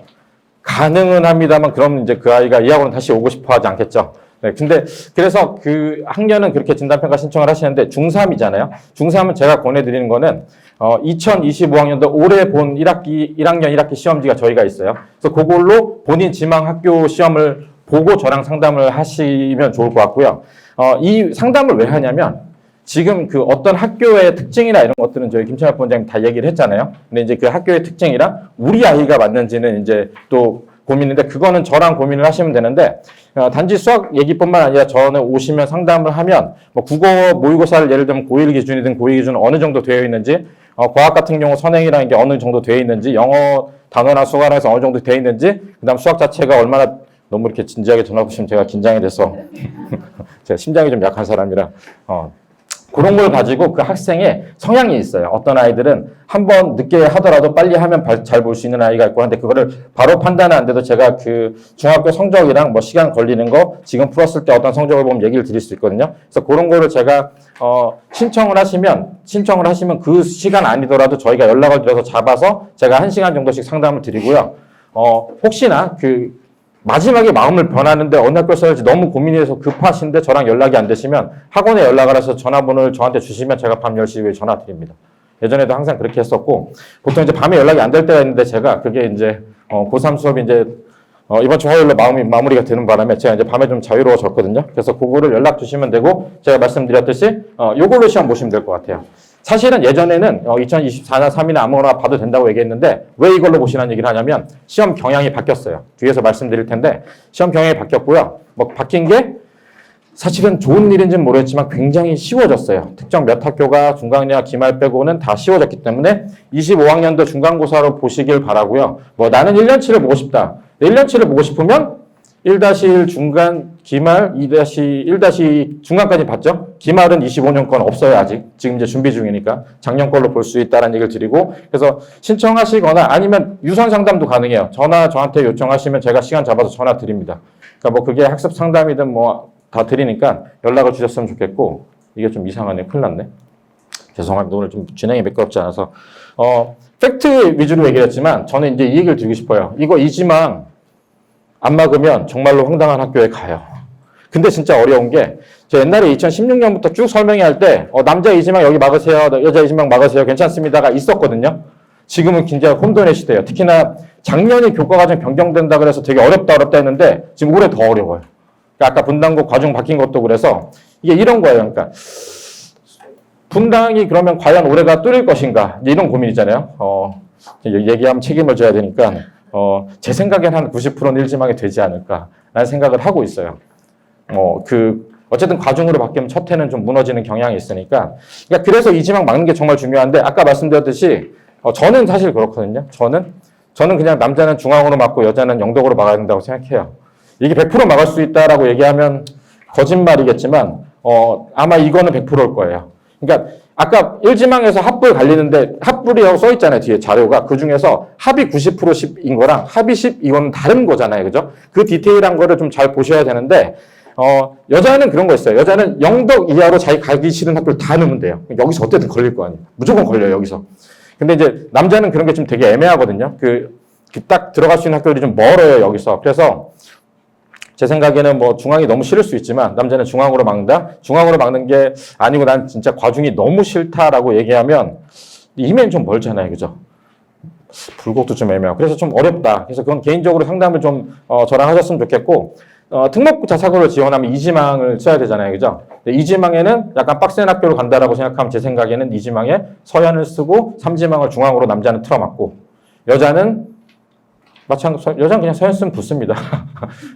가능은 합니다만 그럼 이제 그 아이가 이 학원은 다시 오고 싶어 하지 않겠죠. 네, 근데 그래서 그 학년은 그렇게 진단평가 신청을 하시는데 중3이잖아요. 중3은 제가 권해드리는 거는 2025학년도 올해 본 1학년 1학기 시험지가 저희가 있어요. 그래서 그걸로 본인 지망 학교 시험을 보고 저랑 상담을 하시면 좋을 것 같고요. 이 상담을 왜 하냐면 지금 그 어떤 학교의 특징이나 이런 것들은 저희 김찬엽 본장님 다 얘기를 했잖아요. 근데 이제 그 학교의 특징이랑 우리 아이가 맞는지는 이제 또 고민인데 그거는 저랑 고민을 하시면 되는데 단지 수학 얘기뿐만 아니라 저는 오시면 상담을 하면 뭐 국어 모의고사를 예를 들면 고1 기준이든 고2 기준은 어느 정도 되어 있는지 과학 같은 경우 선행이라는 게 어느 정도 되어 있는지 영어 단어나 수학에서 어느 정도 되어 있는지 그다음 수학 자체가 얼마나 너무 이렇게 진지하게 전화 보시면 제가 긴장이 돼서 제가 심장이 좀 약한 사람이라 그런 걸 가지고 그 학생의 성향이 있어요. 어떤 아이들은 한번 늦게 하더라도 빨리 하면 잘 볼 수 있는 아이가 있고 한데 그거를 바로 판단은 안 돼도 제가 그 중학교 성적이랑 뭐 시간 걸리는 거 지금 풀었을 때 어떤 성적을 보면 얘기를 드릴 수 있거든요. 그래서 그런 거를 제가 신청을 하시면 그 시간 아니더라도 저희가 연락을 드려서 잡아서 제가 1시간 정도씩 상담을 드리고요. 혹시나 마지막에 마음을 변하는데 어느 학교 써야 할지 너무 고민해서 급하신데 저랑 연락이 안 되시면 학원에 연락을 해서 전화번호를 저한테 주시면 제가 밤 10시 이후에 전화 드립니다. 예전에도 항상 그렇게 했었고, 보통 이제 밤에 연락이 안 될 때가 있는데 제가 그게 이제, 고3 수업이 이제, 이번 주 화요일로 마무리가 되는 바람에 제가 이제 밤에 좀 자유로워졌거든요. 그래서 그거를 연락 주시면 되고, 제가 말씀드렸듯이, 요걸로 시험 보시면 될 것 같아요. 사실은 예전에는 2024년 3위는 아무거나 봐도 된다고 얘기했는데 왜 이걸로 보시라는 얘기를 하냐면 시험 경향이 바뀌었어요. 뒤에서 말씀드릴 텐데 시험 경향이 바뀌었고요. 뭐 바뀐 게 사실은 좋은 일인지는 모르겠지만 굉장히 쉬워졌어요. 특정 몇 학교가 중간고사 기말 빼고는 다 쉬워졌기 때문에 25학년도 중간고사로 보시길 바라고요. 뭐 나는 1년치를 보고 싶다. 1년치를 보고 싶으면 1-1 중간, 기말, 2-1- 중간까지 봤죠? 기말은 25년 건 없어요, 아직. 지금 이제 준비 중이니까. 작년 걸로 볼 수 있다는 얘기를 드리고. 그래서 신청하시거나 아니면 유선 상담도 가능해요. 전화 저한테 요청하시면 제가 시간 잡아서 전화 드립니다. 그러니까 뭐 그게 학습 상담이든 뭐 다 드리니까 연락을 주셨으면 좋겠고. 이게 좀 이상하네. 큰일 났네. 죄송합니다. 오늘 좀 진행이 매끄럽지 않아서. 팩트 위주로 얘기를 했지만 저는 이제 이 얘기를 드리고 싶어요. 이거 이지망 안 막으면 정말로 황당한 학교에 가요. 근데 진짜 어려운 게, 저 옛날에 2016년부터 쭉 설명할 때, 남자 이지망 여기 막으세요, 여자 이지망 막으세요, 괜찮습니다가 있었거든요. 지금은 굉장히 혼돈의 시대예요. 특히나 작년에 교과과정 변경된다 그래서 되게 어렵다 했는데, 지금 올해 더 어려워요. 그러니까 아까 분당고 과중 바뀐 것도 그래서, 이게 이런 거예요. 그러니까, 분당이 그러면 과연 올해가 뚫릴 것인가, 이런 고민이잖아요. 얘기하면 책임을 져야 되니까, 제 생각엔 한 90%는 일지망이 되지 않을까라는 생각을 하고 있어요. 어쨌든 과중으로 바뀌면 첫 해는 좀 무너지는 경향이 있으니까. 그러니까 그래서 이지망 막는 게 정말 중요한데, 아까 말씀드렸듯이, 저는 사실 그렇거든요. 저는 그냥 남자는 중앙으로 막고 여자는 영덕으로 막아야 된다고 생각해요. 이게 100% 막을 수 있다라고 얘기하면 거짓말이겠지만, 아마 이거는 100%일 거예요. 그러니까 아까 일지망에서 합불 갈리는데 합불이라고 써 있잖아요. 뒤에 자료가. 그 중에서 합이 90% 10인 거랑 합이 10 이거는 다른 거잖아요. 그죠? 그 디테일한 거를 좀 잘 보셔야 되는데 여자는 그런 거 있어요. 여자는 영덕 이하로 자기 가기 싫은 학교를 다 넣으면 돼요. 여기서 어쨌든 걸릴 거 아니에요. 무조건 걸려요. 여기서. 근데 이제 남자는 그런 게 좀 되게 애매하거든요. 딱 들어갈 수 있는 학교들이 좀 멀어요. 여기서. 그래서 제 생각에는 뭐 중앙이 너무 싫을 수 있지만 남자는 중앙으로 막는다? 중앙으로 막는 게 아니고 난 진짜 과중이 너무 싫다라고 얘기하면 이면 좀 멀잖아요. 그죠? 불곡도 좀 애매하고. 그래서 좀 어렵다. 그래서 그건 개인적으로 상담을 좀 저랑 하셨으면 좋겠고 특목고 자사고를 지원하면 이지망을 써야 되잖아요. 그죠? 이지망에는 약간 빡센 학교로 간다라고 생각하면 제 생각에는 이지망에 서연을 쓰고 삼지망을 중앙으로 남자는 틀어막고 여자는 여자는 그냥 서연 쓰면 붙습니다.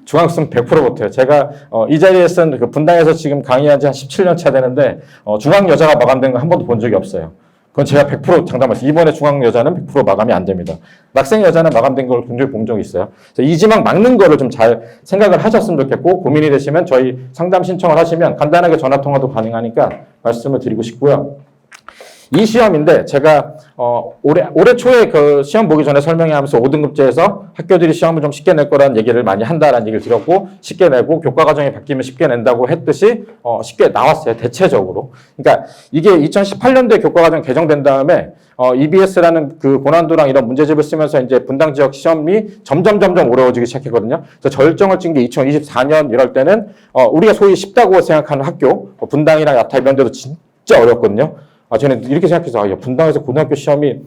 중앙 쓰면 100% 붙어요. 제가 이 자리에 쓴 그 분당에서 지금 강의한 지 한 17년 차 되는데 중앙 여자가 마감된 거 한 번도 본 적이 없어요. 그건 제가 100% 장담했어요. 이번에 중앙 여자는 100% 마감이 안 됩니다. 낙생 여자는 마감된 걸 굉장히 본 적이 있어요. 그래서 이지망 막는 거를 좀 잘 생각을 하셨으면 좋겠고 고민이 되시면 저희 상담 신청을 하시면 간단하게 전화 통화도 가능하니까 말씀을 드리고 싶고요. 이 시험인데 제가 올해 초에 그 시험 보기 전에 설명하면서 5등급제에서 학교들이 시험을 좀 쉽게 낼 거라는 얘기를 많이 한다라는 얘기를 드렸고 쉽게 내고 교과 과정이 바뀌면 쉽게 낸다고 했듯이 쉽게 나왔어요. 대체적으로. 그러니까 이게 2018년도에 교과 과정 개정된 다음에 EBS라는 그 고난도랑 이런 문제집을 쓰면서 이제 분당 지역 시험이 점점 어려워지기 시작했거든요. 그래서 절정을 찍은 게 2024년 이럴 때는 우리가 소위 쉽다고 생각하는 학교 분당이랑 야타 이런 데도 진짜 어렵거든요. 저는 이렇게 생각해서, 분당에서 고등학교 시험이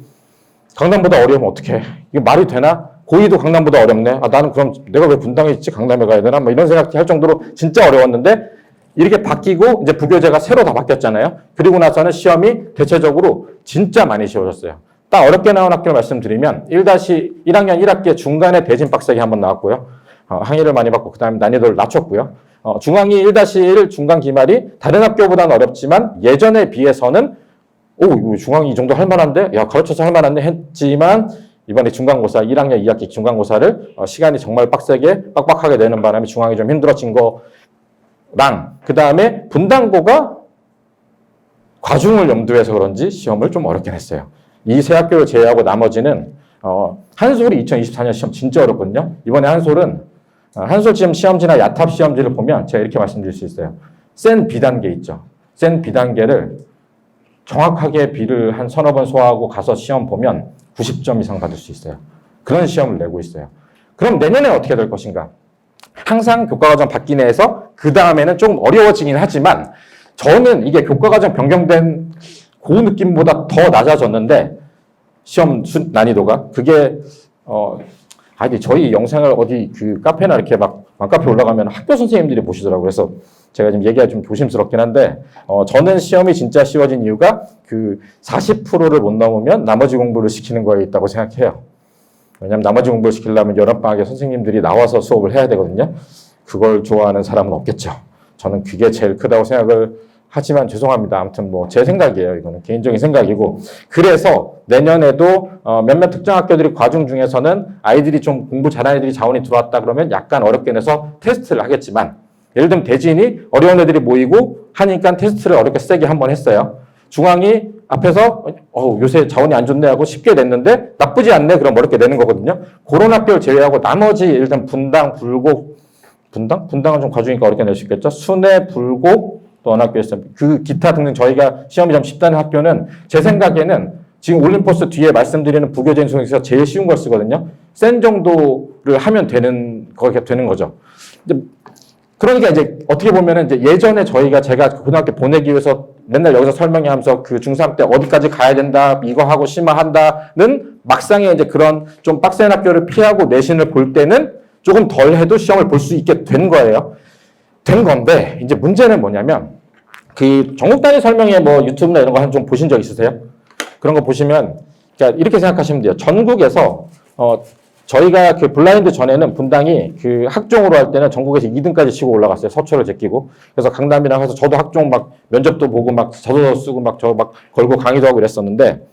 강남보다 어려우면 어떡해. 이게 말이 되나? 고2도 강남보다 어렵네. 나는 그럼 내가 왜 분당에 있지? 강남에 가야 되나? 뭐 이런 생각 할 정도로 진짜 어려웠는데, 이렇게 바뀌고, 이제 부교재가 새로 다 바뀌었잖아요. 그리고 나서는 시험이 대체적으로 진짜 많이 쉬워졌어요. 딱 어렵게 나온 학교를 말씀드리면, 1-1학년 1학기에 중간에 대진 빡세게 한번 나왔고요. 항의를 많이 받고, 그 다음에 난이도를 낮췄고요. 중앙이 1-1 중간 기말이 다른 학교보다는 어렵지만, 예전에 비해서는 이거 중앙이 이 정도 할 만한데? 가르쳐서 할 만한데? 했지만, 이번에 중간고사, 1학년 2학기 중간고사를 시간이 정말 빡빡하게 내는 바람에 중앙이 좀 힘들어진 거랑, 그 다음에 분당고가 과중을 염두해서 그런지 시험을 좀 어렵게 했어요. 이 세 학교를 제외하고 나머지는, 한솔이 2024년 시험 진짜 어렵거든요. 이번에 한솔은, 한솔 지금 시험지나 야탑 시험지를 보면 제가 이렇게 말씀드릴 수 있어요. 센 B단계 있죠. 센 B단계를 정확하게 B를 한 서너 번 소화하고 가서 시험 보면 90점 이상 받을 수 있어요. 그런 시험을 내고 있어요. 그럼 내년에 어떻게 될 것인가? 항상 교과과정 바뀌네 해서 그 다음에는 조금 어려워지긴 하지만 저는 이게 교과과정 변경된 그 느낌보다 더 낮아졌는데 시험 난이도가 그게 아니 저희 영상을 어디 그 카페나 이렇게 막 맘카페 올라가면 학교 선생님들이 보시더라고요. 그래서 제가 지금 얘기가 좀 조심스럽긴 한데 저는 시험이 진짜 쉬워진 이유가 그 40%를 못 넘으면 나머지 공부를 시키는 거에 있다고 생각해요. 왜냐하면 나머지 공부를 시키려면 여름방학에 선생님들이 나와서 수업을 해야 되거든요. 그걸 좋아하는 사람은 없겠죠. 저는 그게 제일 크다고 생각을 하지만 죄송합니다. 아무튼 뭐 제 생각이에요. 이거는 개인적인 생각이고 그래서 내년에도 몇몇 특정 학교들이 과중 중에서는 아이들이 좀 공부 잘하는 애들이 자원이 들어왔다 그러면 약간 어렵게 내서 테스트를 하겠지만 예를 들면 대진이 어려운 애들이 모이고 하니까 테스트를 어렵게 세게 한번 했어요. 중앙이 앞에서 요새 자원이 안 좋네 하고 쉽게 냈는데 나쁘지 않네 그럼 어렵게 내는 거거든요. 그런 학교를 제외하고 나머지 일단 분당, 불곡 분당은 좀 과중이니까 어렵게 낼 수 있겠죠. 순회, 불곡 또 어느 학교였어요. 그 기타 등등 저희가 시험이 좀 쉽다는 학교는 제 생각에는 지금 올림포스 뒤에 말씀드리는 부교재인 중에서 제일 쉬운 걸 쓰거든요. 센 정도를 하면 되는 거죠. 그러니까 이제 어떻게 보면은 이제 예전에 제가 고등학교 보내기 위해서 맨날 여기서 설명하면서 그 중3 때 어디까지 가야 된다, 이거 하고 심화한다는 막상에 이제 그런 좀 빡센 학교를 피하고 내신을 볼 때는 조금 덜 해도 시험을 볼 수 있게 된 거예요. 된 건데 이제 문제는 뭐냐면 그 전국 단위 설명회 뭐 유튜브나 이런 거 좀 보신 적 있으세요? 그런 거 보시면 그러니까 이렇게 생각하시면 돼요. 전국에서 저희가 그 블라인드 전에는 분당이 그 학종으로 할 때는 전국에서 2등까지 치고 올라갔어요. 서초를 제끼고. 그래서 강남이랑 해서 저도 학종 막 면접도 보고 막 저도 쓰고 막 저 막 걸고 강의도 하고 그랬었는데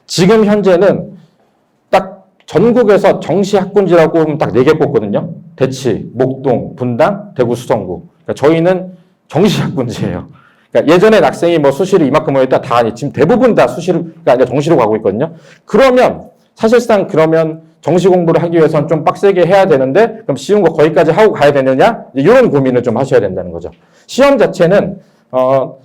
지금 현재는 딱 전국에서 정시 학군지라고 하면 딱 4개 뽑거든요. 대치, 목동, 분당, 대구, 수성구. 그러니까 저희는 정시 학군지예요. 그러니까 예전에 학생이 뭐 수시를 이만큼 모였다 다 아니 지금 대부분 다 수시가 아니라 정시로 가고 있거든요. 그러면 사실상 그러면 정시 공부를 하기 위해서는 좀 빡세게 해야 되는데 그럼 쉬운 거 거기까지 하고 가야 되느냐? 이런 고민을 좀 하셔야 된다는 거죠. 시험 자체는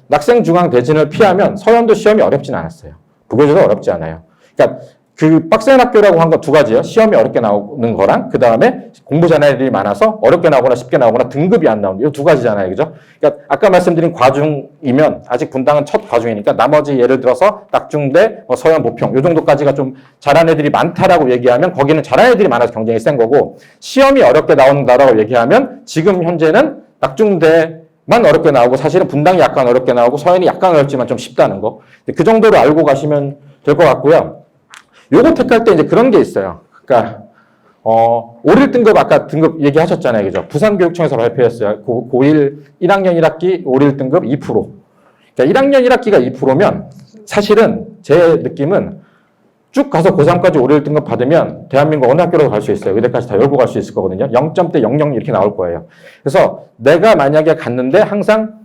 낙생 중앙 대진을 피하면 서현도 시험이 어렵진 않았어요. 부교재도 어렵지 않아요. 그러니까 그 빡센 학교라고 한 거 2가지요. 시험이 어렵게 나오는 거랑 그 다음에 공부 잘하는 애들이 많아서 어렵게 나오거나 쉽게 나오거나 등급이 안 나오는 이 2가지잖아요. 그죠? 그러니까 아까 말씀드린 과중이면 아직 분당은 첫 과중이니까 나머지 예를 들어서 낙중대, 서현, 모평 이 정도까지가 좀 잘하는 애들이 많다라고 얘기하면 거기는 잘하는 애들이 많아서 경쟁이 센 거고 시험이 어렵게 나온다라고 얘기하면 지금 현재는 낙중대만 어렵게 나오고 사실은 분당이 약간 어렵게 나오고 서현이 약간 어렵지만 좀 쉽다는 거. 그 정도로 알고 가시면 될 것 같고요. 요거 택할 때 이제 그런 게 있어요. 그러니까, 5일 등급 아까 등급 얘기하셨잖아요. 그죠? 부산교육청에서 발표했어요. 고1 1학년 1학기 5일 등급 2%. 그러니까 1학년 1학기가 2%면 사실은 제 느낌은 쭉 가서 고3까지 5일 등급 받으면 대한민국 어느 학교라도 갈 수 있어요. 의대까지 다 열고 갈 수 있을 거거든요. 0점대 00 이렇게 나올 거예요. 그래서 내가 만약에 갔는데 항상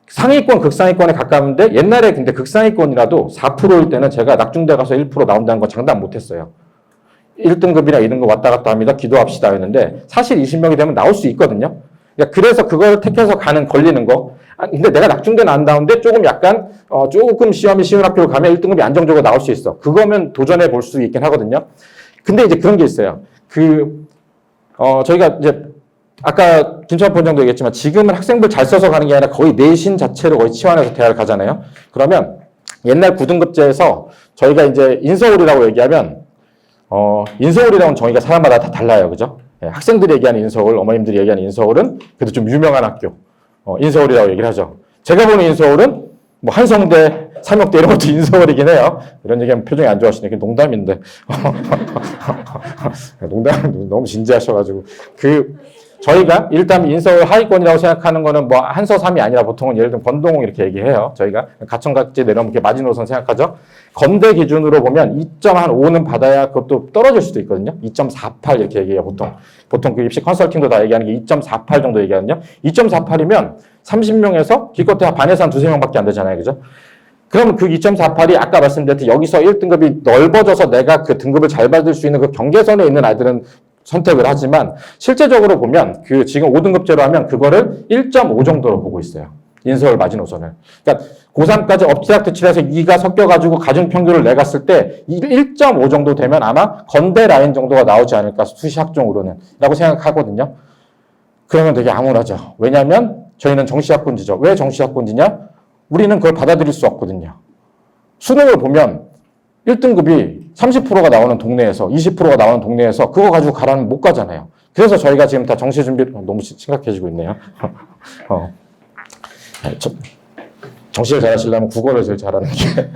상위권, 극상위권에 가까운데 옛날에 근데 극상위권이라도 4%일 때는 제가 낙중대 가서 1% 나온다는 거 장담 못했어요. 1등급이나 2등급 왔다 갔다 합니다. 기도합시다 했는데 사실 20명이 되면 나올 수 있거든요. 그러니까 그래서 그걸 택해서 걸리는 거. 근데 내가 낙중대 나온다는데 조금 약간 조금 시험이 쉬운 학교로 가면 1등급이 안정적으로 나올 수 있어. 그거면 도전해 볼 수 있긴 하거든요. 근데 이제 그런 게 있어요. 저희가 이제 아까 김철환 본장도 얘기했지만 지금은 학생들 잘 써서 가는 게 아니라 거의 내신 자체로 거의 치환해서 대학을 가잖아요. 그러면 옛날 9등급제에서 저희가 이제 인서울이라고 얘기하면 인서울이라고는 정의가 사람마다 다 달라요. 그죠? 예, 학생들이 얘기하는 인서울, 어머님들이 얘기하는 인서울은 그래도 좀 유명한 학교 인서울이라고 얘기를 하죠. 제가 보는 인서울은 뭐 한성대, 삼역대 이런 것도 인서울이긴 해요. 이런 얘기하면 표정이 안 좋아하시네. 농담인데. 농담 너무 진지하셔가지고 저희가 일단 인서울 하위권이라고 생각하는 거는 뭐 한서 3이 아니라 보통은 예를 들면 건동 이렇게 얘기해요. 저희가 가천각지 내려오면 이렇게 마지노선 생각하죠. 건대 기준으로 보면 2.5는 받아야 그것도 떨어질 수도 있거든요. 2.48 이렇게 얘기해요. 보통 그 입시 컨설팅도 다 얘기하는 게 2.48 정도 얘기하거든요. 2.48이면 30명에서 기껏해야 반에서 한 2~3명밖에 안 되잖아요. 그죠? 그럼 그 2.48이 아까 말씀드렸듯이 여기서 1등급이 넓어져서 내가 그 등급을 잘 받을 수 있는 그 경계선에 있는 아이들은 선택을 하지만 실제적으로 보면 지금 5등급제로 하면 그거를 1.5 정도로 보고 있어요. 인서울 마지노선을. 그러니까 고3까지 엎치락뒤치락해서 2가 섞여가지고 가중평균을 내갔을 때 1.5 정도 되면 아마 건대 라인 정도가 나오지 않을까 수시 학종으로는 라고 생각하거든요. 그러면 되게 암울하죠. 왜냐하면 저희는 정시학군지죠. 왜 정시학군지냐? 우리는 그걸 받아들일 수 없거든요. 수능을 보면 1등급이 30%가 나오는 동네에서 20%가 나오는 동네에서 그거 가지고 가라면 못 가잖아요. 그래서 저희가 지금 다 정시 준비 너무 심각해지고 있네요. 정시를 잘하시려면 국어를 제일 잘하는 게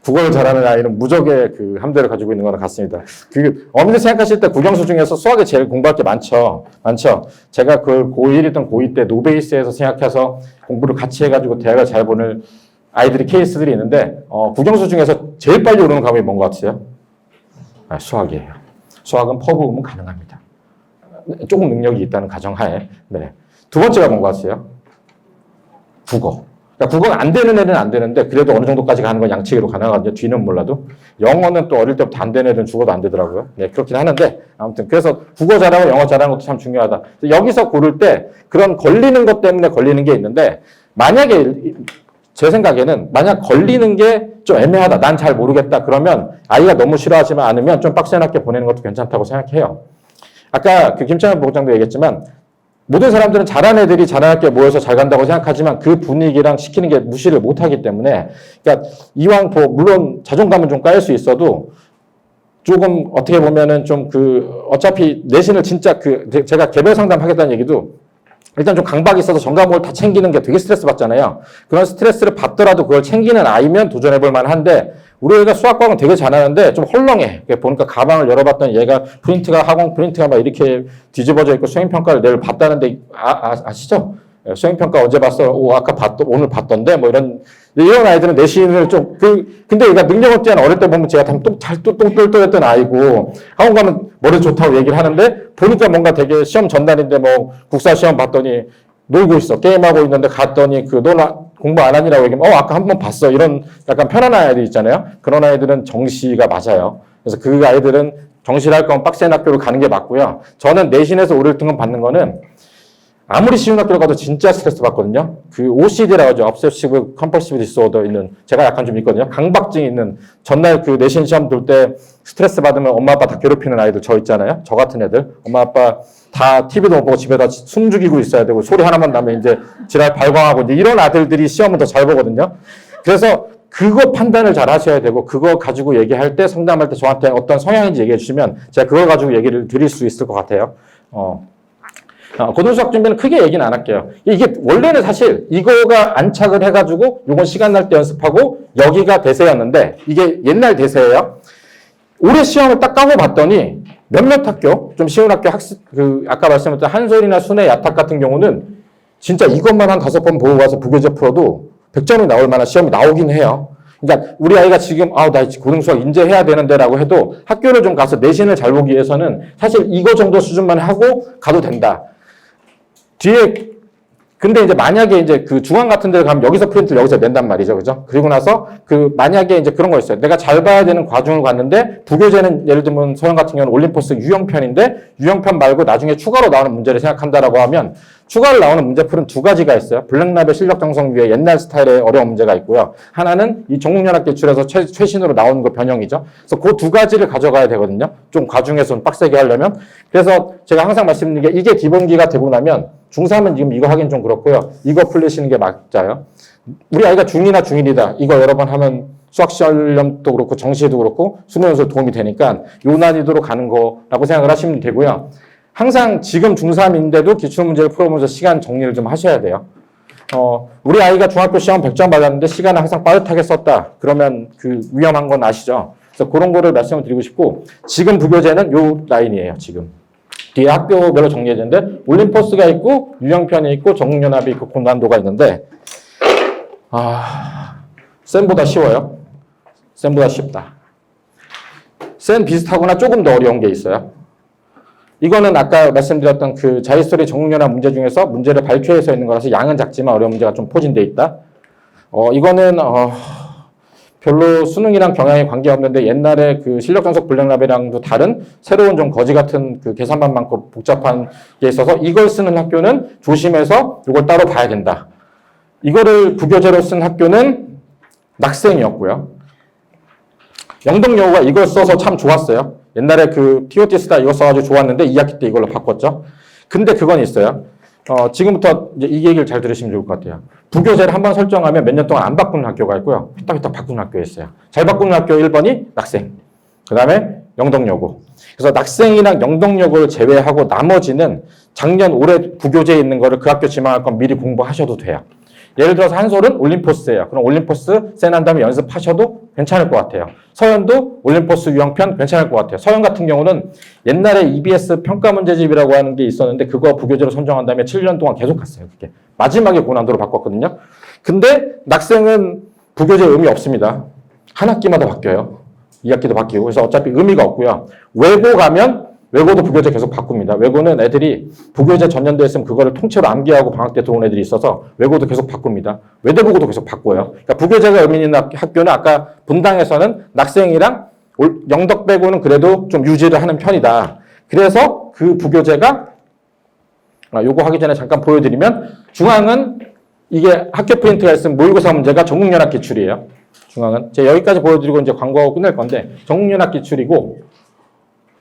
국어를 잘하는 아이는 무적의 그 함대를 가지고 있는 거랑 같습니다. 그 어머니들 생각하실 때 국영수 중에서 수학에 제일 공부할 게 많죠. 제가 그 고1이든 고2 때 노베이스에서 생각해서 공부를 같이 해가지고 대학을 잘 보낼 아이들이 케이스들이 있는데 국영수 중에서 제일 빨리 오르는 과목이 뭔 것 같으세요? 수학이에요. 수학은 퍼부으면 가능합니다. 조금 능력이 있다는 가정하에. 네. 두 번째가 뭔 것 같으세요? 국어. 그러니까 국어가 안 되는 애는 안 되는데 그래도 어느 정도까지 가는 건 양치기로 가능하거든요. 뒤는 몰라도. 영어는 또 어릴 때부터 안 되는 애들은 죽어도 안 되더라고요. 네, 그렇긴 하는데 아무튼 그래서 국어 잘하고 영어 잘하는 것도 참 중요하다. 여기서 고를 때 그런 걸리는 것 때문에 걸리는 게 있는데 만약에 제 생각에는 만약 걸리는 게 좀 애매하다. 난 잘 모르겠다. 그러면 아이가 너무 싫어하지만 않으면 좀 빡센 학교 보내는 것도 괜찮다고 생각해요. 아까 그 김창현 부장도 얘기했지만 모든 사람들은 잘하는 애들이 잘하는 학교에 모여서 잘 간다고 생각하지만 그 분위기랑 시키는 게 무시를 못하기 때문에 그러니까 이왕 물론 자존감은 좀 깔 수 있어도 조금 어떻게 보면은 좀 어차피 내신을 진짜 제가 개별 상담하겠다는 얘기도 일단 좀 강박이 있어서 전 과목을 다 챙기는 게 되게 스트레스 받잖아요. 그런 스트레스를 받더라도 그걸 챙기는 아이면 도전해볼 만한데 우리 애가 수학과학은 되게 잘하는데 좀 헐렁해. 보니까 가방을 열어봤더니 얘가 학원 프린트가 막 이렇게 뒤집어져 있고 수행평가를 내일 봤다는데 아시죠? 수행평가 어제 봤어. 오늘 봤던데 뭐 이런 아이들은 내신을 좀 근데 얘가 능력 없지 않아. 어릴 때 보면 제가 똥똘똘했던 아이고 학원 가면 머리 좋다고 얘기를 하는데 보니까 뭔가 되게 시험 전날인데 뭐 국사 시험 봤더니 놀고 있어. 게임하고 있는데 갔더니 너 공부 안 하니라고 얘기하면 아까 한 번 봤어. 이런 약간 편안한 아이들 있잖아요. 그런 아이들은 정시가 맞아요. 그래서 그 아이들은 정시를 할 거면 빡센 학교를 가는 게 맞고요. 저는 내신에서 5, 1등급 받는 거는 아무리 쉬운 학교를 가도 진짜 스트레스 받거든요. OCD라고 하죠. Obsessive Compulsive Disorder 있는, 제가 약간 좀 있거든요. 강박증 있는, 전날 내신 시험 볼 때 스트레스 받으면 엄마 아빠 다 괴롭히는 아이들 저 있잖아요. 저 같은 애들. 엄마 아빠 다 TV도 못 보고 집에다 숨 죽이고 있어야 되고 소리 하나만 나면 이제 지랄 발광하고 이제 이런 아들들이 시험은 더 잘 보거든요. 그래서 그거 판단을 잘 하셔야 되고 그거 가지고 얘기할 때 상담할 때 저한테 어떤 성향인지 얘기해 주시면 제가 그걸 가지고 얘기를 드릴 수 있을 것 같아요. 고등수학 준비는 크게 얘기는 안 할게요. 이게 원래는 사실 이거가 안착을 해가지고 요건 시간 날 때 연습하고 여기가 대세였는데 이게 옛날 대세예요. 올해 시험을 딱 까고 봤더니 몇몇 학교, 좀 쉬운 학교 아까 말씀드렸던 한솔이나 순회, 야탁 같은 경우는 진짜 이것만 한 5번 보고 가서 부교재 풀어도 100점이 나올 만한 시험이 나오긴 해요. 그러니까 우리 아이가 지금 나 고등수학 인제해야 되는데라고 해도 학교를 좀 가서 내신을 잘 보기 위해서는 사실 이거 정도 수준만 하고 가도 된다. 근데 이제 만약에 이제 중앙 같은 데 가면 여기서 프린트를 여기서 낸단 말이죠. 그죠? 그리고 나서 만약에 이제 그런 거 있어요. 내가 잘 봐야 되는 과중을 갔는데 부교재는 예를 들면 서영 같은 경우는 올림포스 유형편인데 유형편 말고 나중에 추가로 나오는 문제를 생각한다라고 하면 추가로 나오는 문제풀은 두 가지가 있어요. 블랙라벨 실력 정성 위에 옛날 스타일의 어려운 문제가 있고요. 하나는 이 전국연합 기출에서 최신으로 나오는 거 변형이죠. 그래서 그 두 가지를 가져가야 되거든요. 좀 과중해서 좀 빡세게 하려면. 그래서 제가 항상 말씀드리는 게 이게 기본기가 되고 나면 중3은 지금 이거 하긴 좀 그렇고요. 이거 풀리시는 게 맞아요. 우리 아이가 중2나 중1이다. 이거 여러 번 하면 수학시험도 그렇고 정시에도 그렇고 수능 연수에 도움이 되니까 요 난이도로 가는 거라고 생각을 하시면 되고요. 항상 지금 중3인데도 기출문제를 풀어보면서 시간 정리를 좀 하셔야 돼요. 우리 아이가 중학교 시험 100점 받았는데 시간을 항상 빠듯하게 썼다. 그러면 위험한 건 아시죠? 그래서 그런 거를 말씀을 드리고 싶고 지금 부교재는 요 라인이에요. 지금. 뒤에 학교별로 정리해졌는데 올림포스가 있고 유형편이 있고 전국연합이 있고 고난도가 있는데 쌤보다 쉬워요. 쌤보다 쉽다. 쌤 비슷하거나 조금 더 어려운 게 있어요. 이거는 아까 말씀드렸던 자히스토리 전국연합 문제 중에서 문제를 발표해서 있는 거라서 양은 작지만 어려운 문제가 좀 포진돼 있다. 이거는 별로 수능이랑 경향이 관계없는데 옛날에 실력 전속 블랙라벨이랑도 다른 새로운 좀 거지 같은 계산만 많고 복잡한 게 있어서 이걸 쓰는 학교는 조심해서 이걸 따로 봐야 된다. 이거를 부교재로 쓴 학교는 낙생이었고요. 영동여고가 이걸 써서 참 좋았어요. 옛날에 TOT 쓰다 이거 써가지고 좋았는데 2학기 때 이걸로 바꿨죠. 근데 그건 있어요. 지금부터 이제 이 얘기를 잘 들으시면 좋을 것 같아요. 부교재를 한번 설정하면 몇 년 동안 안 바꾸는 학교가 있고요. 휘딱휘딱 바꾸는 학교가 있어요. 잘 바꾸는 학교 1번이 낙생. 그 다음에 영덕여고. 그래서 낙생이랑 영덕여고를 제외하고 나머지는 작년 올해 부교재에 있는 거를 그 학교 지망할 건 미리 공부하셔도 돼요. 예를 들어서 한솔은 올림포스예요. 그럼 올림포스 쌤한 다음에 연습하셔도 괜찮을 것 같아요. 서현도 올림포스 유형편 괜찮을 것 같아요. 서현 같은 경우는 옛날에 EBS 평가 문제집이라고 하는 게 있었는데 그거 부교재로 선정한 다음에 7년 동안 계속 갔어요. 그게 마지막에 고난도로 바꿨거든요. 근데 낙생은 부교재 의미 없습니다. 한 학기마다 바뀌어요. 2학기도 바뀌고. 그래서 어차피 의미가 없고요. 외고 가면 외고도 부교재 계속 바꿉니다. 외고는 애들이 부교재 전년도에 있으면 그거를 통째로 암기하고 방학 때 들어온 애들이 있어서 외고도 계속 바꿉니다. 외대부고도 계속 바꿔요. 그러니까 부교재가 의미 있는 학교는 아까 분당에서는 낙생이랑 영덕 빼고는 그래도 좀 유지를 하는 편이다. 그래서 그 부교재가 요거 하기 전에 잠깐 보여드리면 중앙은 이게 학교 프린트가 있으면 모의고사 문제가 전국연합 기출이에요. 중앙은 제가 여기까지 보여드리고 이제 광고하고 끝낼 건데 전국연합 기출이고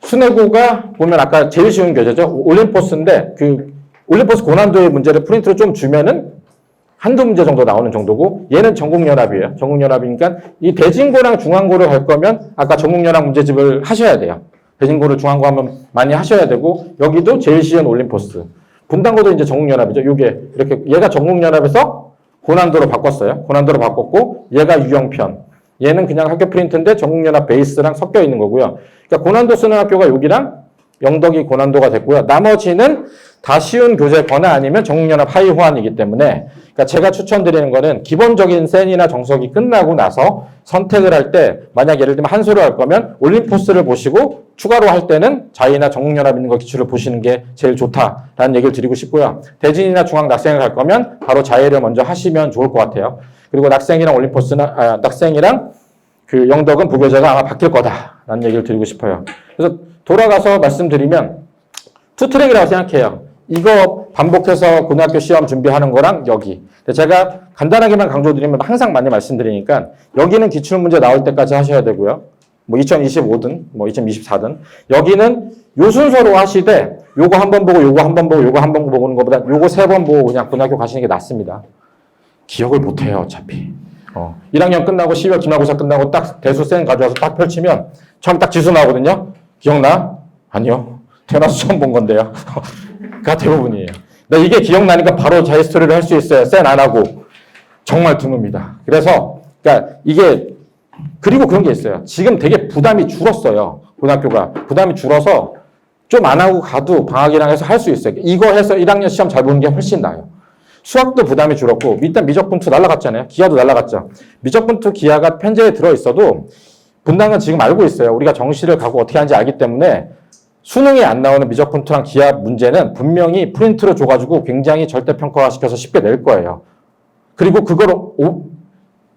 순회고가 보면 아까 제일 쉬운 교재죠. 올림포스인데 그 올림포스 고난도의 문제를 프린트로 좀 주면은 한두 문제 정도 나오는 정도고 얘는 전국연합이에요. 전국연합이니까 이 대진고랑 중앙고를 할 거면 아까 전국연합 문제집을 하셔야 돼요. 대진고를 중앙고 하면 많이 하셔야 되고 여기도 제일 쉬운 올림포스. 분당고도 이제 전국연합이죠. 요게 이렇게 얘가 전국연합에서 고난도로 바꿨어요. 고난도로 바꿨고 얘가 유형편. 얘는 그냥 학교 프린트인데 전국연합 베이스랑 섞여 있는 거고요. 그러니까 고난도 쓰는 학교가 여기랑 영덕이 고난도가 됐고요. 나머지는 다 쉬운 교재거나 아니면 전국연합 하위 호환이기 때문에 그러니까 제가 추천드리는 거는 기본적인 센이나 정석이 끝나고 나서 선택을 할 때 만약 예를 들면 한솔을 할 거면 올림포스를 보시고 추가로 할 때는 자이나 전국연합 있는 거 기출을 보시는 게 제일 좋다라는 얘기를 드리고 싶고요. 대진이나 중앙 낙생을 갈 거면 바로 자이를 먼저 하시면 좋을 것 같아요. 그리고 낙생이랑 올림포스는 낙생이랑 그 영덕은 부교재가 아마 바뀔 거다라는 얘기를 드리고 싶어요. 그래서 돌아가서 말씀드리면 투트랙이라고 생각해요. 이거 반복해서 고등학교 시험 준비하는 거랑 여기. 제가 간단하게만 강조드리면 항상 많이 말씀드리니까 여기는 기출문제 나올 때까지 하셔야 되고요. 뭐 2025든 뭐 2024든 여기는 요 순서로 하시되 요거 한 번 보고 요거 한 번 보고 요거 한 번 보는 것보다 요거 3번 보고 그냥 고등학교 가시는 게 낫습니다. 기억을 못 해요, 어차피. 1학년 끝나고 12월 기말고사 끝나고 딱 대수 쌩 가져와서 딱 펼치면 처음 딱 지수 나오거든요. 기억나? 아니요. 태어나서 처음 본 건데요. 그가 대부분이에요. 근데 이게 기억나니까 바로 자기 스토리를 할 수 있어요. 쌩 안 하고. 정말 드뭅니다. 그래서 그러니까 이게 그리고 그런 게 있어요. 지금 되게 부담이 줄었어요. 고등학교가. 부담이 줄어서 좀 안 하고 가도 방학이랑 해서 할 수 있어요. 이거 해서 1학년 시험 잘 보는 게 훨씬 나아요. 수학도 부담이 줄었고 일단 미적분투 날라갔잖아요. 기하도 날라갔죠. 미적분투 기하가 편제에 들어있어도 분당은 지금 알고 있어요. 우리가 정시를 가고 어떻게 하는지 알기 때문에 수능에 안 나오는 미적분투랑 기하 문제는 분명히 프린트로 줘가지고 굉장히 절대평가화시켜서 쉽게 낼 거예요. 그리고 그걸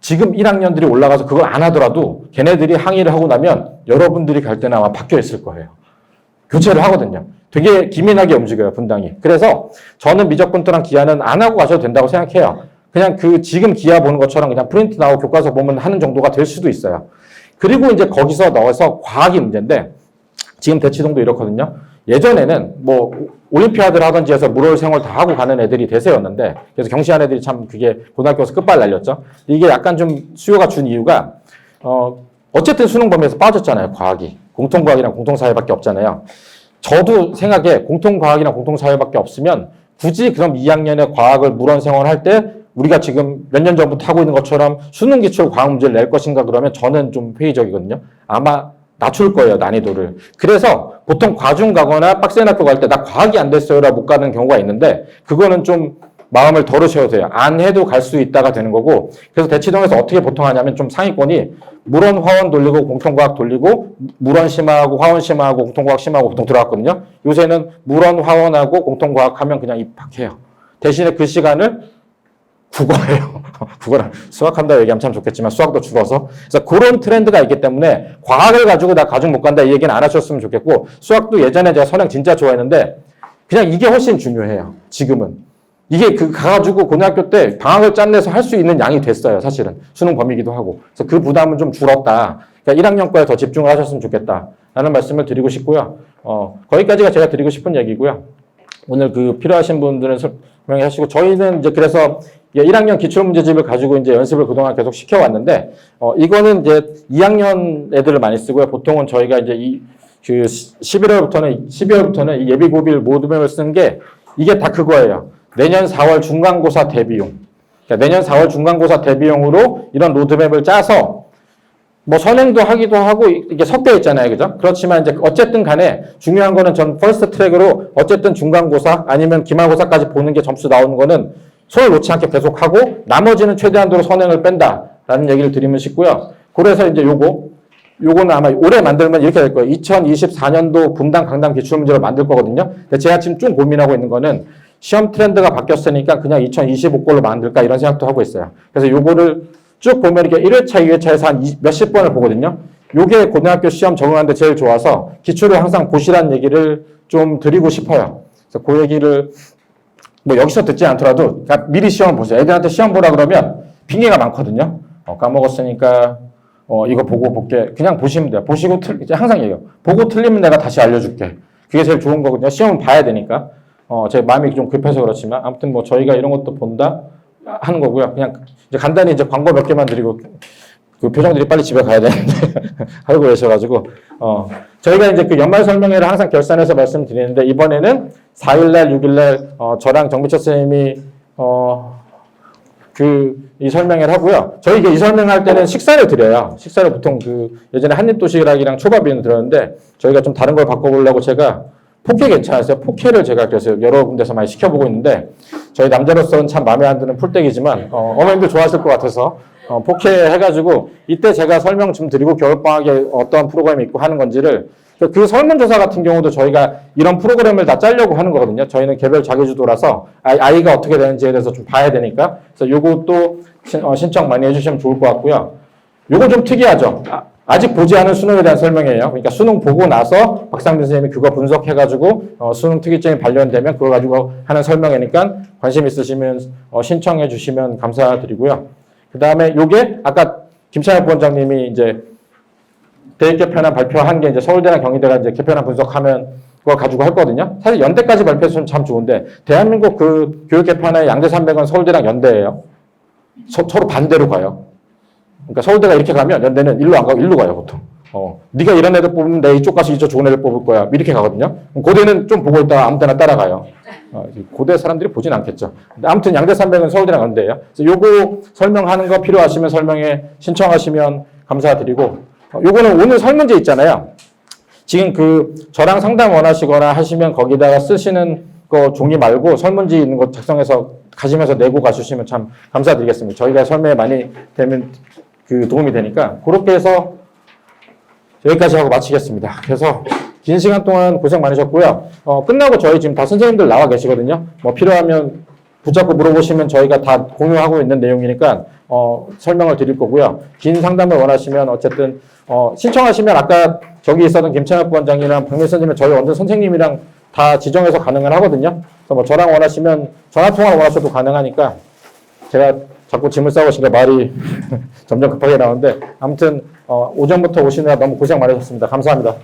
지금 1학년들이 올라가서 그걸 안 하더라도 걔네들이 항의를 하고 나면 여러분들이 갈 때는 아마 바뀌어 있을 거예요. 교체를 하거든요. 되게 기민하게 움직여요, 분당이. 그래서 저는 미적분투랑 기하는 안 하고 가셔도 된다고 생각해요. 그냥 그 지금 기하 보는 것처럼 그냥 프린트 나오고 교과서 보면 하는 정도가 될 수도 있어요. 그리고 이제 거기서 넣어서 과학이 문제인데 지금 대치동도 이렇거든요. 예전에는 뭐 올림피아드를 하든지 해서 물올 생활 다 하고 가는 애들이 대세였는데 그래서 경시한 애들이 참 그게 고등학교에서 끝발 날렸죠. 이게 약간 좀 수요가 준 이유가 어쨌든 수능 범위에서 빠졌잖아요. 과학이. 공통과학이랑 공통사회밖에 없잖아요. 저도 생각에 공통과학이랑 공통사회밖에 없으면 굳이 그럼 2학년에 과학을 물원 생활할 때 우리가 지금 몇 년 전부터 하고 있는 것처럼 수능 기출 과학 문제를 낼 것인가 그러면 저는 좀 회의적이거든요. 아마 낮출 거예요, 난이도를. 그래서 보통 과중 가거나 빡센 학교 갈 때 나 과학이 안 됐어요라 못 가는 경우가 있는데 그거는 좀 마음을 덜으셔도 돼요. 안 해도 갈 수 있다가 되는 거고. 그래서 대치동에서 어떻게 보통 하냐면 좀 상위권이 물원, 화원 돌리고 공통과학 돌리고 물원 심화하고 화원 심화하고 공통과학 심화하고 보통 들어갔거든요. 요새는 물원, 화원하고 공통과학 하면 그냥 입학해요. 대신에 그 시간을 국어예요. 국어랑 수학한다 얘기하면 참 좋겠지만 수학도 줄어서. 그래서 그런 트렌드가 있기 때문에 과학을 가지고 나 가중 못 간다 이 얘기는 안 하셨으면 좋겠고 수학도 예전에 제가 선행 진짜 좋아했는데 그냥 이게 훨씬 중요해요. 지금은. 이게 가가지고 고등학교 때 방학을 짠내서 할 수 있는 양이 됐어요. 사실은. 수능 범위기도 하고. 그래서 그 부담은 좀 줄었다. 그러니까 1학년 거에 더 집중을 하셨으면 좋겠다. 라는 말씀을 드리고 싶고요. 거기까지가 제가 드리고 싶은 얘기고요. 오늘 그 필요하신 분들은 설명해 하시고 저희는 이제 그래서 1학년 기출문제집을 가지고 이제 연습을 그동안 계속 시켜왔는데 이거는 이제 2학년 애들을 많이 쓰고요. 보통은 저희가 이제 그 12월부터는 이 예비고비를 모둠을 쓴 게 이게 다 그거예요. 내년 4월 중간고사 대비용. 그러니까 내년 4월 중간고사 대비용으로 이런 로드맵을 짜서 뭐 선행도 하기도 하고 이게 섞여 있잖아요. 그죠? 그렇지만 이제 어쨌든 간에 중요한 거는 전 퍼스트 트랙으로 어쨌든 중간고사 아니면 기말고사까지 보는 게 점수 나오는 거는 손을 놓지 않게 계속하고 나머지는 최대한도로 선행을 뺀다라는 얘기를 드리면 싶고요. 그래서 이제 요거는 아마 올해 만들면 이렇게 될 거예요. 2024년도 분당 강당 기출문제로 만들 거거든요. 근데 제가 지금 좀 고민하고 있는 거는 시험 트렌드가 바뀌었으니까 그냥 2025걸로 만들까 이런 생각도 하고 있어요. 그래서 요거를 쭉 보면 이렇게 1회차, 2회차에서 한 몇십 번을 보거든요. 요게 고등학교 시험 적응하는데 제일 좋아서 기출을 항상 보시라는 얘기를 좀 드리고 싶어요. 그래서 그 얘기를 뭐 여기서 듣지 않더라도 그러니까 미리 시험을 보세요. 애들한테 시험 보라 그러면 핑계가 많거든요. 까먹었으니까 이거 보고 볼게. 그냥 보시면 돼요. 보시고 이제 항상 얘기해요. 보고 틀리면 내가 다시 알려줄게. 그게 제일 좋은 거거든요. 시험은 봐야 되니까. 제 마음이 좀 급해서 그렇지만 아무튼 뭐 저희가 이런 것도 본다 하는 거고요. 그냥 이제 간단히 이제 광고 몇 개만 드리고 그 표정들이 빨리 집에 가야 되는데 하고 계셔가지고 저희가 이제 그 연말 설명회를 항상 결산해서 말씀드리는데 이번에는 4일날 6일날 저랑 정비철 선생님이 이 설명회를 하고요. 저희 이 설명할 때는 식사를 드려요. 식사를 보통 예전에 한입도시락이랑 초밥이는 들었는데 저희가 좀 다른 걸 바꿔보려고 제가 포케 괜찮으세요? 포케를 제가 그래서 여러 군데서 많이 시켜보고 있는데 저희 남자로서는 참 마음에 안 드는 풀떼기지만 어머님들 좋아하실 것 같아서 포케 해가지고 이때 제가 설명 좀 드리고 겨울방학에 어떤 프로그램이 있고 하는 건지를 그 설문조사 같은 경우도 저희가 이런 프로그램을 다 짜려고 하는 거거든요. 저희는 개별 자기주도라서 아이가 어떻게 되는지에 대해서 좀 봐야 되니까 그래서 요것도 신청 많이 해주시면 좋을 것 같고요. 요거 좀 특이하죠. 아직 보지 않은 수능에 대한 설명이에요. 그러니까 수능 보고 나서 박상민 선생님이 그거 분석해가지고 수능 특이점이 발견되면 그거 가지고 하는 설명이니까 관심 있으시면 신청해 주시면 감사드리고요. 그 다음에 요게 아까 김찬혁 부원장님이 이제 대입 개편안 발표한 게 이제 서울대랑 경희대가 이제 개편안 분석하면 그거 가지고 했거든요. 사실 연대까지 발표했으면 참 좋은데 대한민국 그 교육 개편의 양대 산맥은 서울대랑 연대예요. 서로 반대로 가요. 그러니까 서울대가 이렇게 가면 연대는 일로 안 가고 일로 가요, 보통. 네가 이런 애들 뽑으면 내 이쪽 가서 이쪽 좋은 애들 뽑을 거야. 이렇게 가거든요. 고대는 좀 보고 있다가 아무 때나 따라가요. 고대 사람들이 보진 않겠죠. 근데 아무튼 양대 산맥은 서울대랑 연대예요. 그래서 요거 설명하는 거 필요하시면 설명에 신청하시면 감사드리고 요거는 오늘 설문제 있잖아요. 지금 저랑 상담 원하시거나 하시면 거기다가 쓰시는 거 종이 말고 설문지 있는 거 작성해서 가시면서 내고 가주시면 참 감사드리겠습니다. 저희가 설명에 많이 되면 도움이 되니까 그렇게 해서 여기까지 하고 마치겠습니다. 그래서 긴 시간 동안 고생 많으셨고요. 끝나고 저희 지금 다 선생님들 나와 계시거든요. 뭐 필요하면 붙잡고 물어보시면 저희가 다 공유하고 있는 내용이니까 설명을 드릴 거고요. 긴 상담을 원하시면 어쨌든 신청하시면 아까 저기 있었던 김찬혁 부원장이랑 박민 선생님 저희 완전 선생님이랑 다 지정해서 가능은 하거든요. 그래서 뭐 저랑 원하시면 전화통화를 원하셔도 가능하니까 제가 자꾸 짐을 싸우시니까 말이 점점 급하게 나오는데 아무튼 오전부터 오시느라 너무 고생 많으셨습니다. 감사합니다.